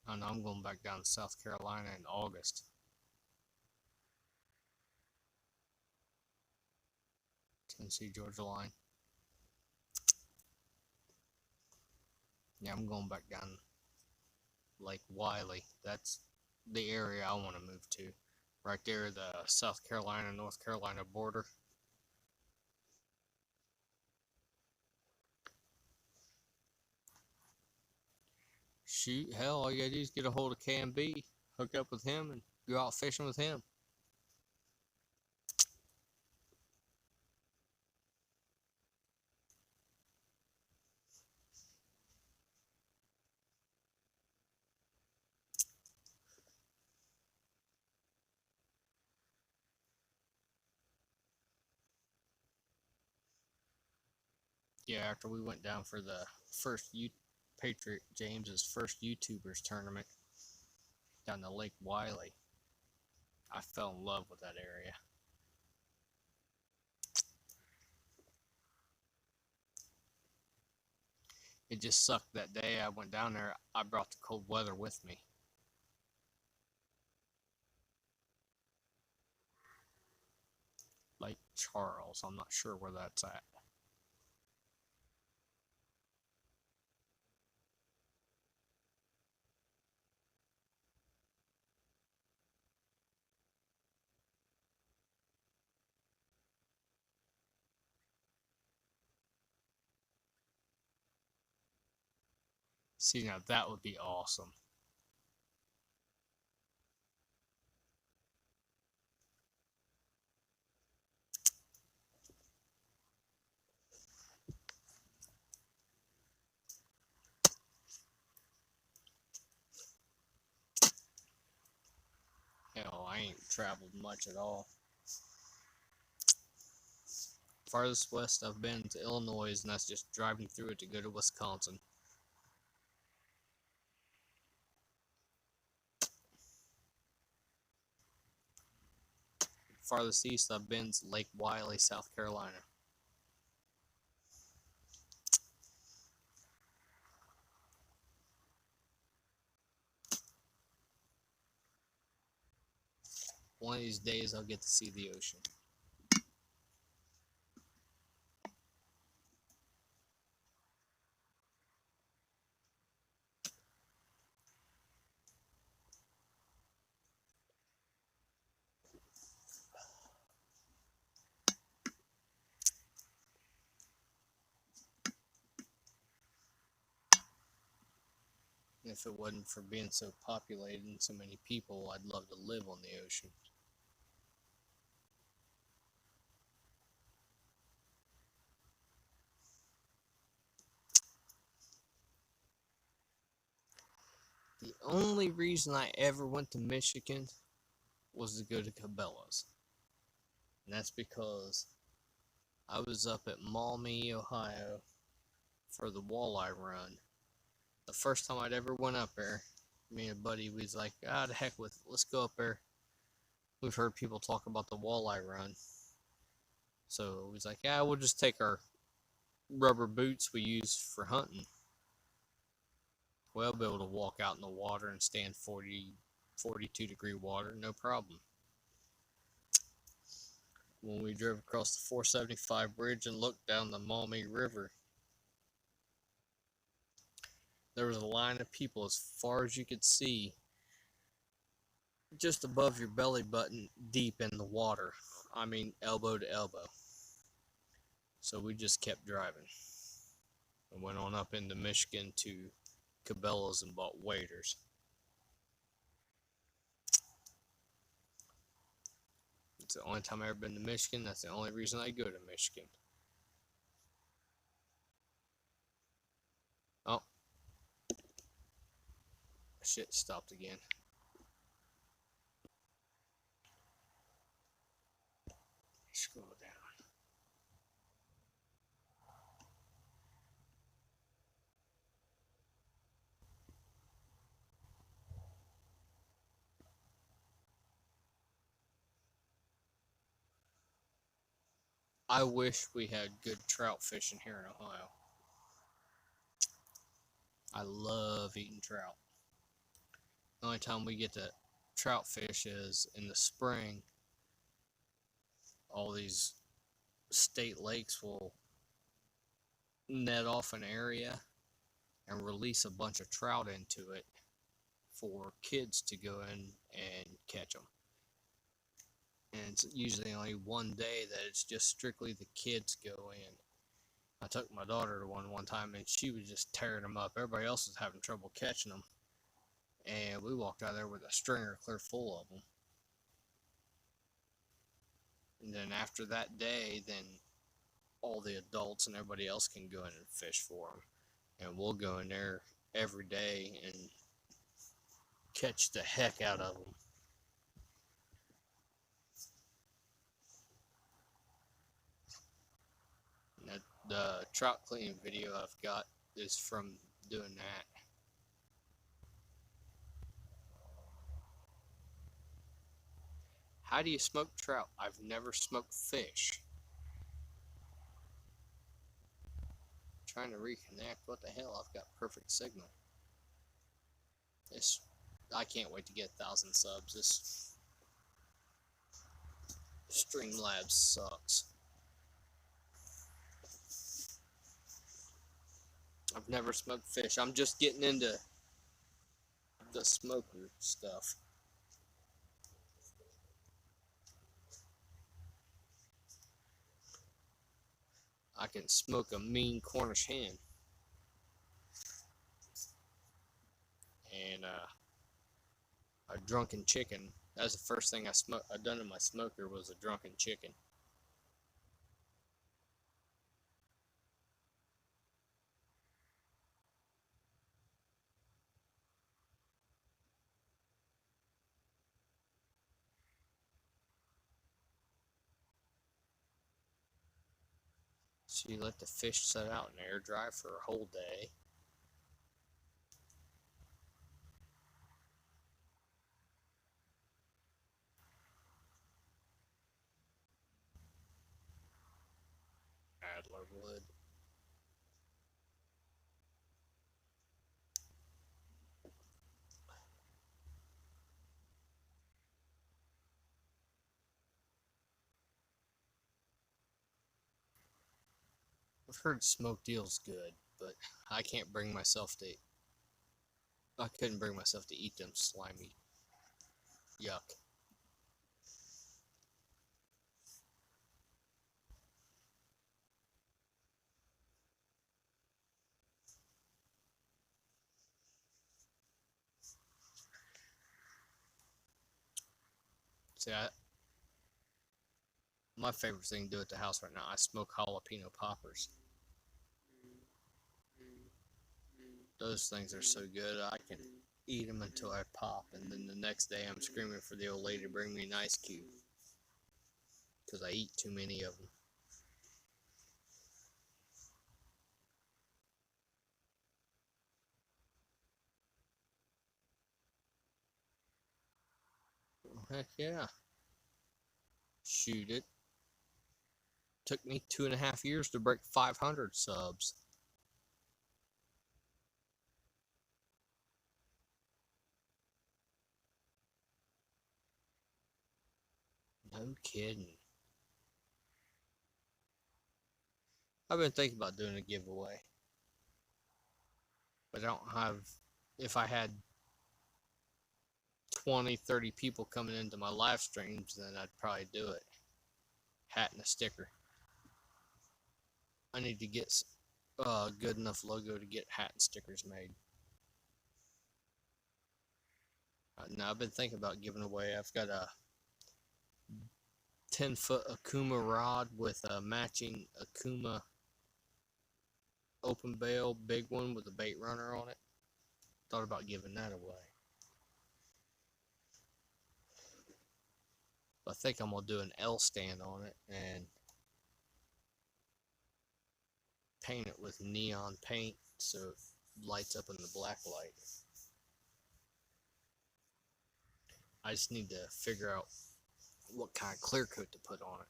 I know I'm going back down to South Carolina in August. Tennessee Georgia line. Yeah, I'm going back down Lake Wiley. That's the area I want to move to. Right there, the South Carolina, North Carolina border. Shoot, hell, all you gotta do is get a hold of K&B, hook up with him, and go out fishing with him. Yeah, after we went down for the first Patriot James's first YouTubers tournament down to Lake Wiley, I fell in love with that area. It just sucked that day I went down there. I brought the cold weather with me. Lake Charles, I'm not sure where that's at. See, now that would be awesome. Hell, I ain't traveled much at all. Farthest west I've been to Illinois, and that's just driving through it to go to Wisconsin. Farthest east I've been is Lake Wiley, South Carolina. One of these days I'll get to see the ocean. And if it wasn't for being so populated and so many people, I'd love to live on the ocean. The only reason I ever went to Michigan was to go to Cabela's. And that's because I was up at Maumee, Ohio for the walleye run. The first time I'd ever went up there, me and a buddy was like, the heck with it, let's go up there. We've heard people talk about the walleye run. So we was like, we'll just take our rubber boots we use for hunting. We'll be able to walk out in the water and stand 42 degree water, no problem. When we drove across the 475 bridge and looked down the Maumee River, there was a line of people as far as you could see, just above your belly button, deep in the water. I mean, elbow to elbow. So we just kept driving and went on up into Michigan to Cabela's and bought waders. It's the only time I've ever been to Michigan. That's the only reason I go to Michigan. Oh. Shit stopped again. Scroll down. I wish we had good trout fishing here in Ohio. I love eating trout. The only time we get to trout fish is in the spring. All these state lakes will net off an area and release a bunch of trout into it for kids to go in and catch them. And it's usually only one day that it's just strictly the kids go in. I took my daughter to one time and she was just tearing them up. Everybody else was having trouble catching them. And we walked out there with a stringer clear full of them. And then after that day, then all the adults and everybody else can go in and fish for them. And we'll go in there every day and catch the heck out of them. And The trout cleaning video I've got is from doing that. How do you smoke trout? I've never smoked fish. Trying to reconnect. What the hell? I've got perfect signal. I can't wait to get 1,000 subs. This Streamlabs sucks. I've never smoked fish. I'm just getting into the smoker stuff. I can smoke a mean Cornish hen. And a drunken chicken. That's the first thing I done in my smoker was a drunken chicken. So you let the fish set out in air dry for a whole day. Adler wood. I've heard smoked eel's good, but I can't bring myself to. I couldn't bring myself to eat them slimy. Yuck. See, my favorite thing to do at the house right now, I smoke jalapeno poppers. Those things are so good, I can eat them until I pop, and then the next day I'm screaming for the old lady to bring me an ice cube. Because I eat too many of them. Heck yeah. Shoot it. Took me 2.5 years to break 500 subs. No kidding. I've been thinking about doing a giveaway. But I don't have, if I had 20, 30 people coming into my live streams, then I'd probably do it. Hat and a sticker. I need to get a good enough logo to get hat and stickers made. Now I've been thinking about giving away. I've got a 10-foot Akuma rod with a matching Akuma open bail big one with a bait runner on it. Thought about giving that away. I think I'm gonna do an L stand on it and paint it with neon paint so it lights up in the black light. I just need to figure out what kind of clear coat to put on it.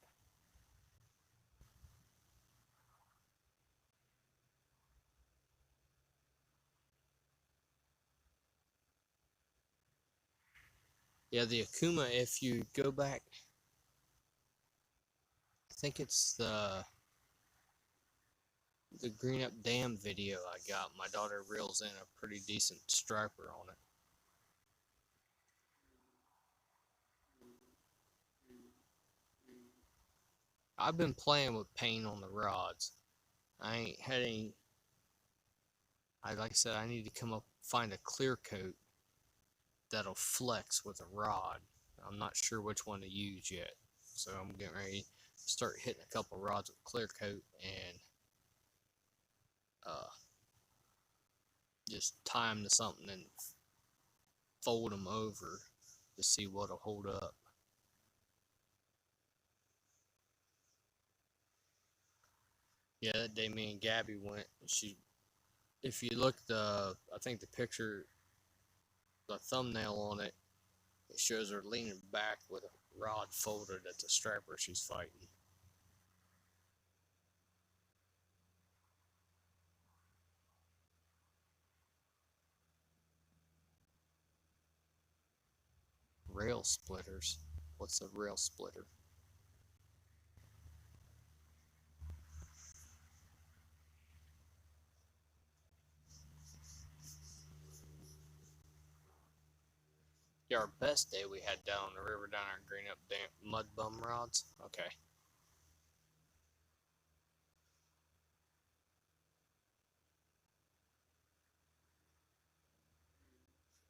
Yeah, the Akuma, if you go back, I think it's the Green Up Dam video I got. My daughter reels in a pretty decent striper on it. I've been playing with paint on the rods. I ain't had any. Like I said, I need to find a clear coat that'll flex with a rod. I'm not sure which one to use yet, so I'm getting ready to start hitting a couple rods with clear coat and just tie them to something and fold them over to see what'll hold up. Yeah, that day me and Gabby went. If you look I think the picture, the thumbnail on it, it shows her leaning back with a rod folded at the strapper she's fighting. Rail splitters. What's a rail splitter? Yeah, our best day we had down on the river down there, green up damp mud bum rods. Okay.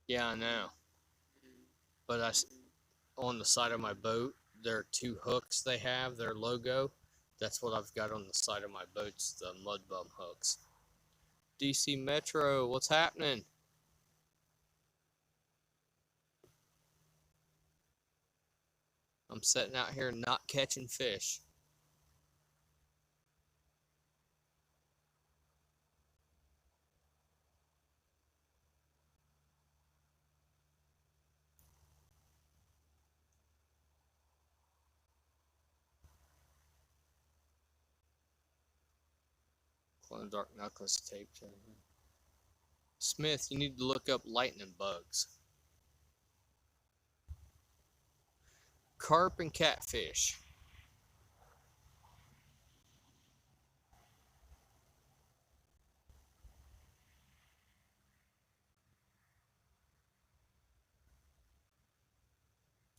Yeah, I know. But on the side of my boat, there are two hooks they have, their logo. That's what I've got on the side of my boats, the mud bum hooks. DC Metro, what's happening? I'm sitting out here not catching fish. Clone dark necklace taped. Smith, you need to look up lightning bugs. Carp and catfish.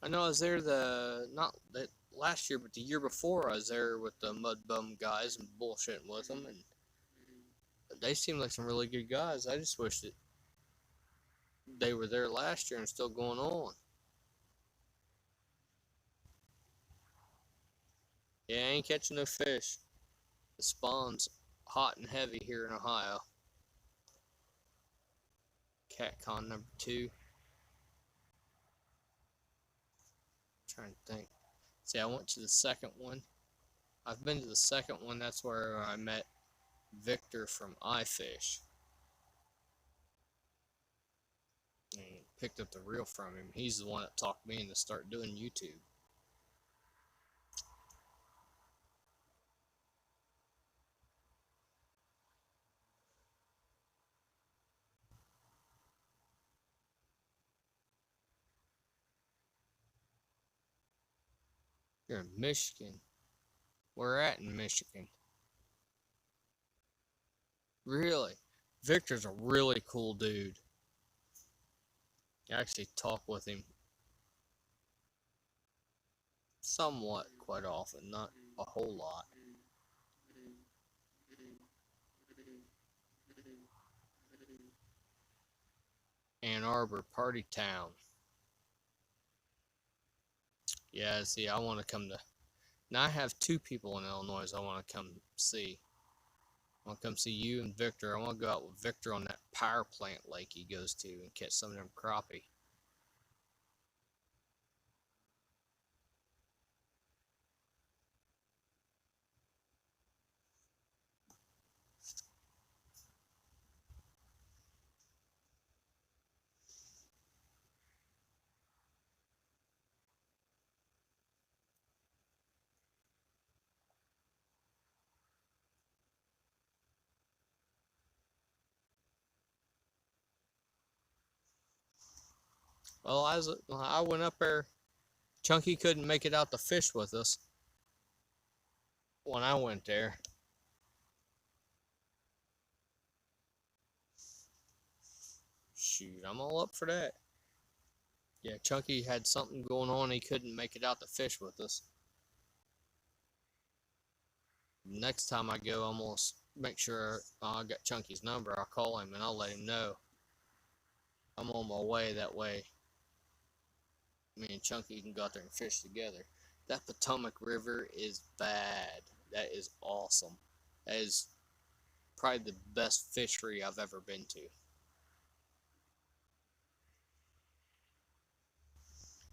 I know I was there not that last year, but the year before I was there with the mud bum guys and bullshitting with them, and they seem like some really good guys. I just wish that they were there last year and still going on. Yeah, I ain't catching no fish. The spawn's hot and heavy here in Ohio. CatCon number 2. Trying to think. See, I went to the second one. I've been to the second one. That's where I met Victor from iFish and picked up the reel from him. He's the one that talked me into start doing YouTube. You're in Michigan. We're at in Michigan. Really? Victor's a really cool dude. I actually talk with him somewhat quite often, not a whole lot. Ann Arbor, party town. Yeah, see, I want to come to. Now I have two people in Illinois I want to come see. I want to come see you and Victor. I want to go out with Victor on that power plant lake he goes to and catch some of them crappie. Well, I went up there. Chunky couldn't make it out to fish with us when I went there. Shoot, I'm all up for that. Yeah, Chunky had something going on. He couldn't make it out to fish with us. Next time I go, I'm going to make sure I got Chunky's number. I'll call him and I'll let him know I'm on my way. That way, me and Chunky can go out there and fish together. That Potomac River is bad. That is awesome. That is probably the best fishery I've ever been to.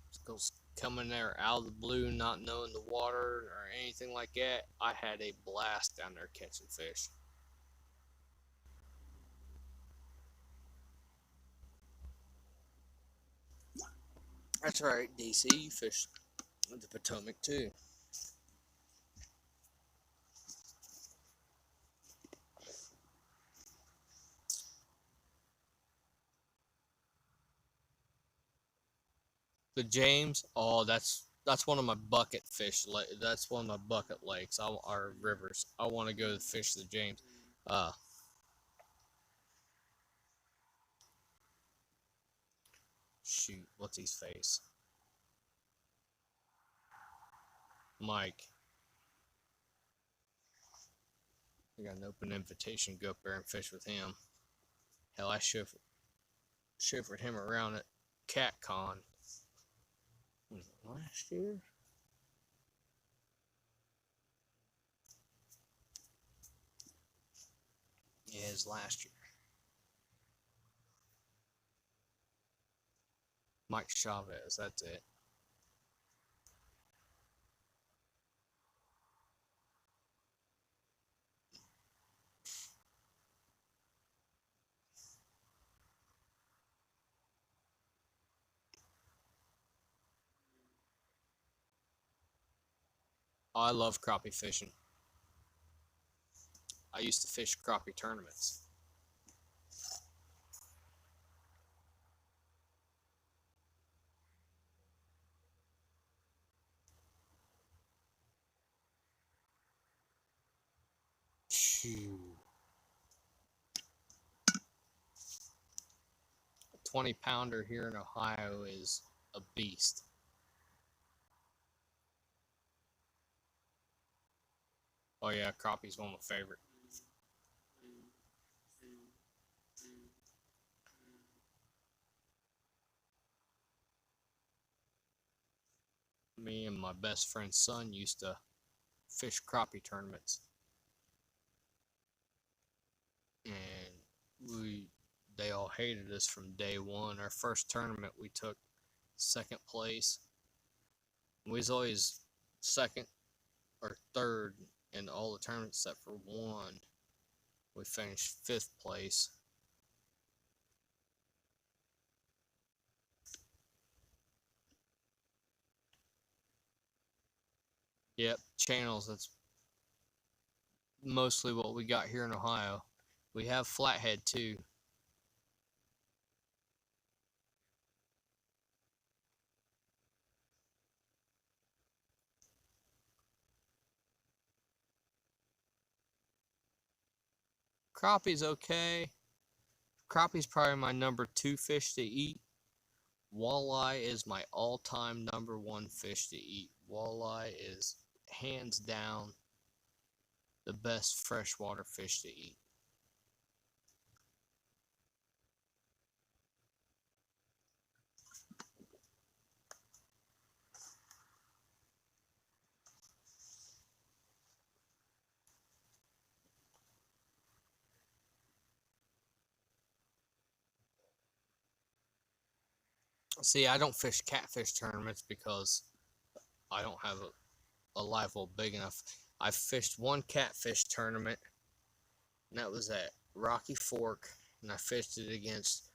Let's go coming there out of the blue, not knowing the water or anything like that. I had a blast down there catching fish. That's right, DC. You fished the Potomac too. The James, oh, that's one of my bucket fish. That's one of my bucket lakes. Or rivers. I want to go fish the James. Uh, shoot, what's his face? Mike. I got an open invitation. Go up there and fish with him. Hell, I chauffeured him around at CatCon. Was it last year? Yeah, it was last year. Mike Chavez, that's it. I love crappie fishing. I used to fish crappie tournaments. Phew. 20-pounder here in Ohio is a beast. Oh yeah, crappie's one of my favorite. Me and my best friend's son used to fish crappie tournaments, and they all hated us from day one. Our first tournament, we took second place. We was always second or third in all the tournaments except for one. We finished fifth place. Yep, channels. That's mostly what we got here in Ohio. We have flathead too. Crappie's okay. Crappie's probably my number 2 fish to eat. Walleye is my all-time number 1 fish to eat. Walleye is hands down the best freshwater fish to eat. See, I don't fish catfish tournaments because I don't have a live well big enough. I fished one catfish tournament, and that was at Rocky Fork, and I fished it against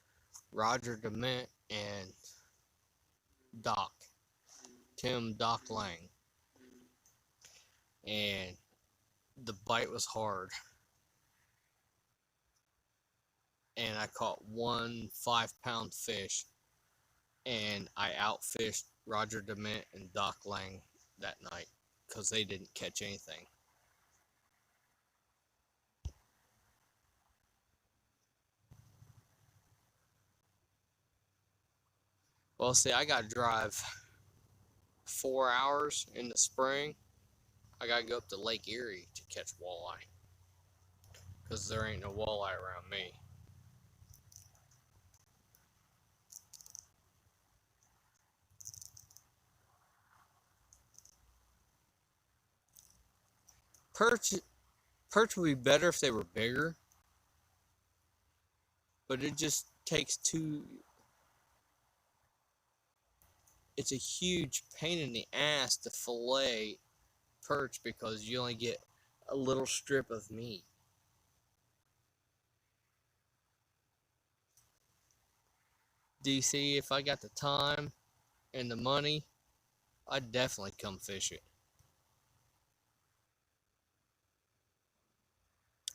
Roger DeMint and Doc Lang, and the bite was hard, and I caught one 5-pound fish, and I outfished Roger DeMint and Doc Lang that night because they didn't catch anything. Well, see, I got to drive 4 hours in the spring. I got to go up to Lake Erie to catch walleye because there ain't no walleye around me. Perch would be better if they were bigger, but it just takes too. it's a huge pain in the ass to fillet perch because you only get a little strip of meat. DC, if I got the time and the money, I'd definitely come fish it.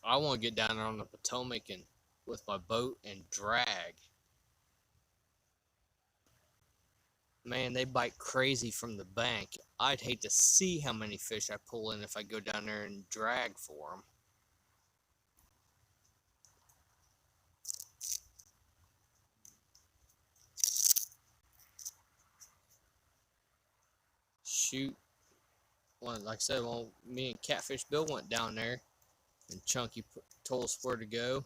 I want to get down there on the Potomac and with my boat and drag. Man, they bite crazy from the bank. I'd hate to see how many fish I pull in if I go down there and drag for them. Shoot. Well, like I said, well, me and Catfish Bill went down there and Chunky told us where to go.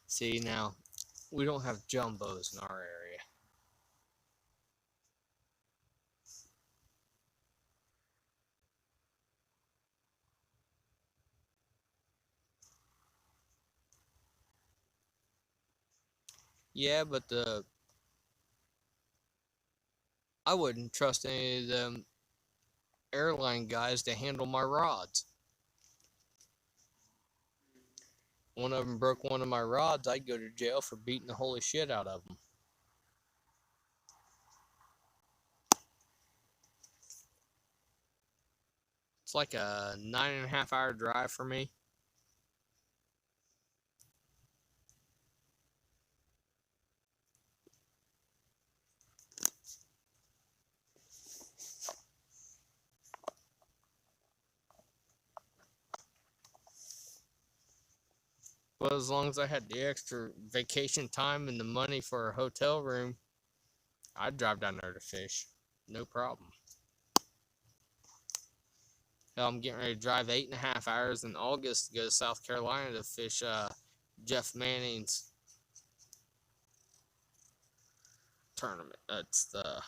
See, now, we don't have jumbos in our area. Yeah, but I wouldn't trust any of them airline guys to handle my rods. One of them broke one of my rods, I'd go to jail for beating the holy shit out of them. It's like a 9.5 hour drive for me. But as long as I had the extra vacation time and the money for a hotel room, I'd drive down there to fish. No problem. Hell, I'm getting ready to drive 8.5 hours in August to go to South Carolina to fish Jeff Manning's tournament. That's the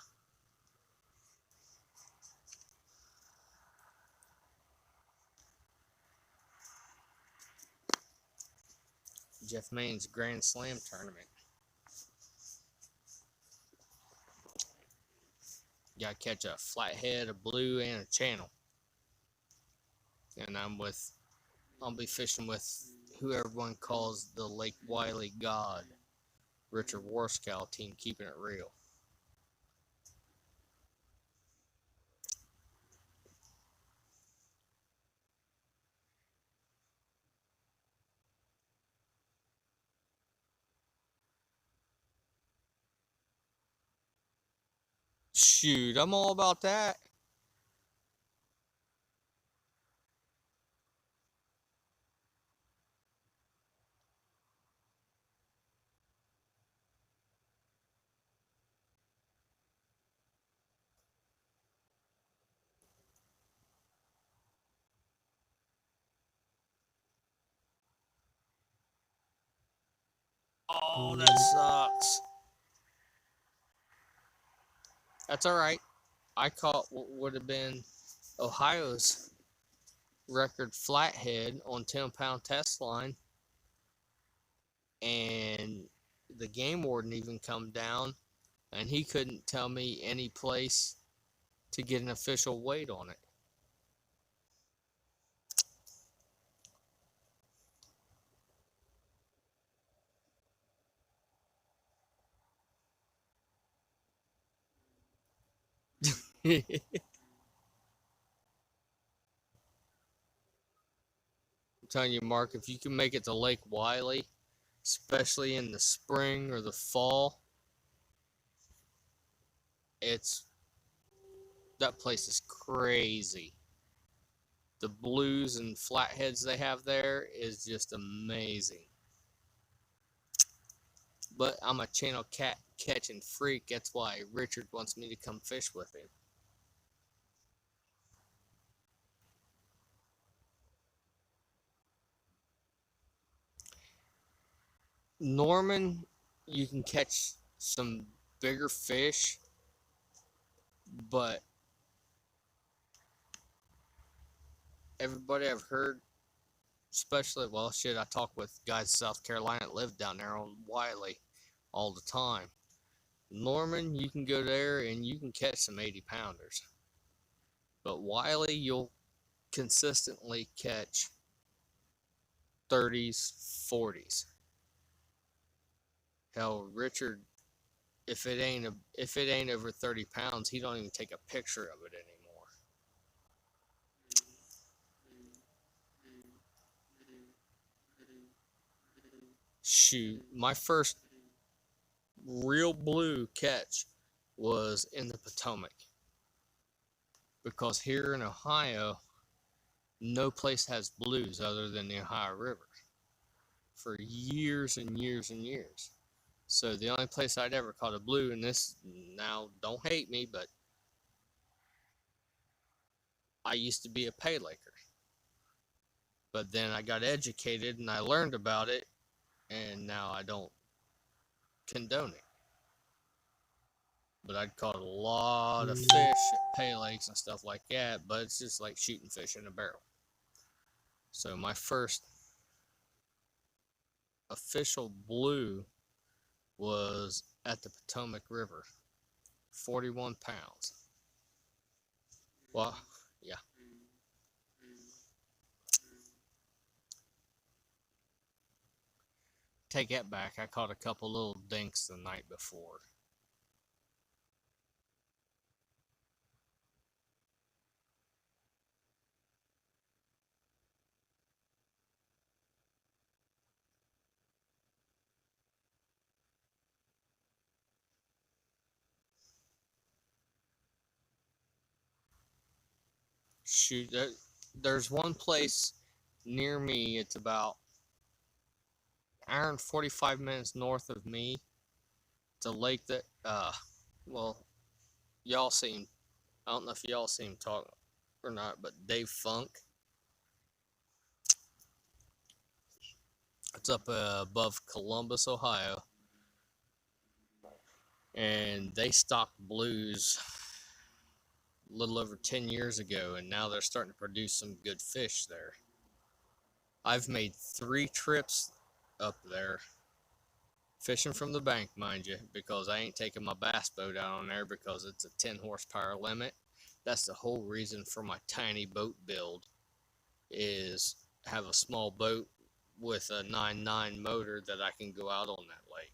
Jeff Manning's Grand Slam tournament. You gotta catch a flathead, a blue, and a channel. And I'll be fishing with who everyone calls the Lake Wiley God, Richard Warskow team, keeping it real. Shoot, I'm all about that. Oh, that sucks. That's all right. I caught what would have been Ohio's record flathead on 10-pound test line, and the game warden even come down, and he couldn't tell me any place to get an official weight on it. I'm telling you, Mark, if you can make it to Lake Wiley, especially in the spring or the fall, it's that place is crazy. The blues and flatheads they have there is just amazing. But I'm a channel cat catching freak. That's why Richard wants me to come fish with him. Norman, you can catch some bigger fish, but everybody I've heard, especially, well, shit, I talk with guys in South Carolina that live down there on Wiley. all the time. Norman, you can go there and you can catch some 80-pounders. But Wiley, you'll consistently catch 30s, 40s. Hell, Richard, if it ain't over 30 pounds, he don't even take a picture of it anymore. Shoot, my first real blue catch was in the Potomac, because here in Ohio, no place has blues other than the Ohio River for years and years and years. So the only place I'd ever caught a blue, and this, now don't hate me, but I used to be a pay laker. But then I got educated and I learned about it, and now I don't condone it. But I'd caught a lot of fish at pay lakes and stuff like that, but it's just like shooting fish in a barrel. So my first official blue was at the Potomac River, 41 pounds. Well, yeah. Take that back. I caught a couple little dinks the night before. Shoot, there's one place near me. It's about an hour and 45 minutes north of me. It's a lake that, well, y'all seen, I don't know if y'all seen him talk or not, but Dave Funk. It's up above Columbus, Ohio. And they stocked blues a little over 10 years ago, and now they're starting to produce some good fish there. I've made 3 trips up there, fishing from the bank, mind you, because I ain't taking my bass boat out on there because it's a 10 horsepower limit. That's the whole reason for my tiny boat build, is have a small boat with a 9.9 motor that I can go out on that lake.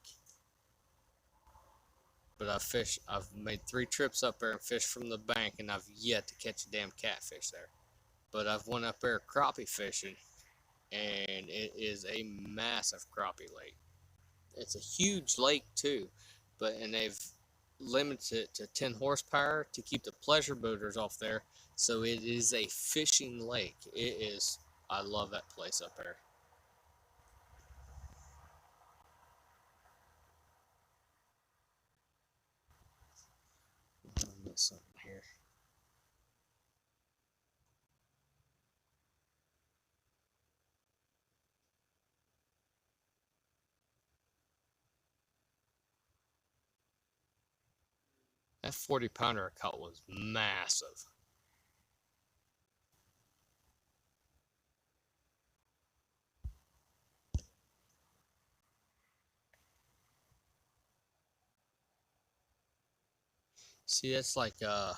But I've made 3 trips up there and fished from the bank, and I've yet to catch a damn catfish there. But I've went up there crappie fishing, and it is a massive crappie lake. It's a huge lake too, and they've limited it to 10 horsepower to keep the pleasure boaters off there. So it is a fishing lake. It is. I love that place up there. I missed something here. That 40 pounder I caught was massive. See, that's like a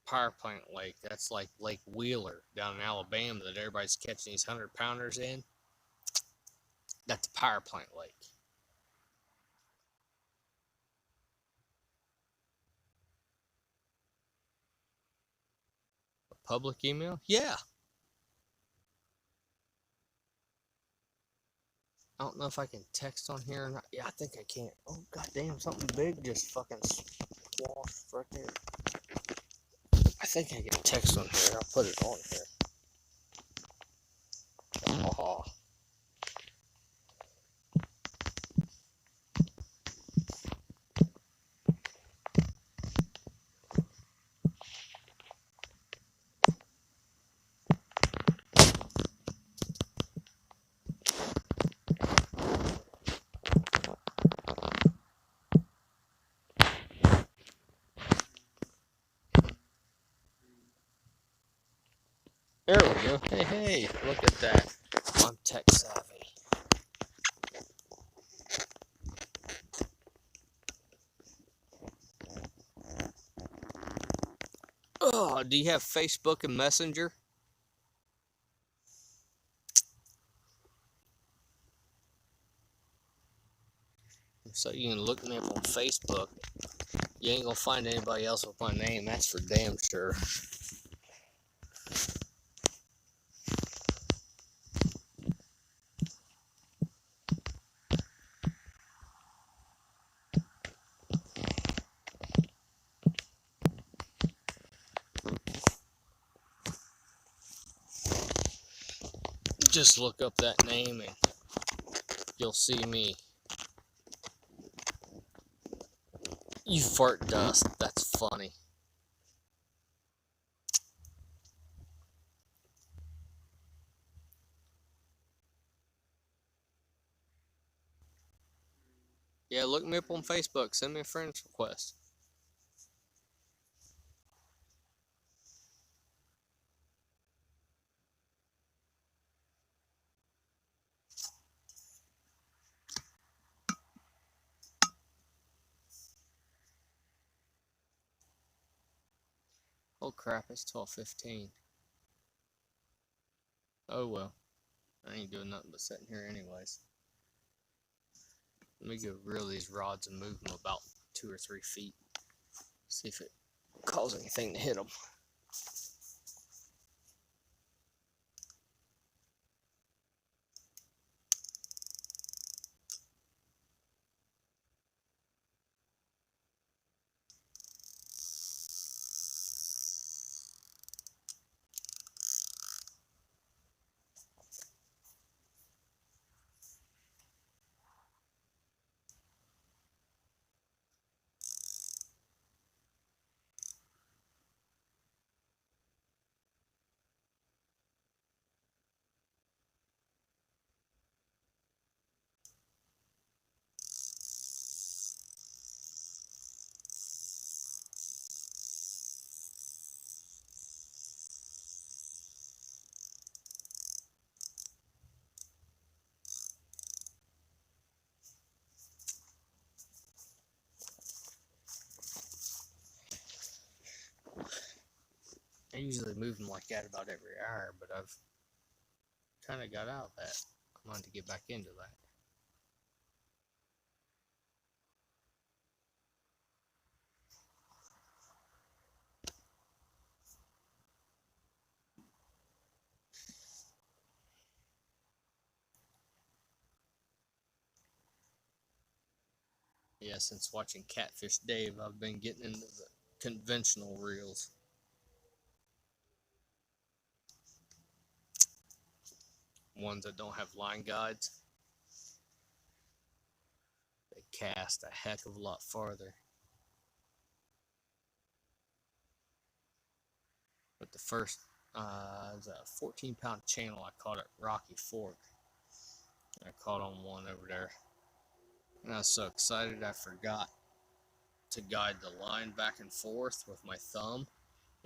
power plant lake. That's like Lake Wheeler down in Alabama that everybody's catching these 100 pounders in. That's a power plant lake. A public email? Yeah. I don't know if I can text on here or not. Yeah, I think I can. Oh, goddamn, something big just fucking squashed right there. I think I can text on here. I'll put it on here. Oh. There we go. Hey, look at that. I'm tech savvy. Oh, do you have Facebook and Messenger? So you can look me up on Facebook. You ain't gonna find anybody else with my name, that's for damn sure. Just look up that name and you'll see me. You fart dust, that's funny. Yeah, look me up on Facebook, send me a friend's request. Oh crap, it's 12:15. Oh well, I ain't doing nothing but sitting here anyways. Let me go reel these rods and move them about 2 or 3 feet. See if it causes anything to hit them. I usually move them like that about every hour, but I've kind of got out of that. I wanted to get back into that. Yeah, since watching Catfish Dave, I've been getting into the conventional reels. Ones that don't have line guides. They cast a heck of a lot farther. But the first, it was a 14-pound channel I caught at Rocky Fork. I caught on one over there. And I was so excited I forgot to guide the line back and forth with my thumb.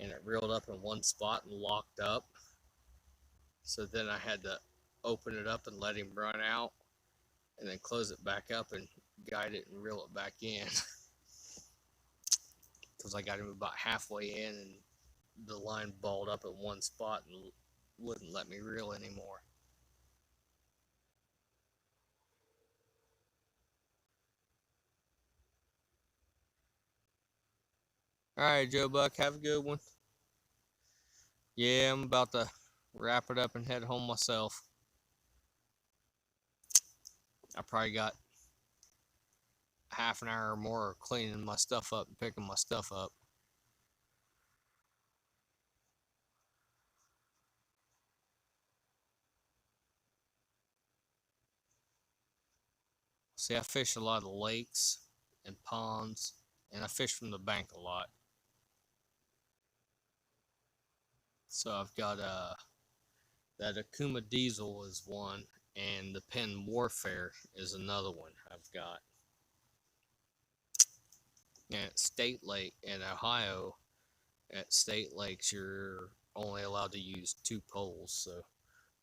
And it reeled up in one spot and locked up. So then I had to open it up and let him run out. And then close it back up and guide it and reel it back in. Because I got him about halfway in and the line balled up at one spot and wouldn't let me reel anymore. Alright, Joe Buck, have a good one. Yeah, I'm about to wrap it up and head home myself. I probably got half an hour or more cleaning my stuff up and picking my stuff up. See, I fish a lot of lakes and ponds, and I fish from the bank a lot. So I've got that Akuma Diesel is one, and the Penn Warfare is another one I've got. And at State Lake in Ohio, at State Lakes, you're only allowed to use 2 poles, so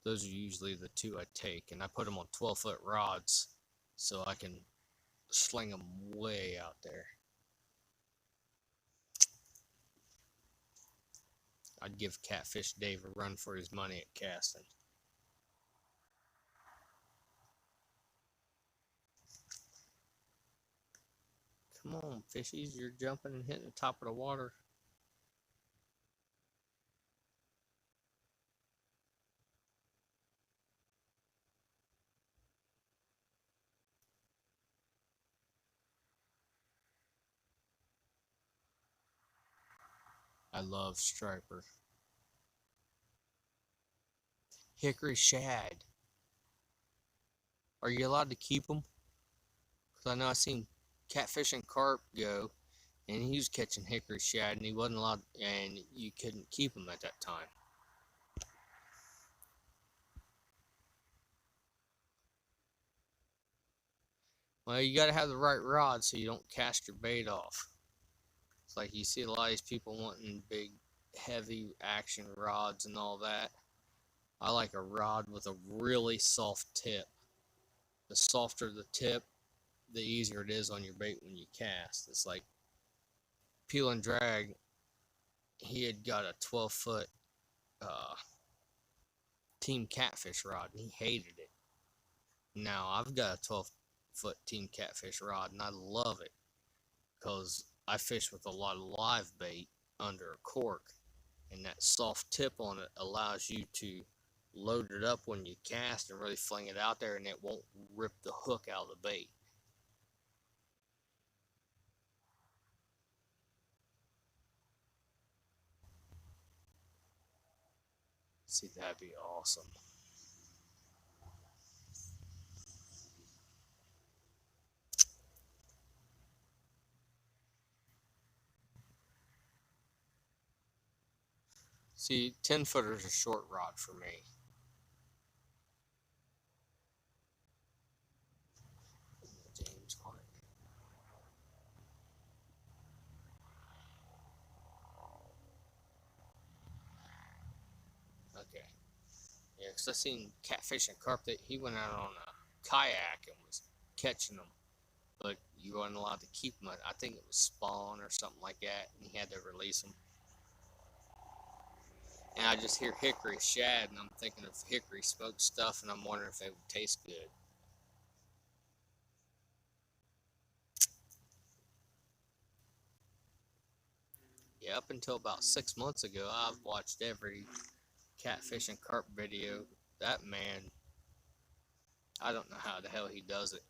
those are usually the 2 I take, and I put them on 12-foot rods so I can sling them way out there. I'd give Catfish Dave a run for his money at casting. Come on, fishies, you're jumping and hitting the top of the water. I love striper. Hickory shad. Are you allowed to keep them? Because I know I seen catfish and carp go, and he was catching hickory shad, and he wasn't allowed, and you couldn't keep them at that time. Well, you got to have the right rod so you don't cast your bait off. It's like you see a lot of these people wanting big, heavy action rods and all that. I like a rod with a really soft tip. The softer the tip, the easier it is on your bait when you cast. It's like Peel and Drag. He had got a 12-foot Team Catfish rod, and he hated it. Now I've got a 12-foot Team Catfish rod, and I love it because I fish with a lot of live bait under a cork, and that soft tip on it allows you to load it up when you cast and really fling it out there, and it won't rip the hook out of the bait. See, that'd be awesome. See, 10-footer is a short rod for me. James on it. Okay. Yeah, because I seen catfish and carp that he went out on a kayak and was catching them, but you weren't allowed to keep them. I think it was spawn or something like that, and he had to release them. And I just hear hickory shad, and I'm thinking of hickory smoked stuff, and I'm wondering if they would taste good. Yeah, up until about 6 months ago, I've watched every catfish and carp video. That man, I don't know how the hell he does it.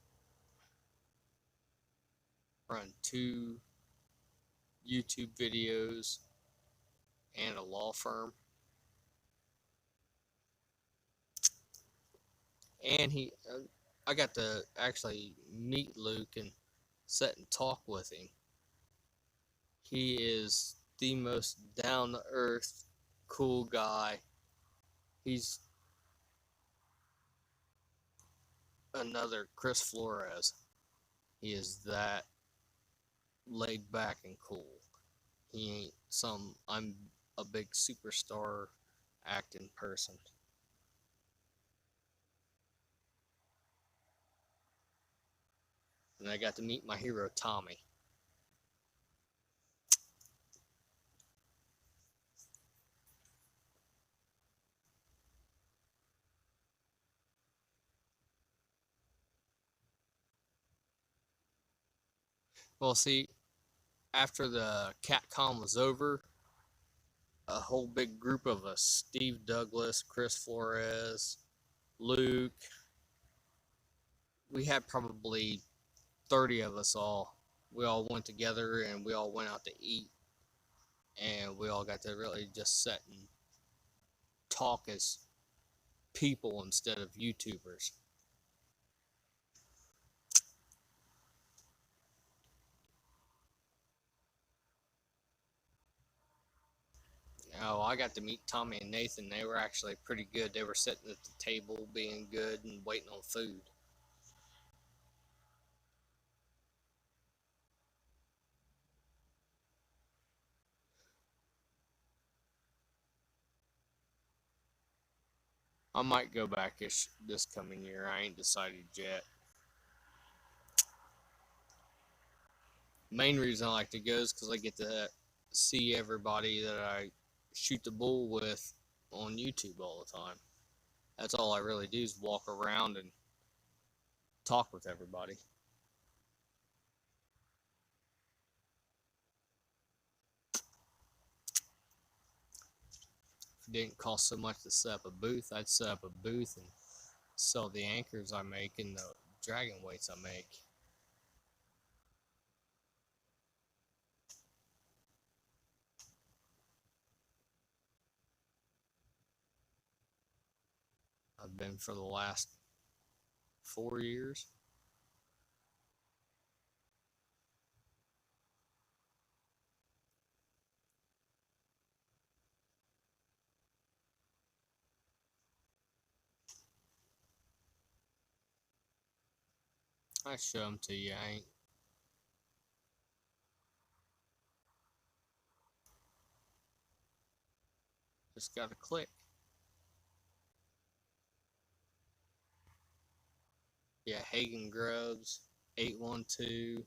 Run 2 YouTube videos and a law firm. And I got to actually meet Luke and sit and talk with him. He is the most down to earth, cool guy. He's another Chris Flores. He is that laid back and cool. He ain't I'm a big superstar acting person. And I got to meet my hero, Tommy. Well, see, after the CatCon was over, a whole big group of us, Steve Douglas, Chris Flores, Luke, we had probably 30 of us all. We all went together and we all went out to eat, and we all got to really just sit and talk as people instead of YouTubers. Oh, I got to meet Tommy and Nathan. They were actually pretty good. They were sitting at the table being good and waiting on food. I might go back this coming year. I ain't decided yet. Main reason I like to go is because I get to see everybody that I shoot the bull with on YouTube all the time. That's all I really do is walk around and talk with everybody. If it didn't cost so much to set up a booth, I'd set up a booth and sell the anchors I make and the dragon weights I make. I've been for the last 4 years. I show them to you. I ain't just got to click. Yeah, Hagen Grubbs, 812,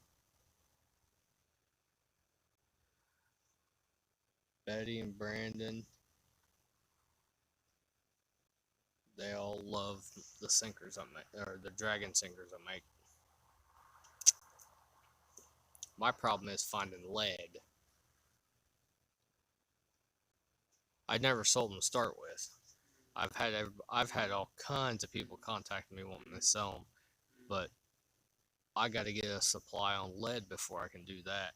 Betty and Brandon. They all love the sinkers I make, or the dragon sinkers I make. My problem is finding lead. I never sold them to start with. I've had all kinds of people contact me wanting to sell them, but I got to get a supply on lead before I can do that.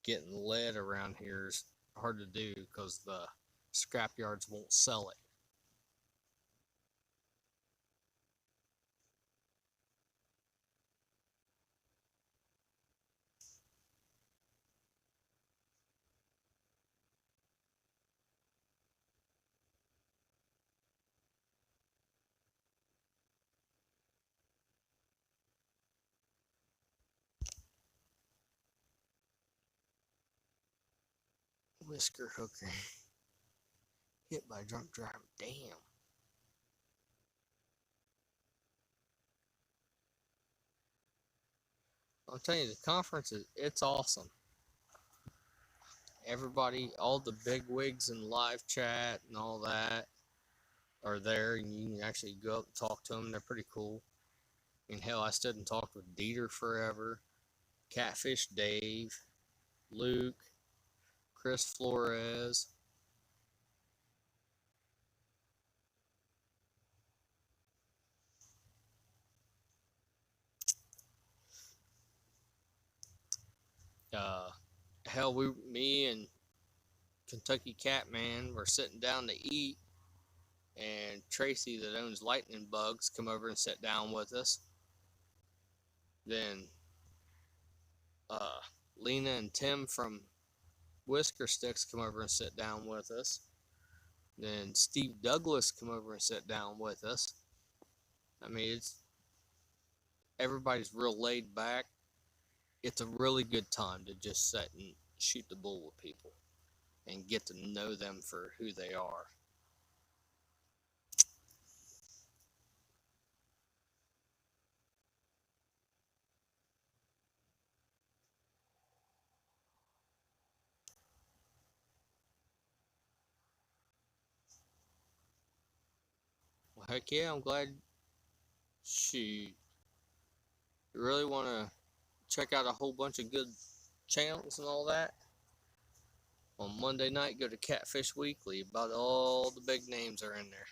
Getting lead around here is hard to do because the scrap yards won't sell it. Whisker hooker hit by a drunk driver. Damn. I'm telling you, the conference it's awesome. Everybody, all the big wigs in live chat and all that are there, and you can actually go up and talk to them. They're pretty cool. And hell, I stood and talked with Dieter forever, Catfish Dave, Luke, Chris Flores. Hell, me and Kentucky Catman were sitting down to eat, and Tracy, that owns Lightning Bugs, come over and sat down with us. Then Lena and Tim from Whisker Sticks come over and sit down with us. Then Steve Douglas come over and sit down with us. I mean, everybody's real laid back. It's a really good time to just sit and shoot the bull with people and get to know them for who they are. Well, heck yeah, I'm glad. Shoot, you really want to check out a whole bunch of good channels and all that? On Monday night, go to Catfish Weekly. About all the big names are in there.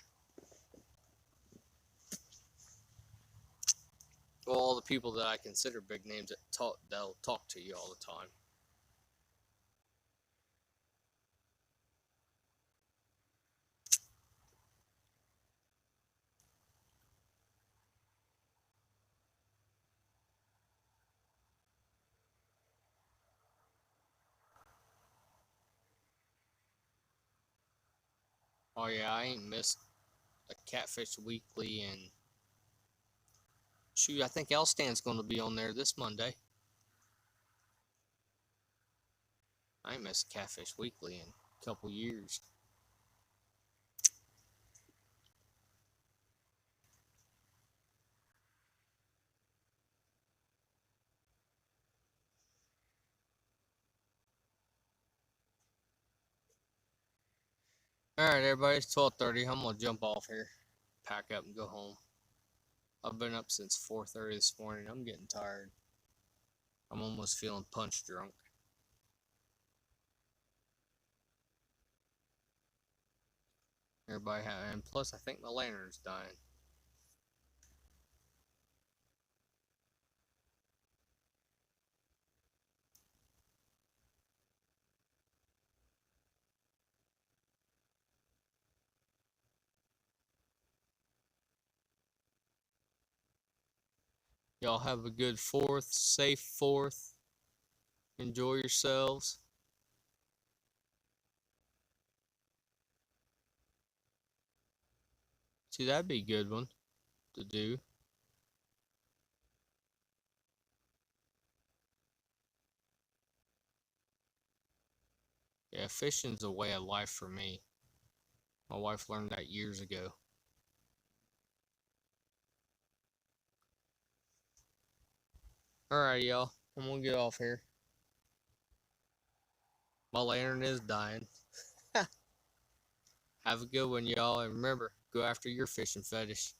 All the people that I consider big names that'll talk to you all the time. Oh yeah, I ain't missed a Catfish Weekly, and shoot, I think L-Stan's going to be on there this Monday. I ain't missed Catfish Weekly in a couple years. Alright, everybody, it's 12:30. I'm gonna jump off here, pack up, and go home. I've been up since 4:30 this morning. I'm getting tired. I'm almost feeling punch drunk. And plus, I think my lantern's dying. Y'all have a good 4th, safe 4th. Enjoy yourselves. See, that'd be a good one to do. Yeah, fishing's a way of life for me. My wife learned that years ago. Alright, y'all. I'm gonna get off here. My lantern is dying. Have a good one, y'all. And remember, go after your fishing fetish.